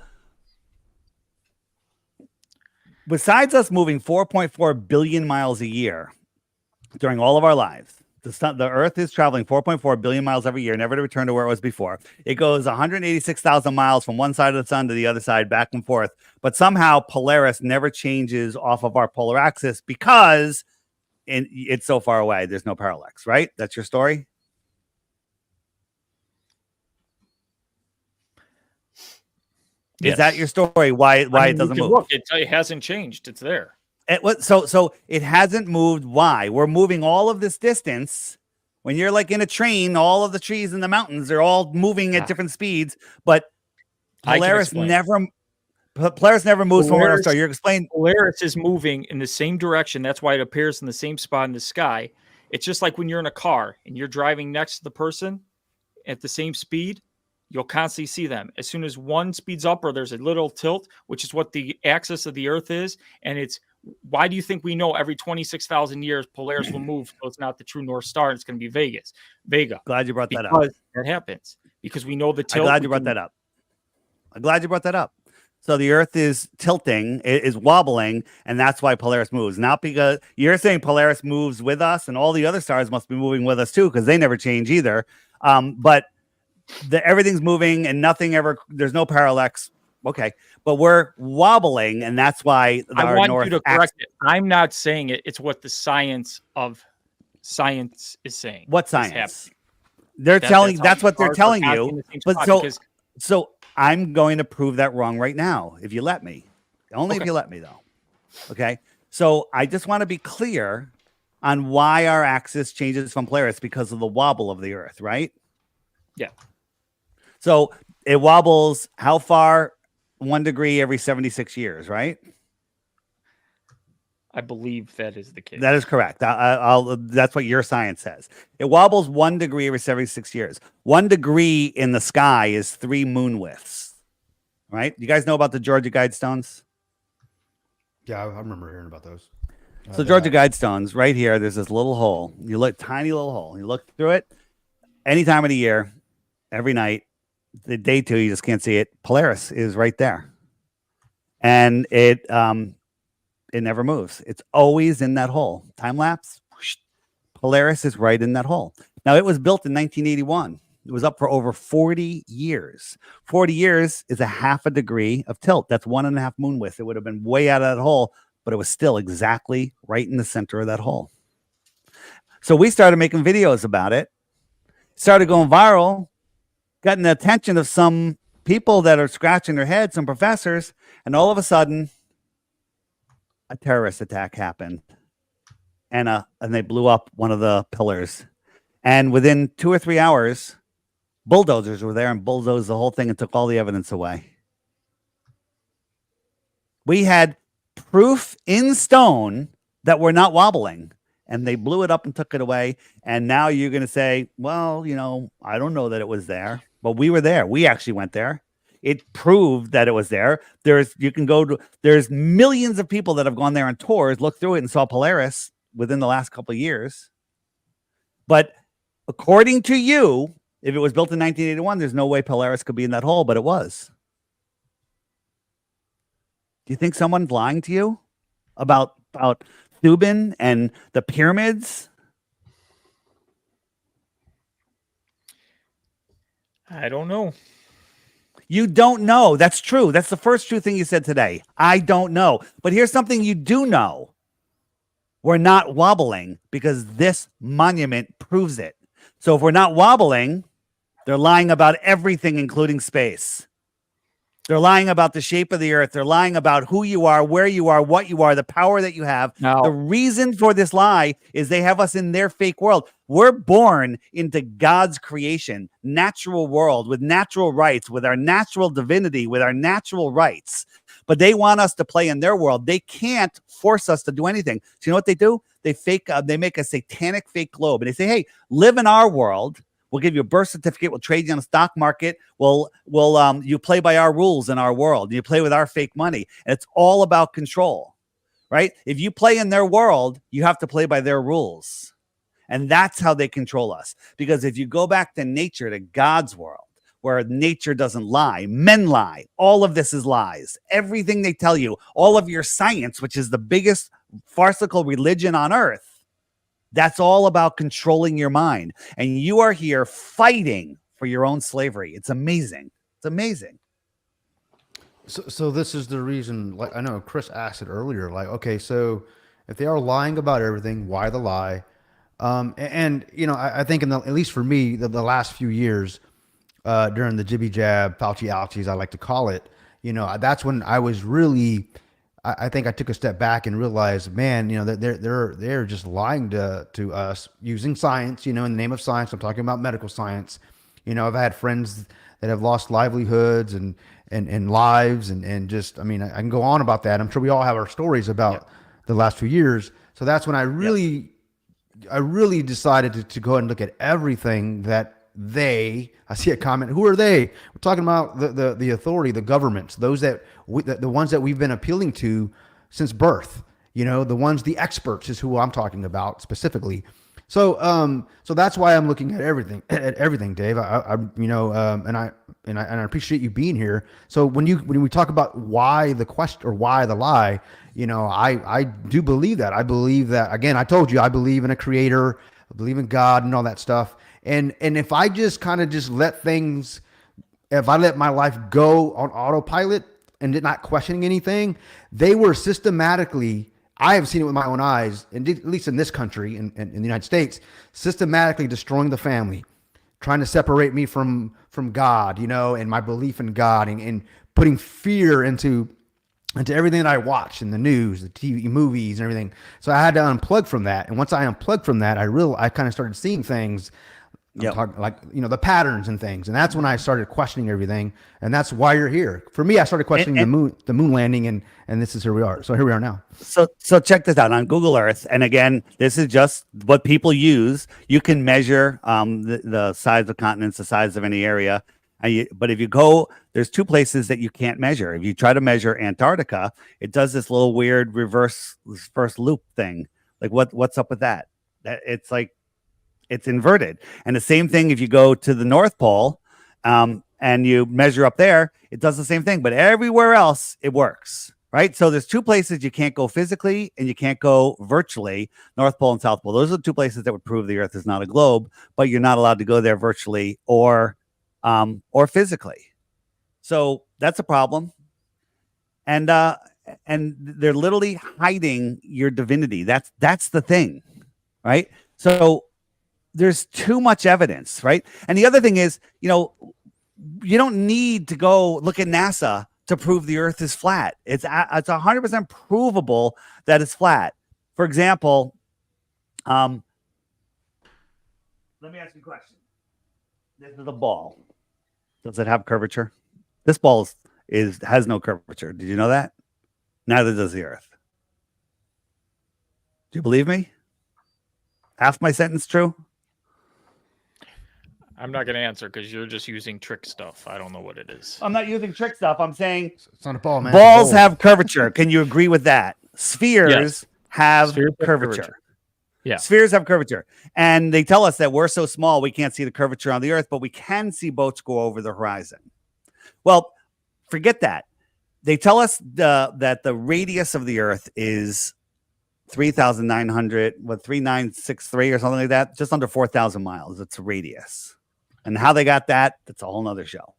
besides us moving 4.4 billion miles a year during all of our lives, the Earth is traveling 4.4 billion miles every year, never to return to where it was before. It goes 186,000 miles from one side of the sun to the other side, back and forth. But somehow Polaris never changes off of our polar axis because it's so far away. There's no parallax, right? That's your story? Is that your story? Why it doesn't move? Look, it hasn't changed. It's there. So it hasn't moved. Why? We're moving all of this distance. When you're like in a train, all of the trees in the mountains, they're all moving at different speeds. But Polaris never moves from where it starts. You're explaining. Polaris is moving in the same direction. That's why it appears in the same spot in the sky. It's just like when you're in a car and you're driving next to the person at the same speed. You'll constantly see them. As soon as one speeds up or there's a little tilt, which is what the axis of the Earth is, and it's why do you think we know every 26,000 years Polaris will move? So it's not the true North Star. It's going to be Vega. Glad you brought that up. Because that happens. Because we know the tilt. I'm glad you brought that up. So the Earth is tilting, is wobbling, and that's why Polaris moves. Not because you're saying Polaris moves with us, and all the other stars must be moving with us too, because they never change either. But everything's moving and there's no parallax. Okay, but we're wobbling, and that's why I want you to correct it. I'm not saying it. It's what the science is saying. What science? That's what they're telling you. But so I'm going to prove that wrong right now, if you let me. Only if you let me, though. Okay. So I just want to be clear on why our axis changes from Polaris because of the wobble of the Earth, right? Yeah. So it wobbles how far? 1 degree every 76 years, right? I believe that is the case. That is correct. That's what your science says. It wobbles 1 degree every 76 years. 1 degree in the sky is 3 moon widths, right? You guys know about the Georgia Guidestones? Yeah, I remember hearing about those. So Georgia Guidestones, right here, there's this little hole. You look, tiny little hole. You look through it any time of the year, every night. The day 2, you just can't see it. Polaris is right there. And it It never moves. It's always in that hole. Time lapse. Whoosh, Polaris is right in that hole. Now, it was built in 1981. It was up for over 40 years. 40 years is a half a degree of tilt. That's 1.5 moon widths. It would have been way out of that hole, but it was still exactly right in the center of that hole. So we started making videos about it, started going viral, gotten the attention of some people that are scratching their heads, some professors, and all of a sudden, a terrorist attack happened, and they blew up one of the pillars. And within 2 or 3 hours, bulldozers were there and bulldozed the whole thing and took all the evidence away. We had proof in stone that we're not wobbling, and they blew it up and took it away. And now you're going to say, well, I don't know that it was there, but we were there. We actually went there. It proved that it was there. There's millions of people that have gone there on tours, looked through it, and saw Polaris within the last couple of years. But according to you, if it was built in 1981, there's no way Polaris could be in that hole, but it was. Do you think someone's lying to you about Thuban and the pyramids? I don't know. You don't know. That's true. That's the first true thing you said today. I don't know. But here's something you do know. We're not wobbling because this monument proves it. So if we're not wobbling, they're lying about everything, including space. They're lying about the shape of the earth. They're lying about who you are, where you are, what you are, the power that you have. Now, The reason for this lie is they have us in their fake world. We're born into God's creation, natural world with natural rights, with our natural divinity, with our natural rights. But they want us to play in their world. They can't force us to do anything. So you know what they do? They make a satanic fake globe, and they say, hey, live in our world. We'll give you a birth certificate. We'll trade you on the stock market. You play by our rules in our world. You play with our fake money. And it's all about control, right? If you play in their world, you have to play by their rules. And that's how they control us. Because if you go back to nature, to God's world, where nature doesn't lie, men lie. All of this is lies. Everything they tell you, all of your science, which is the biggest farcical religion on earth, that's all about controlling your mind. And you are here fighting for your own slavery. It's amazing. It's amazing. So this is the reason, like I know Chris asked it earlier, like, okay, so if they are lying about everything, why the lie? I think at least for me, the last few years, during the jibby jab, Fauci ouchies, I like to call it, that's when I was really, I think I took a step back and realized, man, that they're just lying to us using science, in the name of science. I'm talking about medical science. I've had friends that have lost livelihoods and lives and just, I can go on about that. I'm sure we all have our stories about the last few years. So that's when I really decided to go ahead and look at everything that I see a comment. Who are they? We're talking about the authority, the governments, those the ones that we've been appealing to since birth. The experts is who I'm talking about specifically. So that's why I'm looking at everything, Dave. I appreciate you being here. So when we talk about why the question or why the lie, I do believe that. I believe that, again, I told you, I believe in a creator, I believe in God and all that stuff. And if I just kind of just let my life go on autopilot and did not questioning anything, they were systematically, I have seen it with my own eyes, and at least in this country, in the United States, systematically destroying the family, trying to separate me from God, and my belief in God, and putting fear into everything that I watch in the news, the TV, movies, and everything. So I had to unplug from that. And once I unplugged from that, I kind of started seeing things. The patterns and things. And that's when I started questioning everything. And that's why you're here. For me, I started questioning the moon landing, and this is here we are. So here we are now. So check this out on Google Earth. And again, this is just what people use. You can measure the size of continents, the size of any area. But if you go, there's two places that you can't measure. If you try to measure Antarctica, it does this little weird reverse loop thing. Like what's up with that? It's like, it's inverted. And the same thing if you go to the North Pole and you measure up there, it does the same thing. But everywhere else, it works. right? So there's two places you can't go physically and you can't go virtually, North Pole and South Pole. Those are the two places that would prove the Earth is not a globe, but you're not allowed to go there virtually or physically. So that's a problem. And they're literally hiding your divinity. That's the thing, right? So there's too much evidence, right? And the other thing is, you don't need to go look at NASA to prove the Earth is flat. It's 100% provable that it's flat. For example, let me ask you a question. This is a ball. Does it have curvature? This ball has no curvature. Did you know that? Neither does the Earth. Do you believe me? Half my sentence true? I'm not going to answer because you're just using trick stuff. I don't know what it is. I'm not using trick stuff. I'm saying It's not a ball, man. balls have curvature. Can you agree with that? Spheres have Spheres have curvature. curvature. Yeah. Spheres have curvature. And they tell us that we're so small we can't see the curvature on the Earth, but we can see boats go over the horizon. Well, forget that. They tell us that the radius of the Earth is 3963 or something like that, just under 4,000 miles. It's a radius. And how they got that's a whole nother show. All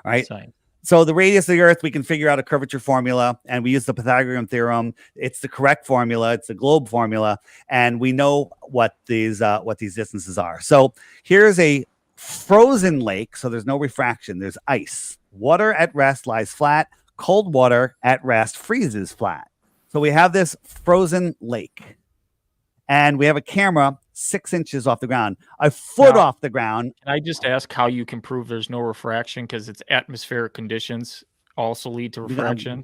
right. Same. So the radius of the Earth, we can figure out a curvature formula, and we use the Pythagorean theorem. It's the correct formula. It's the globe formula, and we know what these distances are. So here's a frozen lake. So there's no refraction. There's ice. Water at rest lies flat. Cold water at rest freezes flat. So we have this frozen lake, and we have a camera 6 inches off the ground, a foot off the ground. Can I just ask how you can prove there's no refraction? Because it's atmospheric conditions also lead to refraction.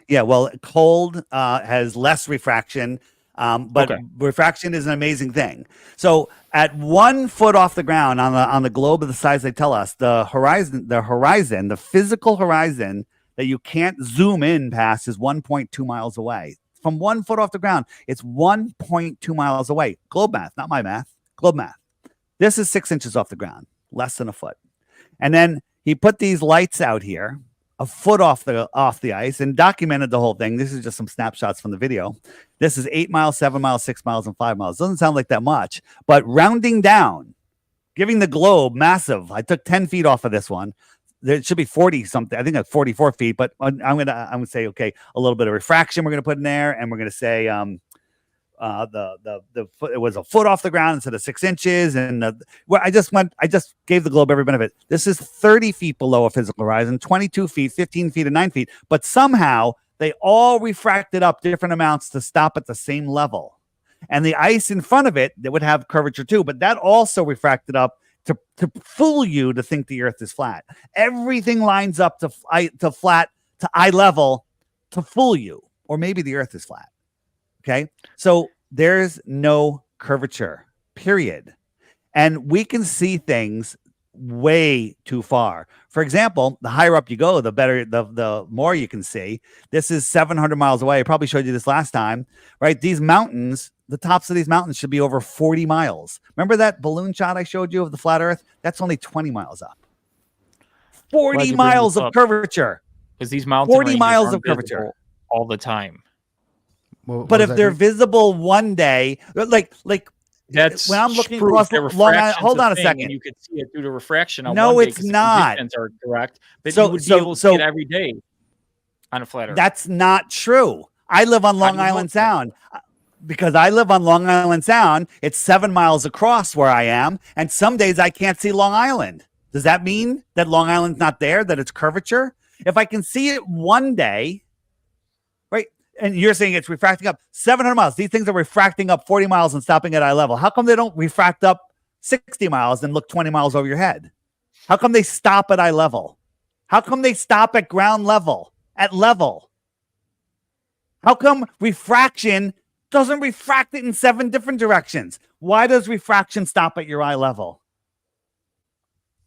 Yeah, well, cold has less refraction, but refraction is an amazing thing. So at 1 foot off the ground on the globe of the size they tell us, the physical horizon that you can't zoom in past is 1.2 miles away. From 1 foot off the ground, it's 1.2 miles away. Globe math, not my math. Globe math. This is 6 inches off the ground, less than a foot. And then he put these lights out here, a foot off the ice, and documented the whole thing. This is just some snapshots from the video. This is 8 miles, 7 miles, 6 miles, and 5 miles. Doesn't sound like that much, but rounding down, giving the globe massive. I took 10 feet off of this one. There should be 40 something. I think like 44 feet, but I'm gonna say, okay, a little bit of refraction we're gonna put in there, and we're gonna say the foot, it was a foot off the ground instead of 6 inches. And I just gave the globe every benefit. This is 30 feet below a physical horizon, 22 feet, 15 feet, and 9 feet. But somehow they all refracted up different amounts to stop at the same level. And the ice in front of it, that would have curvature too, but that also refracted up to fool you to think the Earth is flat. Everything lines up to flat, to eye level, to fool you. Or maybe the Earth is flat. Okay, so there's no curvature, period. And we can see things way too far. For example, the higher up you go, the better, the more you can see. This is 700 miles away. I probably showed you this last time, right? These mountains, the tops of these mountains should be over 40 miles. Remember that balloon shot I showed you of the flat Earth? That's only 20 miles up. 40 miles of curvature. Because these mountain 40 miles of curvature all the time. But if they're visible one day, like that's when I'm looking proof across that Long Island, hold on a thing, second. and you could see it due to refraction. On No, one day it's 'cause the not. conditions are correct, but So- you would be so- able to so- see it every day on a flat Earth. That's not true. I live on Long do you know Island it's not Sound. Because I live on Long Island Sound, it's 7 miles across where I am, and some days I can't see Long Island. Does that mean that Long Island's not there, that it's curvature? If I can see it one day, right, and you're saying it's refracting up 700 miles. These things are refracting up 40 miles and stopping at eye level. How come they don't refract up 60 miles and look 20 miles over your head? How come they stop at eye level? How come they stop at ground level, at level? How come refraction doesn't refract it in 7 different directions? Why does refraction stop at your eye level?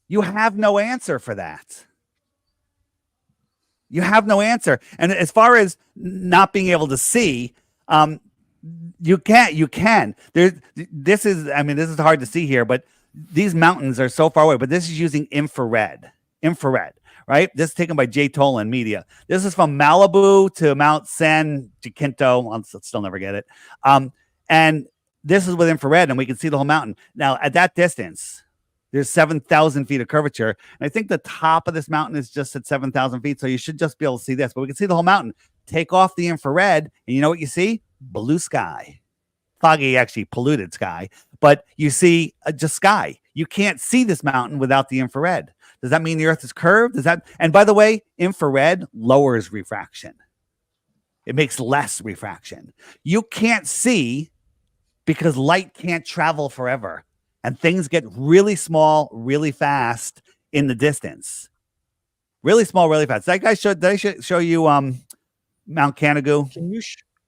You have no answer for that. You have no answer. And as far as not being able to see, you can. This is hard to see here, but these mountains are so far away, but this is using infrared, right? This is taken by Jay Tolan Media. This is from Malibu to Mount San Jacinto. I'll still never get it. And this is with infrared, and we can see the whole mountain. Now, at that distance, there's 7,000 feet of curvature. And I think the top of this mountain is just at 7,000 feet. So you should just be able to see this, but we can see the whole mountain. Take off the infrared, and you know what you see? Blue sky. Foggy, actually polluted sky, but you see just sky. You can't see this mountain without the infrared. Does that mean the Earth is curved? Does that? And by the way, infrared lowers refraction. It makes less refraction. You can't see because light can't travel forever, and things get really small, really fast in the distance. Really small, really fast. That guy showed. Did I show you Mount Canigou?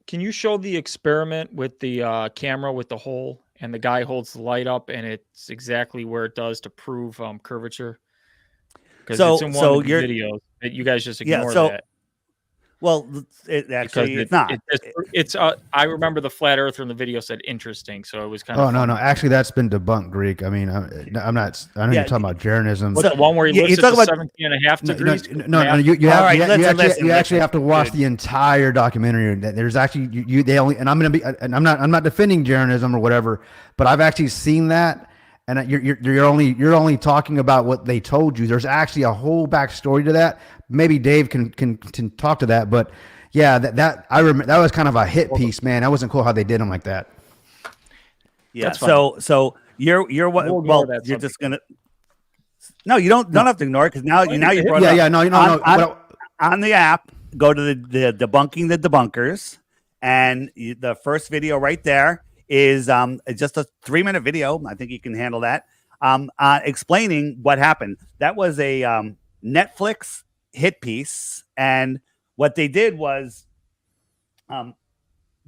Can you show the experiment with the camera with the hole, and the guy holds the light up, and it's exactly where it does to prove curvature? Because it's in one of the videos that you guys just ignore that. Well, it actually it's not. It's I remember the flat earther in the video said interesting, so it was kind of. Oh no! Actually, that's been debunked, Greek. I mean, I'm not. I know you're talking about Jeranism. What's the one where he looks at 17.5 degrees? No. You actually have to watch the entire documentary. There's actually they only, and I'm not defending Jeranism or whatever, but I've actually seen that. And you're only talking about what they told you. There's actually a whole backstory to that. Maybe Dave can talk to that, but yeah, that I remember that was kind of a hit piece, man. That wasn't cool how they did them like that. Yeah. So you're what? Well, you're just gonna. No, you don't have to ignore it because now you brought it up. No. On the app, go to the debunking the debunkers, and the first video right there is just a 3-minute video. I think you can handle that. Explaining what happened. That was a Netflix hit piece, and what they did was it's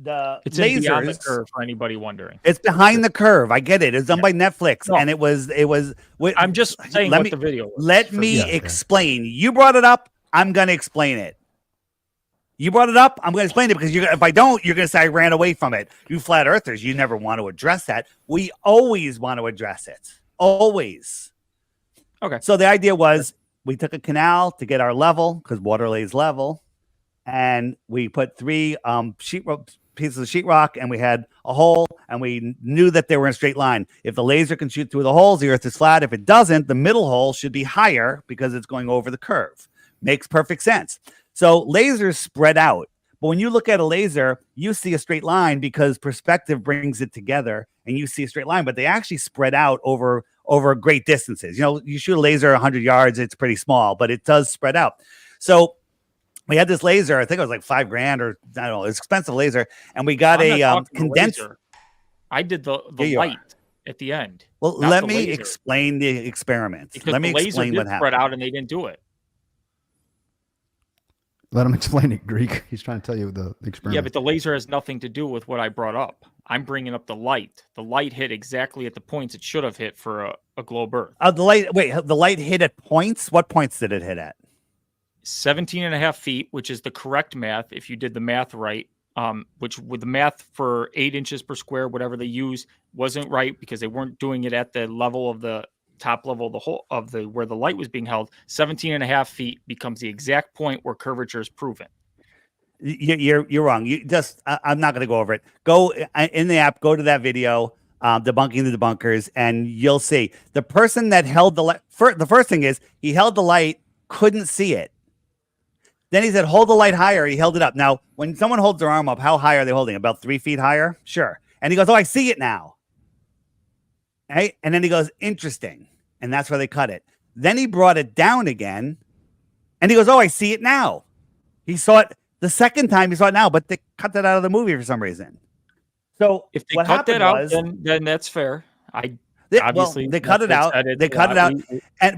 lasers. Beyond the curve for anybody wondering. It's behind the curve. I get it. It's done by Netflix, and it was. I'm just saying what the video was. Let me explain. You brought it up. I'm going to explain it. You brought it up. I'm going to explain it because if I don't, you're going to say I ran away from it. You flat earthers, you never want to address that. We always want to address it. Always. Okay. So the idea was we took a canal to get our level because water lays level, and we put 3 pieces of sheetrock, and we had a hole, and we knew that they were in a straight line. If the laser can shoot through the holes, the Earth is flat. If it doesn't, the middle hole should be higher because it's going over the curve. Makes perfect sense. So lasers spread out, but when you look at a laser, you see a straight line because perspective brings it together, and you see a straight line. But they actually spread out over great distances. You know, you shoot a laser 100 yards, it's pretty small, but it does spread out. So we had this laser. I think it was like $5,000, or I don't know. It's expensive laser, and we got a condenser. I did the light at the end. Well, let me explain the experiment. Because let me explain what happened. Spread out, and they didn't do it. Let him explain it, Greek. He's trying to tell you the experiment. Yeah, but the laser has nothing to do with what I brought up. I'm bringing up the light. The light hit exactly at the points it should have hit for a globe Earth. The light hit at points? What points did it hit at? 17.5 feet, which is the correct math if you did the math right. Which with the math for 8 inches per square, whatever they use, wasn't right because they weren't doing it at the level of the top level of the whole of the where the light was being held. 17.5 feet becomes the exact point where curvature is proven. You're wrong. I'm not going to go over it. Go in the app, go to that video, debunking the debunkers, and you'll see the person that held the light. The first thing is he held the light, couldn't see it. Then he said, hold the light higher. He held it up. Now, when someone holds their arm up, how high are they holding? About 3 feet higher? Sure. And he goes, oh, I see it now. Right? And then he goes, interesting. And that's where they cut it. Then he brought it down again. And he goes, oh, I see it now. He saw it the second time, he saw it now, but they cut that out of the movie for some reason. So if they cut that out, then that's fair. Obviously they cut it out. They cut it out.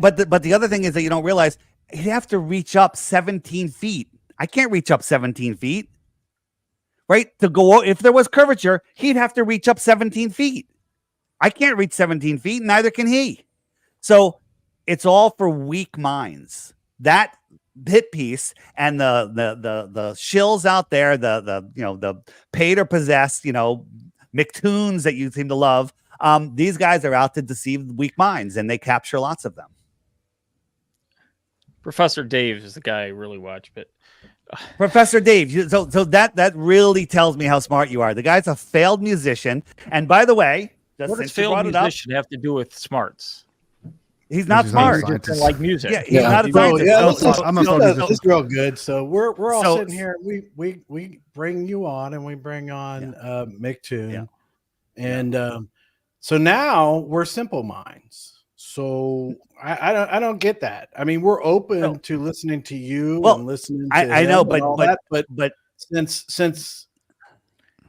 But the other thing is that you don't realize you have to reach up 17 feet. I can't reach up 17 feet. Right? To go, if there was curvature, he'd have to reach up 17 feet. I can't reach 17 feet, neither can he. So it's all for weak minds. That hit piece and the shills out there, the paid or possessed, McToons that you seem to love. These guys are out to deceive weak minds, and they capture lots of them. Professor Dave is the guy I really watch, but Professor Dave. So that really tells me how smart you are. The guy's a failed musician, and by the way, just what does since you failed brought it up, musician have to do with smarts? he's not He's not a smart. He just scientist. doesn't like music. Yeah, he's not a scientist. Yeah, I'm a phone musician. it's real good. So we're all So- sitting here. We bring you on, and we bring on Mick Toon, Yeah. and so now we're simple minds. So I don't get that. I mean, we're open No. to listening to you Well, and listening. To I know, him and all that, but but since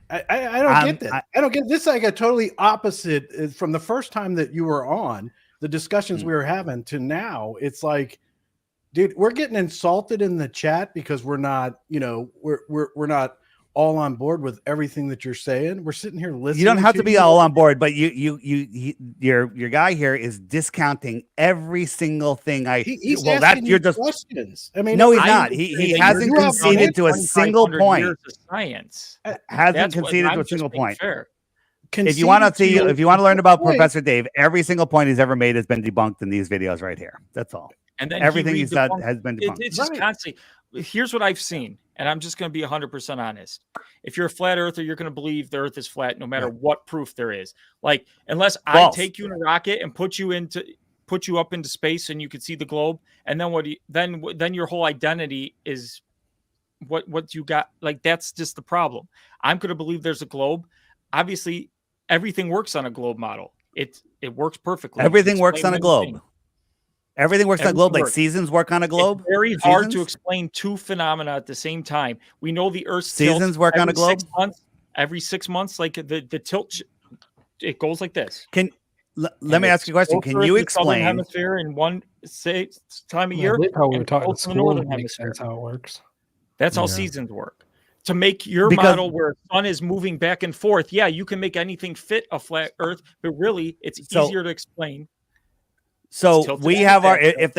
I don't get that. I don't get this. Like a totally opposite from the first time that you were on the discussions we were having to now. It's like, dude, we're getting insulted in the chat because we're not, we're not all on board with everything that you're saying. We're sitting here listening. you don't have to be you. all on board. But your guy here is discounting every single thing. He's well, asking you're you just questions. I mean, no, he's I not. would He say that hasn't you're conceded to a 2,500 single point. years of science. Hasn't That's what- conceded to I'm a just single being point. fair. If you want to see, if you want to learn about point. Professor Dave, every single point he's ever made has been debunked in these videos right here. That's all. And then Everything he he's said redebunked- has been debunked. It's just Right. constantly. Here's what I've seen, and I'm just going to be 100% honest. If you're a flat earther, you're going to believe the Earth is flat, no matter what proof there is. Like, unless False. I take you in a rocket and put you up into space, and you can see the globe, and then then your whole identity is what you got. Like, that's just the problem. I'm going to believe there's a globe. Obviously, everything works on a globe model. It works perfectly. Everything works on a globe. Anything. Everything works on a Everything globe. Like works. seasons work on a globe. It's very hard to Seasons? explain two phenomena at the same time. We know the Earth's tilt Seasons work on a every 6 globe? months. Every 6 months, like the tilt, it goes like this. Let me ask you a question. Can you Southern explain? hemisphere in one time of Yeah, year? I believe how we and were talking close to to the school northern makes hemisphere. sense how it works. That's how Yeah. seasons work. To make your Because- model where sun is moving back and forth, yeah, you can make anything fit a flat Earth, but really, it's So- easier to explain. So tilted we on have the our back. if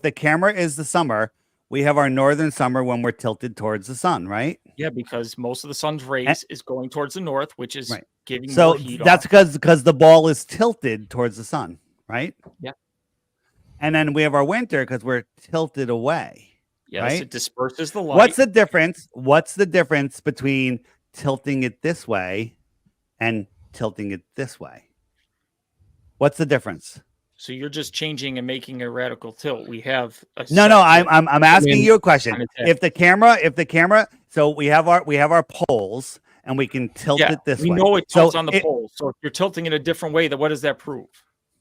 the camera is the summer, we have our northern summer when we're tilted towards the sun, right? Yeah, because most of the sun's rays is going towards the north, which is Right. giving So more heat that's off. because the ball is tilted towards the sun, right? Yeah. And then we have our winter because we're tilted away. Yes, right? it disperses the light. What's the difference? What's the difference between tilting it this way and tilting it this way? What's the difference? So you're just changing and making a radical tilt. We have a No, set I'm asking mean, you a question. kind of If the camera, so we have our poles and we can tilt yeah, it this we way. know it tilts So on the pole. So if you're tilting it a different way, then what does that prove?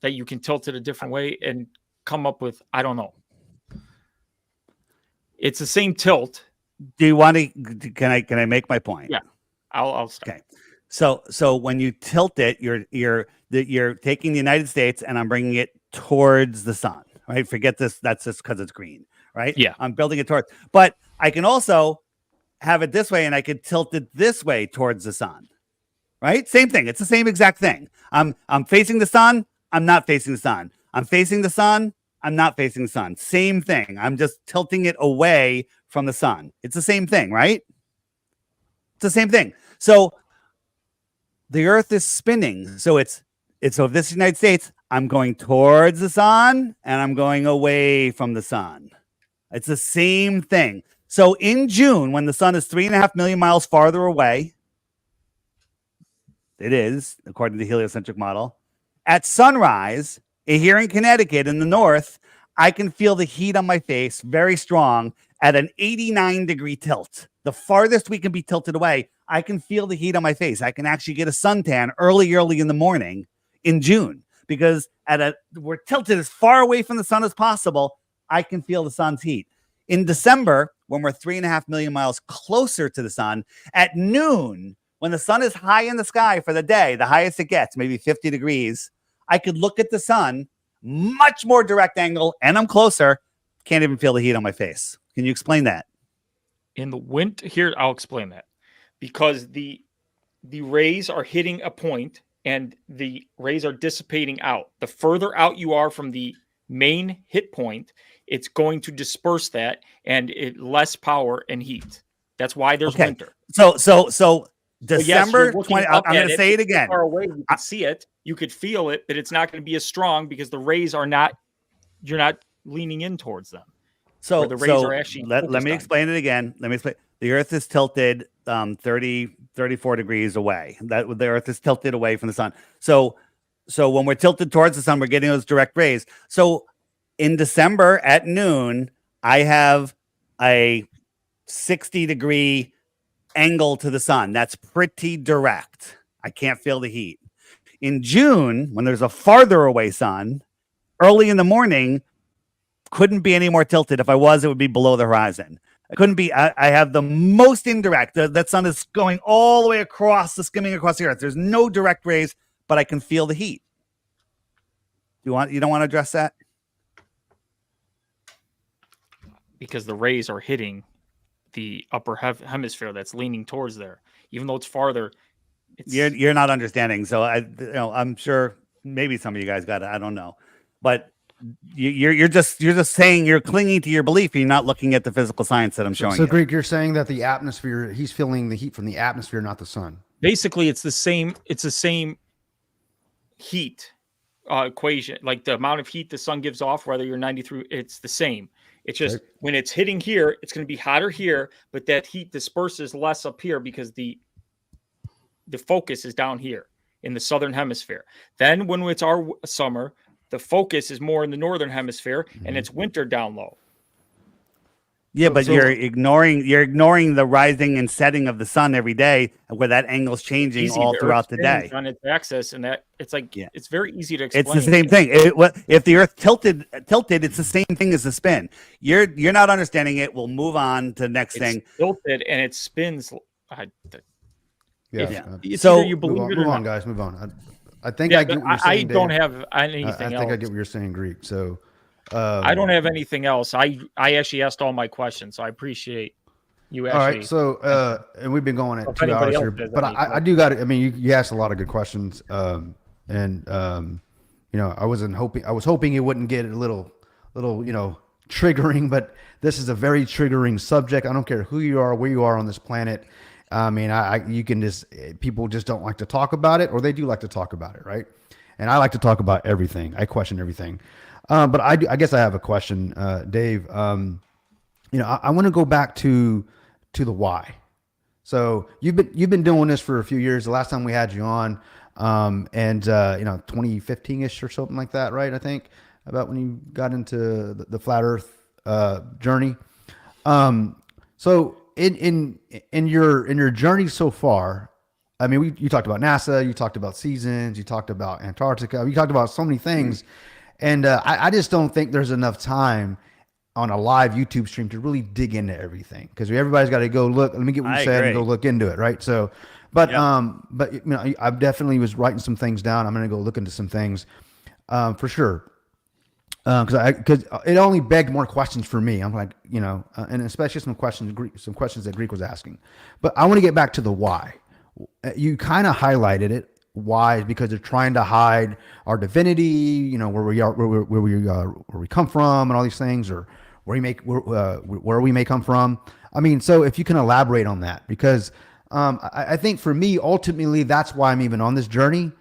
That you can tilt it a different way and come up with, I don't know. It's the same tilt. Do you want to? Can I make my point? Yeah. I'll stop. Okay. So when you tilt it, you're taking the United States and I'm bringing it towards the sun, right? Forget this. That's just because it's green, right? Yeah. I'm building it towards. But I can also have it this way, and I could tilt it this way towards the sun, right? Same thing. It's the same exact thing. I'm facing the sun. I'm not facing the sun. I'm facing the sun. I'm not facing the sun. Same thing. I'm just tilting it away from the sun. It's the same thing, right? It's the same thing. So the Earth is spinning. So it's so if this is the United States, I'm going towards the sun and I'm going away from the sun. It's the same thing. So in June, when the sun is 3.5 million miles farther away, it is, according to the heliocentric model, at sunrise, here in Connecticut in the north, I can feel the heat on my face very strong at an 89-degree tilt. The farthest we can be tilted away, I can feel the heat on my face. I can actually get a suntan early in the morning in June because we're tilted as far away from the sun as possible. I can feel the sun's heat. In December, when we're 3.5 million miles closer to the sun, at noon, when the sun is high in the sky for the day, the highest it gets, maybe 50 degrees, I could look at the sun, much more direct angle, and I'm closer. Can't even feel the heat on my face. Can you explain that? In the winter, here, I'll explain that. Because the rays are hitting a point and the rays are dissipating out. The further out you are from the main hit point, it's going to disperse that and it less power and heat. That's why there's Okay. winter. So But yes, December you're looking 20. up I'm going at to say it It's again. far away, you can see it, you could feel it, but it's not going to be as strong because the rays are not. You're not leaning in towards them. So, where the rays are actually let me focused on. explain it again. Let me explain. The Earth is tilted 34 degrees away. That the Earth is tilted away from the sun. So when we're tilted towards the sun, we're getting those direct rays. So in December at noon, I have a 60-degree angle to the sun. That's pretty direct. I can't feel the heat. In June, when there's a farther away sun, early in the morning, couldn't be any more tilted. If I was, it would be below the horizon. I couldn't be. I have the most indirect. That sun is going all the way across, skimming across the Earth. There's no direct rays, but I can feel the heat. You don't want to address that? Because the rays are hitting the upper hemisphere that's leaning towards there, even though it's farther. You're not understanding. So I'm sure maybe some of you guys got it. I don't know, but you're just saying you're clinging to your belief. You're not looking at the physical science that I'm showing. So Greek, you're saying that the atmosphere, he's feeling the heat from the atmosphere, not the sun. Basically, it's the same. It's the same heat equation. Like the amount of heat the sun gives off, whether you're 93, it's the same. It's just when it's hitting here, it's going to be hotter here, but that heat disperses less up here because the focus is down here in the southern hemisphere. Then when it's our summer, the focus is more in the northern hemisphere, and it's winter down low. Yeah, but you're ignoring the rising and setting of the sun every day, where that angle's changing all throughout the day on its axis, and that it's like it's very easy to explain. It's the same thing. If the Earth tilted, it's the same thing as the spin. You're not understanding it. We'll move on to the next thing. Tilted and it spins. So you believe it or move on, not. guys. Move on. I think I get what you're saying, I don't Dave. have anything else. I think I get what you're saying, Greek. So I don't have anything else. I actually asked all my questions, so I appreciate you actually. All right, so and we've been going at If 2 anybody hours else here, has but any I do got it. I mean, you asked a lot of good questions, and you know, I was hoping it wouldn't get a little triggering, but this is a very triggering subject. I don't care who you are, where you are on this planet. I mean, you can just, people just don't like to talk about it, or they do like to talk about it, right? And I like to talk about everything. I question everything. But I guess I have a question, Dave. You know, I want to go back to the why. So you've been doing this for a few years. The last time we had you on, and you know, 2015-ish or something like that, right? I think about when you got into the flat Earth journey. So in your journey so far, I mean, you talked about NASA, you talked about seasons, you talked about Antarctica, you talked about so many things, and I just don't think there's enough time on a live YouTube stream to really dig into everything, because everybody's got to go look. Let me get what you said and go look into it, right? So, but you know, I definitely was writing some things down. I'm going to go look into some things for sure. Because it only begged more questions for me. I'm like, you know, and especially some questions that Greek was asking. But I want to get back to the why. You kind of highlighted it. Why? Because they're trying to hide our divinity, you know, where we are, where we come from, and all these things, or where we may come from. I mean, so if you can elaborate on that, because I think for me, ultimately, that's why I'm even on this journey,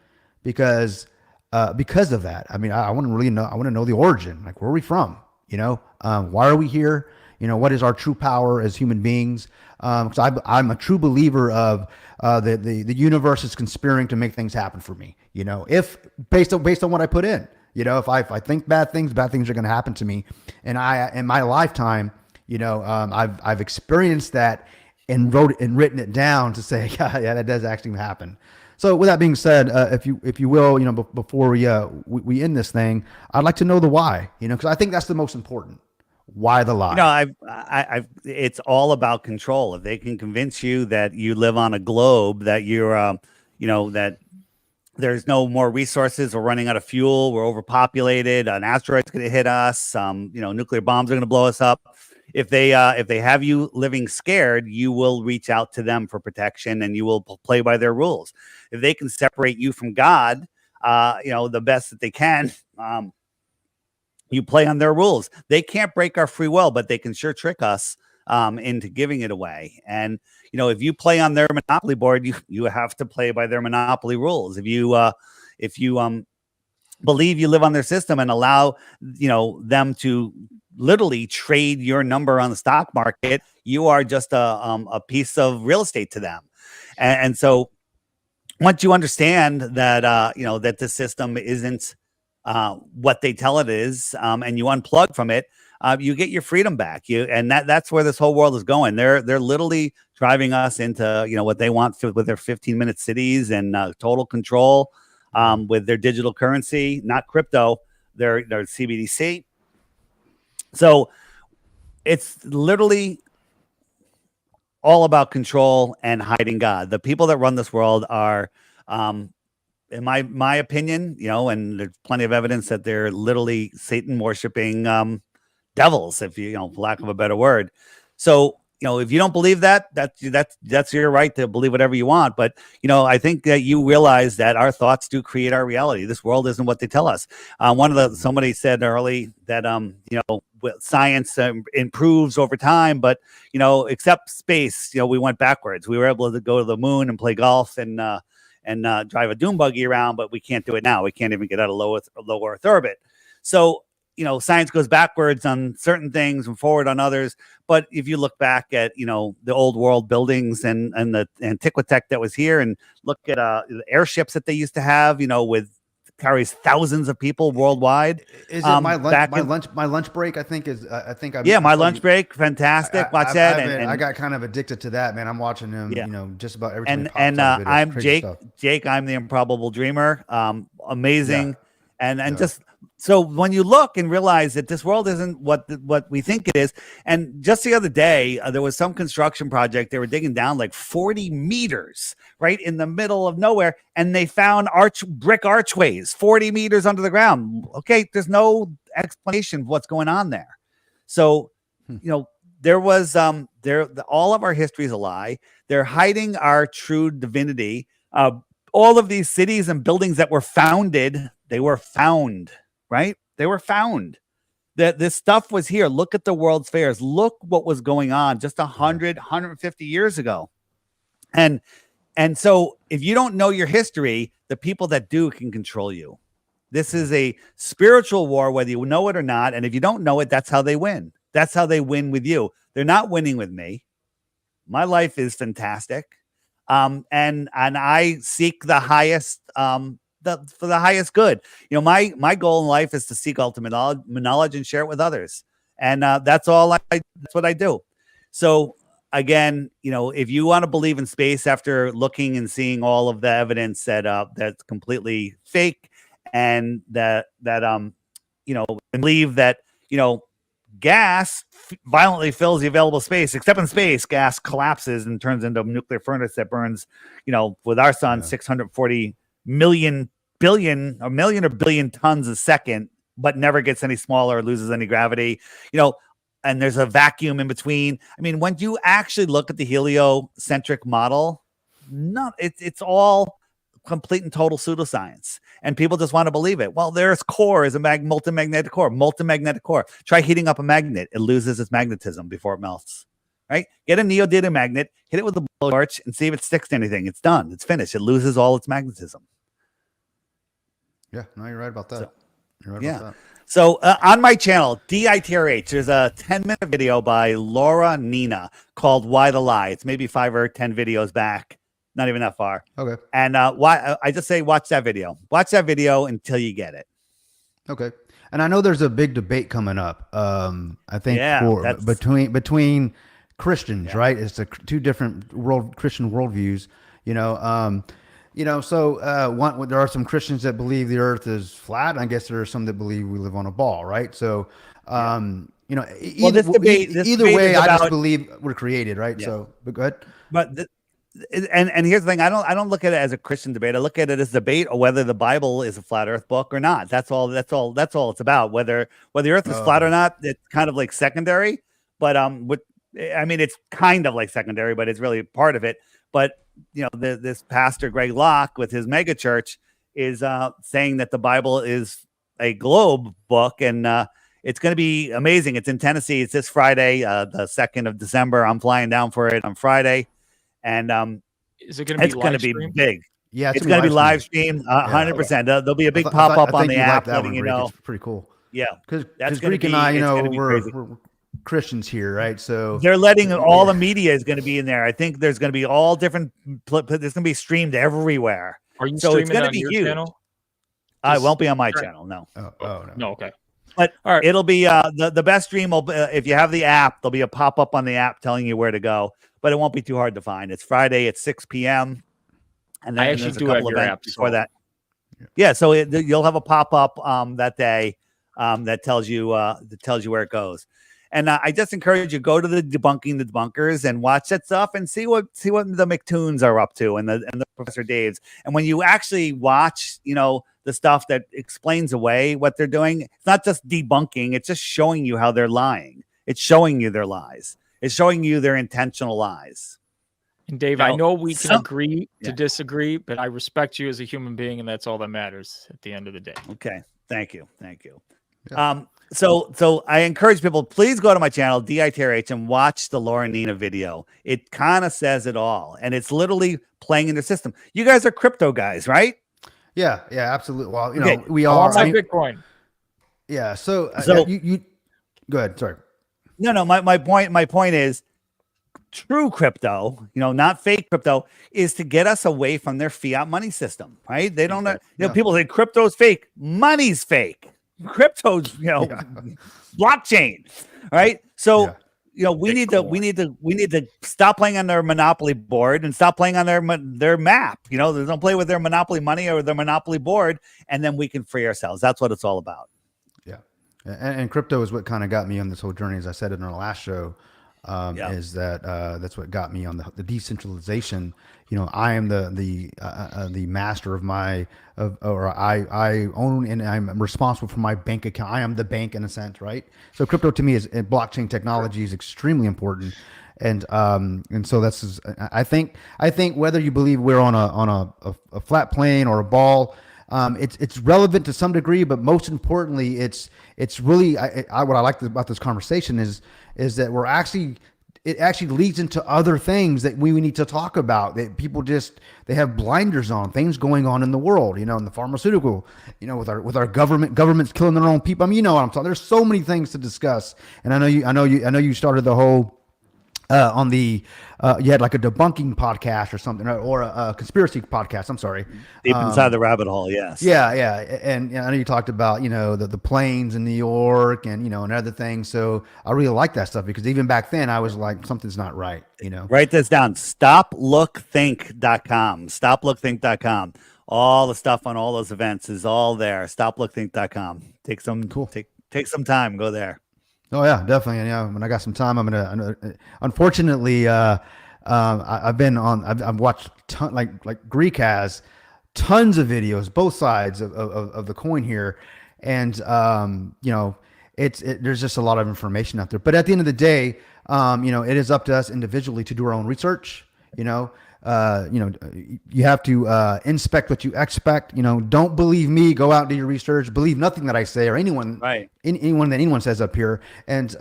because of that. I mean, I want to really know. I want to know the origin. Like, where are we from? You know, why are we here? You know, what is our true power as human beings? Because I'm a true believer of the universe is conspiring to make things happen for me. You know, if based on what I put in. You know, if I think bad things are going to happen to me, and in my lifetime, you know, I've experienced that and written it down to say, yeah, that does actually happen. So with that being said, if you will, you know, before we end this thing, I'd like to know the why, you know, because I think that's the most important. Why the lie? You know, it's all about control. If they can convince you that you live on a globe, that you're, you know, that there's no more resources, we're running out of fuel, we're overpopulated, an asteroid's going to hit us, you know, nuclear bombs are going to blow us up. If they have you living scared, you will reach out to them for protection, and you will play by their rules. If they can separate you from God, you know, the best that they can, you play on their rules. They can't break our free will, but they can sure trick us into giving it away. And, you know, if you play on their monopoly board, you have to play by their monopoly rules. If you believe you live on their system and allow, you know, them to literally trade your number on the stock market. You are just a piece of real estate to them. And so once you understand that, you know, that the system isn't what they tell it is, and you unplug from it, you get your freedom back. And that's where this whole world is going. They're literally driving us into, you know, what they want with their 15-minute cities and total control with their digital currency, not crypto, their CBDC. So it's literally all about control and hiding God. The people that run this world are, in my opinion, you know, and there's plenty of evidence that they're literally Satan worshiping devils, if you know, for lack of a better word. So, you know, if you don't believe that, that's your right to believe whatever you want. But, you know, I think that you realize that our thoughts do create our reality. This world isn't what they tell us. Somebody said early that, you know, science improves over time, but, you know, except space, you know, we went backwards. We were able to go to the moon and play golf and drive a dune buggy around, but we can't do it now. We can't even get out of low Earth orbit. So, you know, science goes backwards on certain things and forward on others. But if you look back at, you know, the old world buildings and the Antiquitech that was here, and look at the airships that they used to have, you know, with carries thousands of people worldwide. Is it my lunch break? I think is my lunch break. Fantastic. Watch that. I got kind of addicted to that, man. I'm watching them, you know, just about every time. I'm Jake. I'm the Improbable Dreamer. Amazing. And just so when you look and realize that this world isn't what we think it is. And just the other day, there was some construction project. They were digging down like 40 meters right in the middle of nowhere. And they found brick archways 40 meters under the ground. Okay. There's no explanation of what's going on there. So, you know, there was all of our history is a lie. They're hiding our true divinity. All of these cities and buildings that were founded, they were found, right? They were found. That this stuff was here. Look at the World's Fairs. Look what was going on just 100, 150 years ago. And so if you don't know your history, the people that do can control you. This is a spiritual war, whether you know it or not. And if you don't know it, that's how they win. That's how they win with you. They're not winning with me. My life is fantastic. And I seek the highest, for the highest good. You know, my goal in life is to seek ultimate knowledge and share it with others. And that's what I do. So again, you know, if you want to believe in space after looking and seeing all of the evidence that that's completely fake, and that you know, believe that, you know, gas violently fills the available space, except in space, gas collapses and turns into a nuclear furnace that burns, you know, with our sun, 640 million billion tons a second, but never gets any smaller or loses any gravity, you know, and there's a vacuum in between. I mean, when you actually look at the heliocentric model, it's all complete and total pseudoscience, and people just want to believe it. Well, there's core is a molten magnetic core. Try heating up a magnet. It loses its magnetism before it melts, right? Get a neodymium magnet, hit it with a blowtorch, and see if it sticks to anything. It's done. It's finished. It loses all its magnetism. Yeah, no, you're right about that. You're right about that. So on my channel, DITRH, there's a 10-minute video by Laura Nina called Why the Lie. It's maybe 5 or 10 videos back. Not even that far. Okay. And I just say watch that video. Watch that video until you get it. Okay. And I know there's a big debate coming up. I think between Christians, right? It's two different Christian worldviews. So there are some Christians that believe the Earth is flat. I guess there are some that believe we live on a ball, right? So, either way, I just believe we're created, right? Yeah. So, but go ahead. But and here's the thing: I don't look at it as a Christian debate. I look at it as a debate or whether the Bible is a flat Earth book or not. That's all it's about. Whether the Earth is flat or not, it's kind of like secondary. But it's kind of like secondary, but it's really part of it. But this pastor Greg Locke with his mega church is saying that the Bible is a globe book, and it's going to be amazing. It's in Tennessee. It's this Friday, the 2nd of December. I'm flying down for it on Friday. And is it going to be big? Yeah, it's going to be live streamed 100%. There'll be a big pop up on the app letting you know. It's pretty cool. Yeah, because that's gonna Greek and be- I, it's gonna be we're crazy. Christians here, right? So They're letting all the media is going to be in there. I think there's going to be all different. There's going to be streamed everywhere. Are you So it's streaming going to on be your huge. channel? I Just- won't be on my Right. channel. No. oh no. No, okay. But All right. it'll be the best stream will if you have the app, there'll be a pop-up on the app telling you where to go, but it won't be too hard to find. It's Friday at 6 p.m. And then I actually there's a do have couple your events app, before so- that. Yeah, so you'll have a pop-up that day that tells you where it goes. And I just encourage you, go to the Debunking the Debunkers and watch that stuff and see what the McToons are up to and the Professor Daves. And when you actually watch, the stuff that explains away what they're doing, it's not just debunking, it's just showing you how they're lying. It's showing you their lies. It's showing you their intentional lies. And Dave, Now, I know we can some- agree to Yeah. disagree, but I respect you as a human being, and that's all that matters at the end of the day. Okay. Thank you. Yeah. So I encourage people, please go to my channel, DITRH, and watch the Laura Nina video. It kind of says it all, and it's literally playing in their system. You guys are crypto guys, right? Yeah, absolutely. Well, Okay. we I are. want my I mean, Bitcoin. yeah. So, So- you go ahead. Sorry. No. My point is, true crypto, not fake crypto, is to get us away from their fiat money system, right? They don't know. Yeah. People say crypto's fake, money's fake. Crypto's, blockchain, right? So, we need to stop playing on their monopoly board and stop playing on their map. They don't play with their monopoly money or their monopoly board, and then we can free ourselves. That's what it's all about. Yeah, and crypto is what kind of got me on this whole journey, as I said in our last show. Is that that's what got me on the decentralization. I am the master of I own and I'm responsible for my bank account. I am the bank in a sense, right? So crypto to me is blockchain technology is extremely important, and so I think whether you believe we're on a flat plane or a ball. It's relevant to some degree, but most importantly, it's really what I like about this conversation is that it actually leads into other things that we need to talk about, that people they have blinders on things going on in the world, in the pharmaceutical, with our government's killing their own people. I mean, what I'm talking. There's so many things to discuss, and I know you started the whole. On the you had like a debunking podcast or something, or a conspiracy podcast. I'm sorry. Deep inside the rabbit hole, yes. Yeah, and I know you talked about the planes in New York and and other things. So I really like that stuff because even back then I was like, something's not right. Write this down. StopLookThink.com. StopLookThink.com. All the stuff on all those events is all there. StopLookThink.com. Take some Take some time. Go there. Oh yeah, definitely. And yeah, when I got some time, I'm gonna. Unfortunately, I've watched like Greek has tons of videos, both sides of the coin here, and there's just a lot of information out there. But at the end of the day, it is up to us individually to do our own research. You have to inspect what you expect. Don't believe me. Go out and do your research. Believe nothing that I say or anyone, right? Anyone says up here. And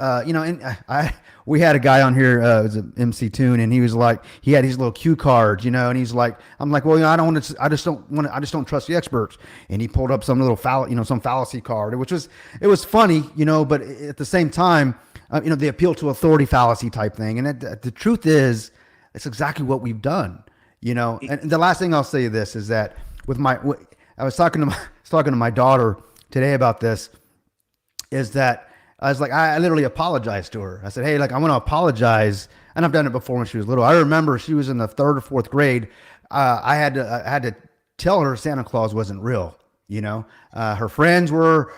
we had a guy on here, it was an MC Tune, and he was like, he had these little cue cards, and he's like, I'm like, well, I just don't trust the experts. And he pulled up some little some fallacy card, it was funny, but at the same time, the appeal to authority fallacy type thing. And the truth is, it's exactly what we've done, And the last thing I'll say this is that I was talking to my daughter today about this, is that I was like, I literally apologized to her. I said, hey, I want to apologize. And I've done it before when she was little. I remember she was in the 3rd or 4th grade. I had to tell her Santa Claus wasn't real. Her friends or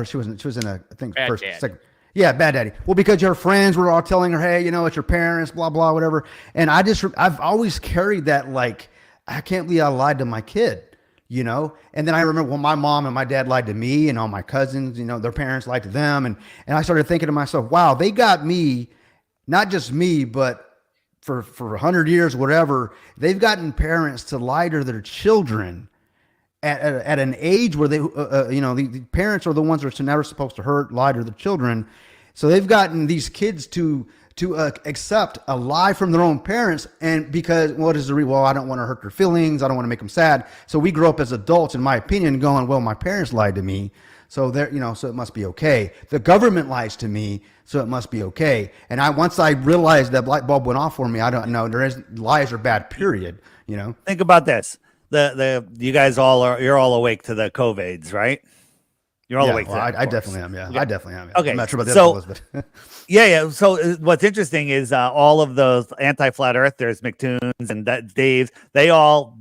she was in a, I think, first, second. Yeah, bad daddy. Well, because your friends were all telling her, hey, it's your parents, blah, blah, whatever. And I've always carried that, I can't believe I lied to my kid, And then I remember when my mom and my dad lied to me and all my cousins, their parents lied to them. And I started thinking to myself, wow, they got me, not just me, but for 100 years, whatever, they've gotten parents to lie to their children at an age where they, the parents are the ones that are never supposed to lie to the children. So they've gotten these kids to to accept a lie from their own parents, and because what is the well, I don't want to hurt their feelings, I don't want to make them sad. So we grow up as adults, in my opinion, going, well, my parents lied to me, so they're, so it must be okay. The government lies to me, so it must be okay. And once I realized that light bulb went off for me, I don't know. Lies are bad, period. Think about this. You guys you're all awake to the COVIDs, right? You're all awake to that. I definitely am. Yeah, I definitely am. Yeah. Okay, I'm not sure about the so- other fellas, but Yeah. So what's interesting is all of those anti-flat earthers, McToons and Daves, they all,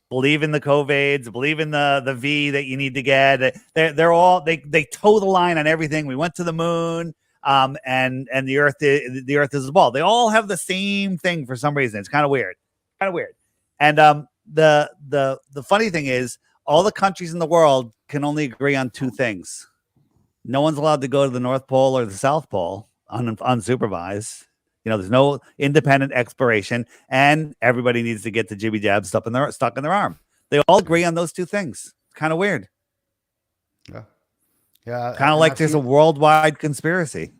believe in the COVIDs, believe in the V that you need to get. They're all, they toe the line on everything. We went to the moon, and the earth is a ball. They all have the same thing for some reason. It's kind of weird. And the funny thing is, all the countries in the world can only agree on two things. No one's allowed to go to the North Pole or the South Pole unsupervised. There's no independent exploration, and everybody needs to get the jibby jab stuck in their arm. They all agree on those two things. It's kind of weird. Yeah. Kind of like there's a worldwide conspiracy.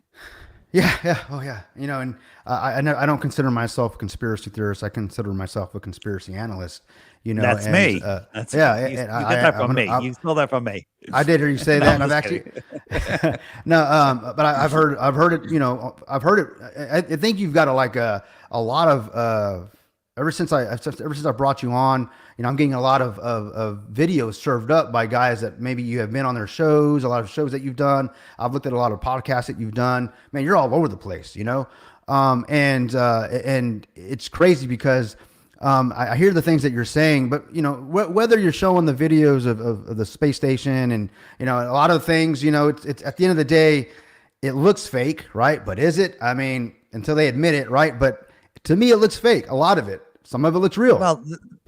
Yeah. Oh, yeah. And I don't consider myself a conspiracy theorist. I consider myself a conspiracy analyst. That's me. That's yeah. You got that from me. You stole that from me. I did hear you say that, and I've actually no. But I've heard it. I've heard it. I think you've got a lot of ever since I brought you on. I'm getting a lot of videos served up by guys that maybe you have been on their shows, a lot of shows that you've done. I've looked at a lot of podcasts that you've done. Man, you're all over the place, and it's crazy because I hear the things that you're saying, but whether you're showing the videos of the space station and a lot of things, it's at the end of the day, it looks fake, right? But is it? I mean, until they admit it, right? But to me, it looks fake. A lot of it. Some of it looks real. Well,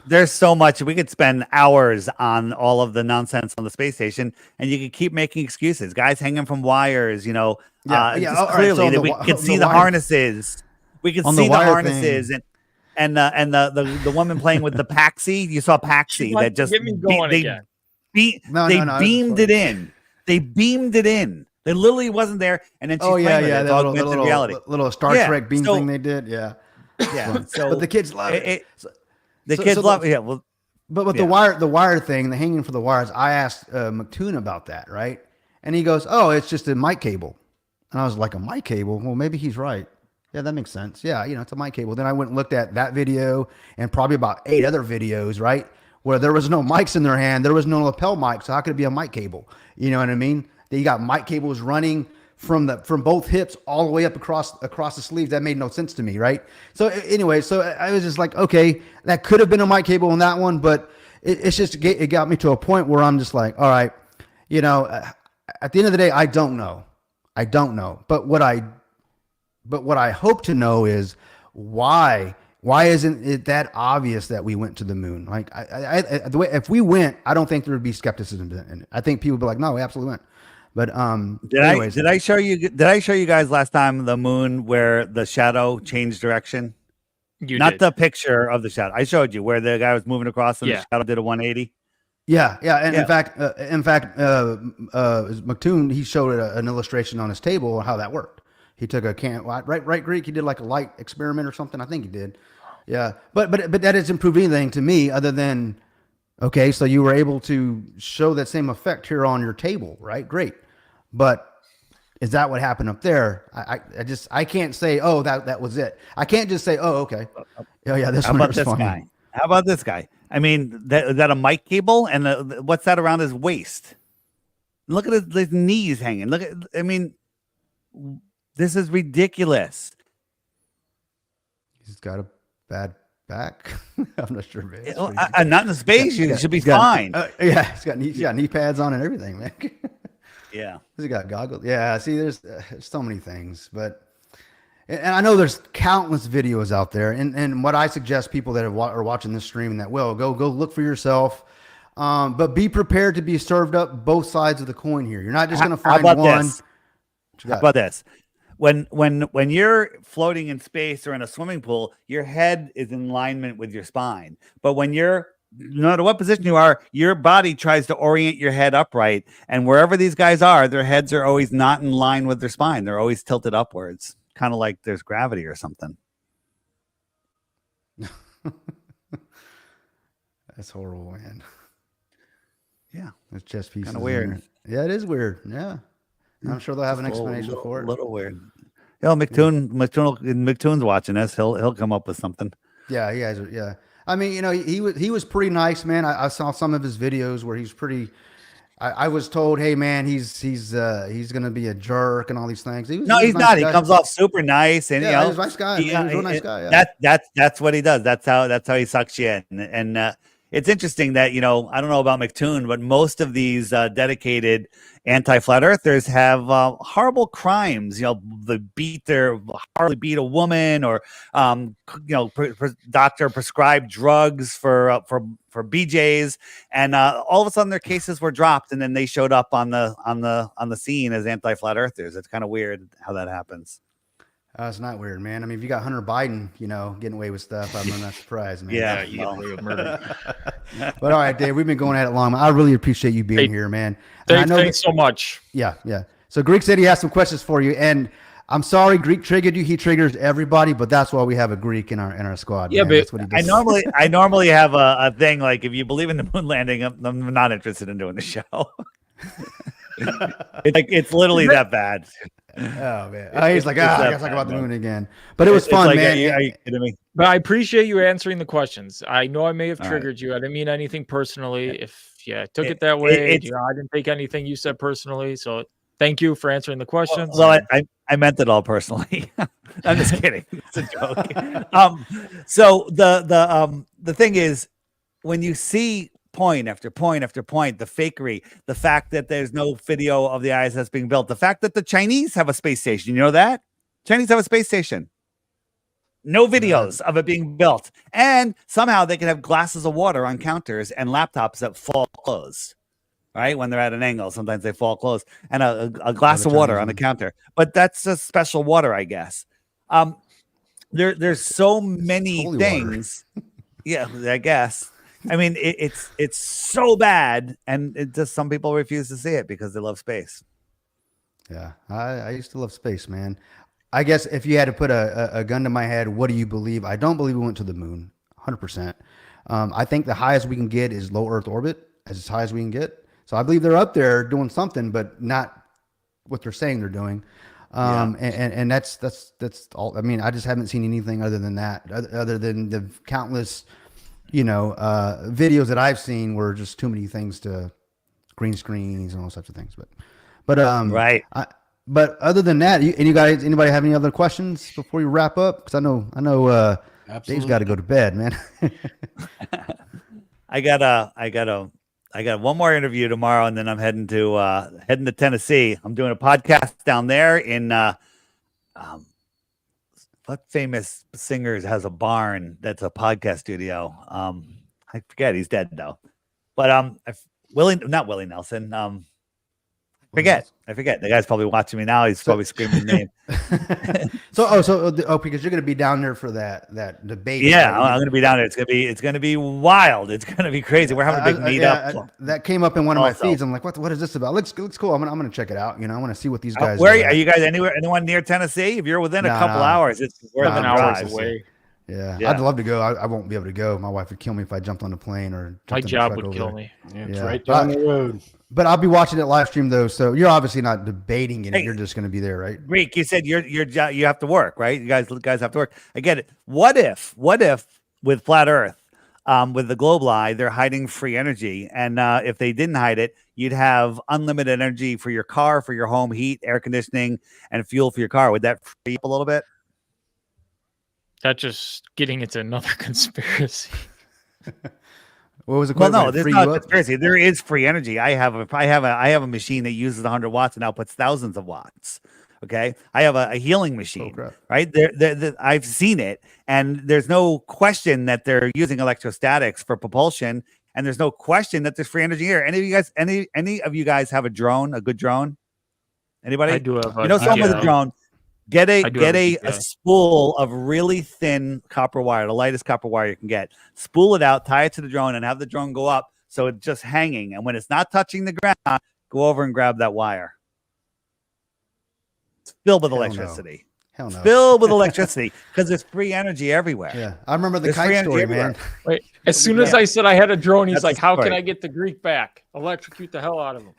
there's so much. We could spend hours on all of the nonsense on the space station, and you could keep making excuses. Guys hanging from wires, clearly that we could see the harnesses. We could see the harnesses and the woman playing with the Paxi. You saw Paxi that just get me going again. Beamed it in. They beamed it in. They literally wasn't there, and then she's playing with it. That little Star Trek beam thing they did. Yeah. So, but the kids love it. The kids love it. Yeah. Well, but the wire thing, the hanging for the wires. I asked McToon about that, right? And he goes, "Oh, it's just a mic cable." And I was like, "A mic cable? Well, maybe he's right. Yeah, that makes sense. Yeah, it's a mic cable." Then I went and looked at that video and probably about 8 other videos, right, where there was no mics in their hand, there was no lapel mic. So how could it be a mic cable? You know what I mean? You got mic cables running from both hips all the way up across the sleeves. That made no sense to me, right? So anyway, so I was just like, okay, that could have been a mic cable on that one, but it got me to a point where I'm just like, all right, at the end of the day, I don't know, but what I hope to know is why isn't it that obvious that we went to the moon? Like the way, if we went, I don't think there would be skepticism in it. I think people would be like, no, we absolutely went. But did I show you guys last time the moon where the shadow changed direction? Not the picture of the shadow. I showed you where the guy was moving across and the shadow did a 180. Yeah. And in fact, McToon, he showed an illustration on his table on how that worked. He took a right Greek. He did like a light experiment or something. I think he did. Yeah. But that doesn't prove anything to me other than, okay, so you were able to show that same effect here on your table, right? Great. But is that what happened up there? I can't say, oh, that was it. I can't just say, oh, okay. Oh yeah, this How about this guy? How about this guy? I mean, is that a mic cable? And what's that around his waist? Look at his knees hanging. This is ridiculous. He's got a bad back. I'm not sure. Not in the space. You should be fine. He's got knee pads on and everything, man. Yeah. He's got goggles. Yeah. See, there's so many things, and I know there's countless videos out there. And what I suggest people that are watching this stream and that will go look for yourself. But be prepared to be served up both sides of the coin here. You're not just going to find one. How about this? When you're floating in space or in a swimming pool, your head is in alignment with your spine. But when no matter what position you are, your body tries to orient your head upright. And wherever these guys are, their heads are always not in line with their spine. They're always tilted upwards. kind of like there's gravity or something. That's horrible, man. Yeah, There's chess pieces. kind of weird. Yeah, it is weird. Yeah, I'm sure they'll have an explanation for it. A little weird. McToon's watching this. He'll come up with something. Yeah, yeah. I mean, he was pretty nice, man. I saw some of his videos where he's pretty. I was told, hey, man, he's gonna be a jerk and all these things. He's nice not. Guy. He comes off super nice, and yeah, he's a nice guy. He's a real nice guy. Yeah. That's what he does. That's how he sucks you in. And it's interesting that I don't know about McToon, but most of these dedicated anti-flat earthers have horrible crimes. They hardly beat a woman, or doctor prescribed drugs for BJs, and all of a sudden their cases were dropped, and then they showed up on the scene as anti-flat earthers. It's kind of weird how that happens. It's not weird, man. I mean, if you got Hunter Biden, getting away with stuff, I'm not surprised, man. Yeah, you get away with murder. But all right, Dave, we've been going at it long. I really appreciate you being here, man. Thanks so much. Yeah. So Greek said he has some questions for you, and I'm sorry, Greek triggered you. He triggers everybody, but that's why we have a Greek in our squad. Yeah, man. but that's what he does. I normally have a thing like, if you believe in the moon landing, I'm not interested in doing the show. It's literally that bad. Oh man, he's like, I guess talk about the moon again. But it was fun, like, man. Are you kidding me? But I appreciate you answering the questions. I know I may have triggered you. I didn't mean anything personally. If you took it that way, I didn't take anything you said personally. So thank you for answering the questions. Well, I meant it all personally. I'm just kidding. It's a joke. So the thing is, when you see point after point after point, the fakery, the fact that there's no video of the ISS being built, the fact that the Chinese have a space station, you know that? Chinese have a space station. No videos of it being built. And somehow they can have glasses of water on counters and laptops that fall closed. Right? When they're at an angle, sometimes they fall closed. And a glass of water on the counter. But that's just special water, I guess. There's so many things. Yeah, I guess. I mean, it's so bad, and it just, some people refuse to see it because they love space. Yeah, I used to love space, man. I guess if you had to put a gun to my head, what do you believe? I don't believe we went to the moon, 100%. I think the highest we can get is low Earth orbit, as high as we can get. So I believe they're up there doing something, but not what they're saying they're doing. And that's all. I mean, I just haven't seen anything other than that, other than the countless videos that I've seen were just too many things to green screens and all sorts of things. But right. But other than that, anybody have any other questions before you wrap up? Because I know Dave's got to go to bed, man. I got one more interview tomorrow, and then I'm heading to Tennessee. I'm doing a podcast down there in what famous singers has a barn that's a podcast studio? I forget. He's dead though. But not Willie Nelson. I forget. The guy's probably watching me now. He's probably screaming his name. Because you're going to be down there for that debate. Yeah, right? I'm going to be down there. It's going to be wild. It's going to be crazy. We're having a big meetup. That came up in one of my feeds. I'm like, what is this about? Looks cool. I'm going to check it out. I want to see what these guys. Where are you guys? Anyone near Tennessee? If you're within a couple hours, it's worth an hour away. Yeah, I'd love to go. I won't be able to go. My wife would kill me if I jumped on the plane or my job would kill me. Yeah, it's right down the road. But I'll be watching it live stream though. So you're obviously not debating it. You're just going to be there, right? Greek, you said you have to work, right? You guys have to work. I get it. What if with flat Earth, with the globe lie, they're hiding free energy, and if they didn't hide it, you'd have unlimited energy for your car, for your home, heat, air conditioning, and fuel for your car. Would that free up a little bit? That's just getting into another conspiracy. What was it? Well, no, there's not a conspiracy. There is free energy. I have a machine that uses 100 watts and outputs thousands of watts. Okay, I have a healing machine. Right there, I've seen it, and there's no question that they're using electrostatics for propulsion, and there's no question that there's free energy here. Any of you guys have a drone? A good drone? Anybody? I do have. Someone with a drone. Get a spool of really thin copper wire, the lightest copper wire you can get. Spool it out, tie it to the drone, and have the drone go up so it's just hanging. And when it's not touching the ground, go over and grab that wire. It's filled with electricity. Hell no. filled with electricity because there's free energy everywhere. Yeah, I remember the There's free kite energy story, everywhere. man. Wait, as soon as I said I had a drone, he's That's like, the "How can story. I get the Greek back? Electrocute the hell out of him."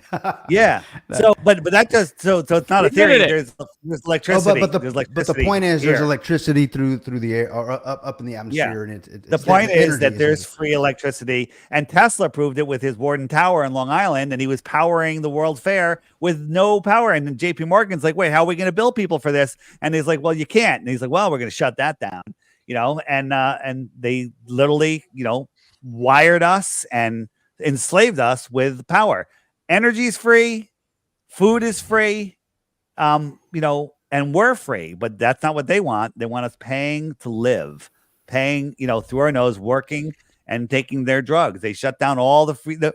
Yeah. So, but that just so it's not a We admitted theory. it. There's Oh, electricity. but There's the electricity point is, there's here. electricity through the air or up in the atmosphere, and The point is energy that there's in- free electricity, and Tesla proved it with his Warden Tower in Long Island, and he was powering the World Fair with no power. And then JP Morgan's like, wait, how are we going to bill people for this? And he's like, well, you can't. And he's like, well, we're going to shut that down, and they literally, wired us and enslaved us with power. Energy is free, food is free, and we're free, but that's not what they want. They want us paying to live, paying, through our nose, working and taking their drugs. They shut down all the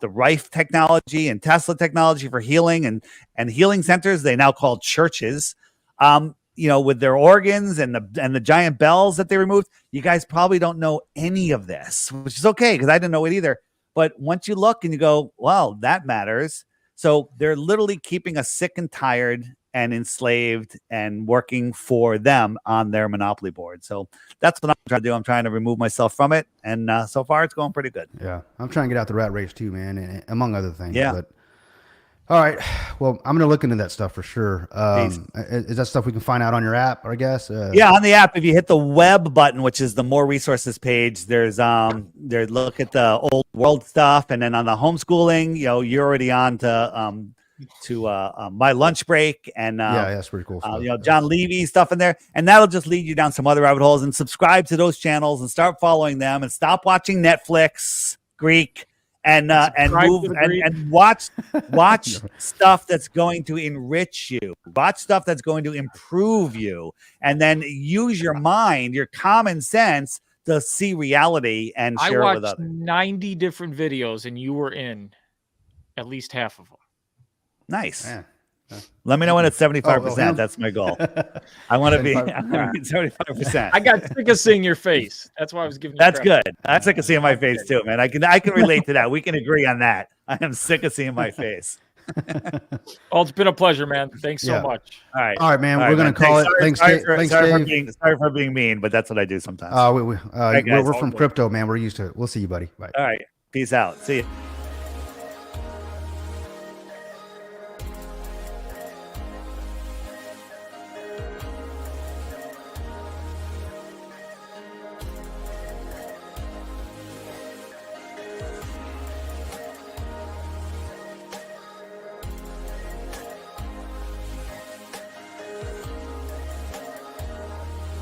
Rife technology and Tesla technology for healing and healing centers. They now call churches, with their organs and the giant bells that they removed. You guys probably don't know any of this, which is okay because I didn't know it either. But once you look and you go, well, that matters. So they're literally keeping us sick and tired and enslaved and working for them on their monopoly board. So that's what I'm trying to do. I'm trying to remove myself from it. And so far it's going pretty good. Yeah, I'm trying to get out the rat race too, man, and among other things. Yeah. But all right, well, I'm gonna look into that stuff for sure. Is that stuff we can find out on your app, I guess? Yeah, on the app, if you hit the web button, which is the more resources page, there's look at the old world stuff, and then on the homeschooling, you're already on to my lunch break, and yeah, that's pretty cool stuff. John Levy stuff in there, and that'll just lead you down some other rabbit holes. And subscribe to those channels and start following them, and stop watching Netflix, Greek, and watch stuff that's going to enrich you. Watch stuff that's going to improve you, and then use your mind, your common sense, to see reality and share it with watched others. 90 different videos, and you were in at least half of them. Nice. Yeah. Let me know when it's 75%. him? That's my goal. I want to be 75%. 75%. I got sick of seeing your face. That's why I was giving you That's crap. good. I'm sick of seeing my face too, man. I can relate to that. We can agree on that. I am sick of seeing my face. Oh, it's been a pleasure, man. Thanks so Yeah. much. All right. All right, man. We're gonna man. call it. Thanks, sorry, Dave. for, Thanks, sorry, for Dave. being, sorry for being mean, but that's what I do sometimes. Right, guys, we're from good. crypto, man. We're used to it. We'll see you, buddy. Bye. All right. Peace out. See you.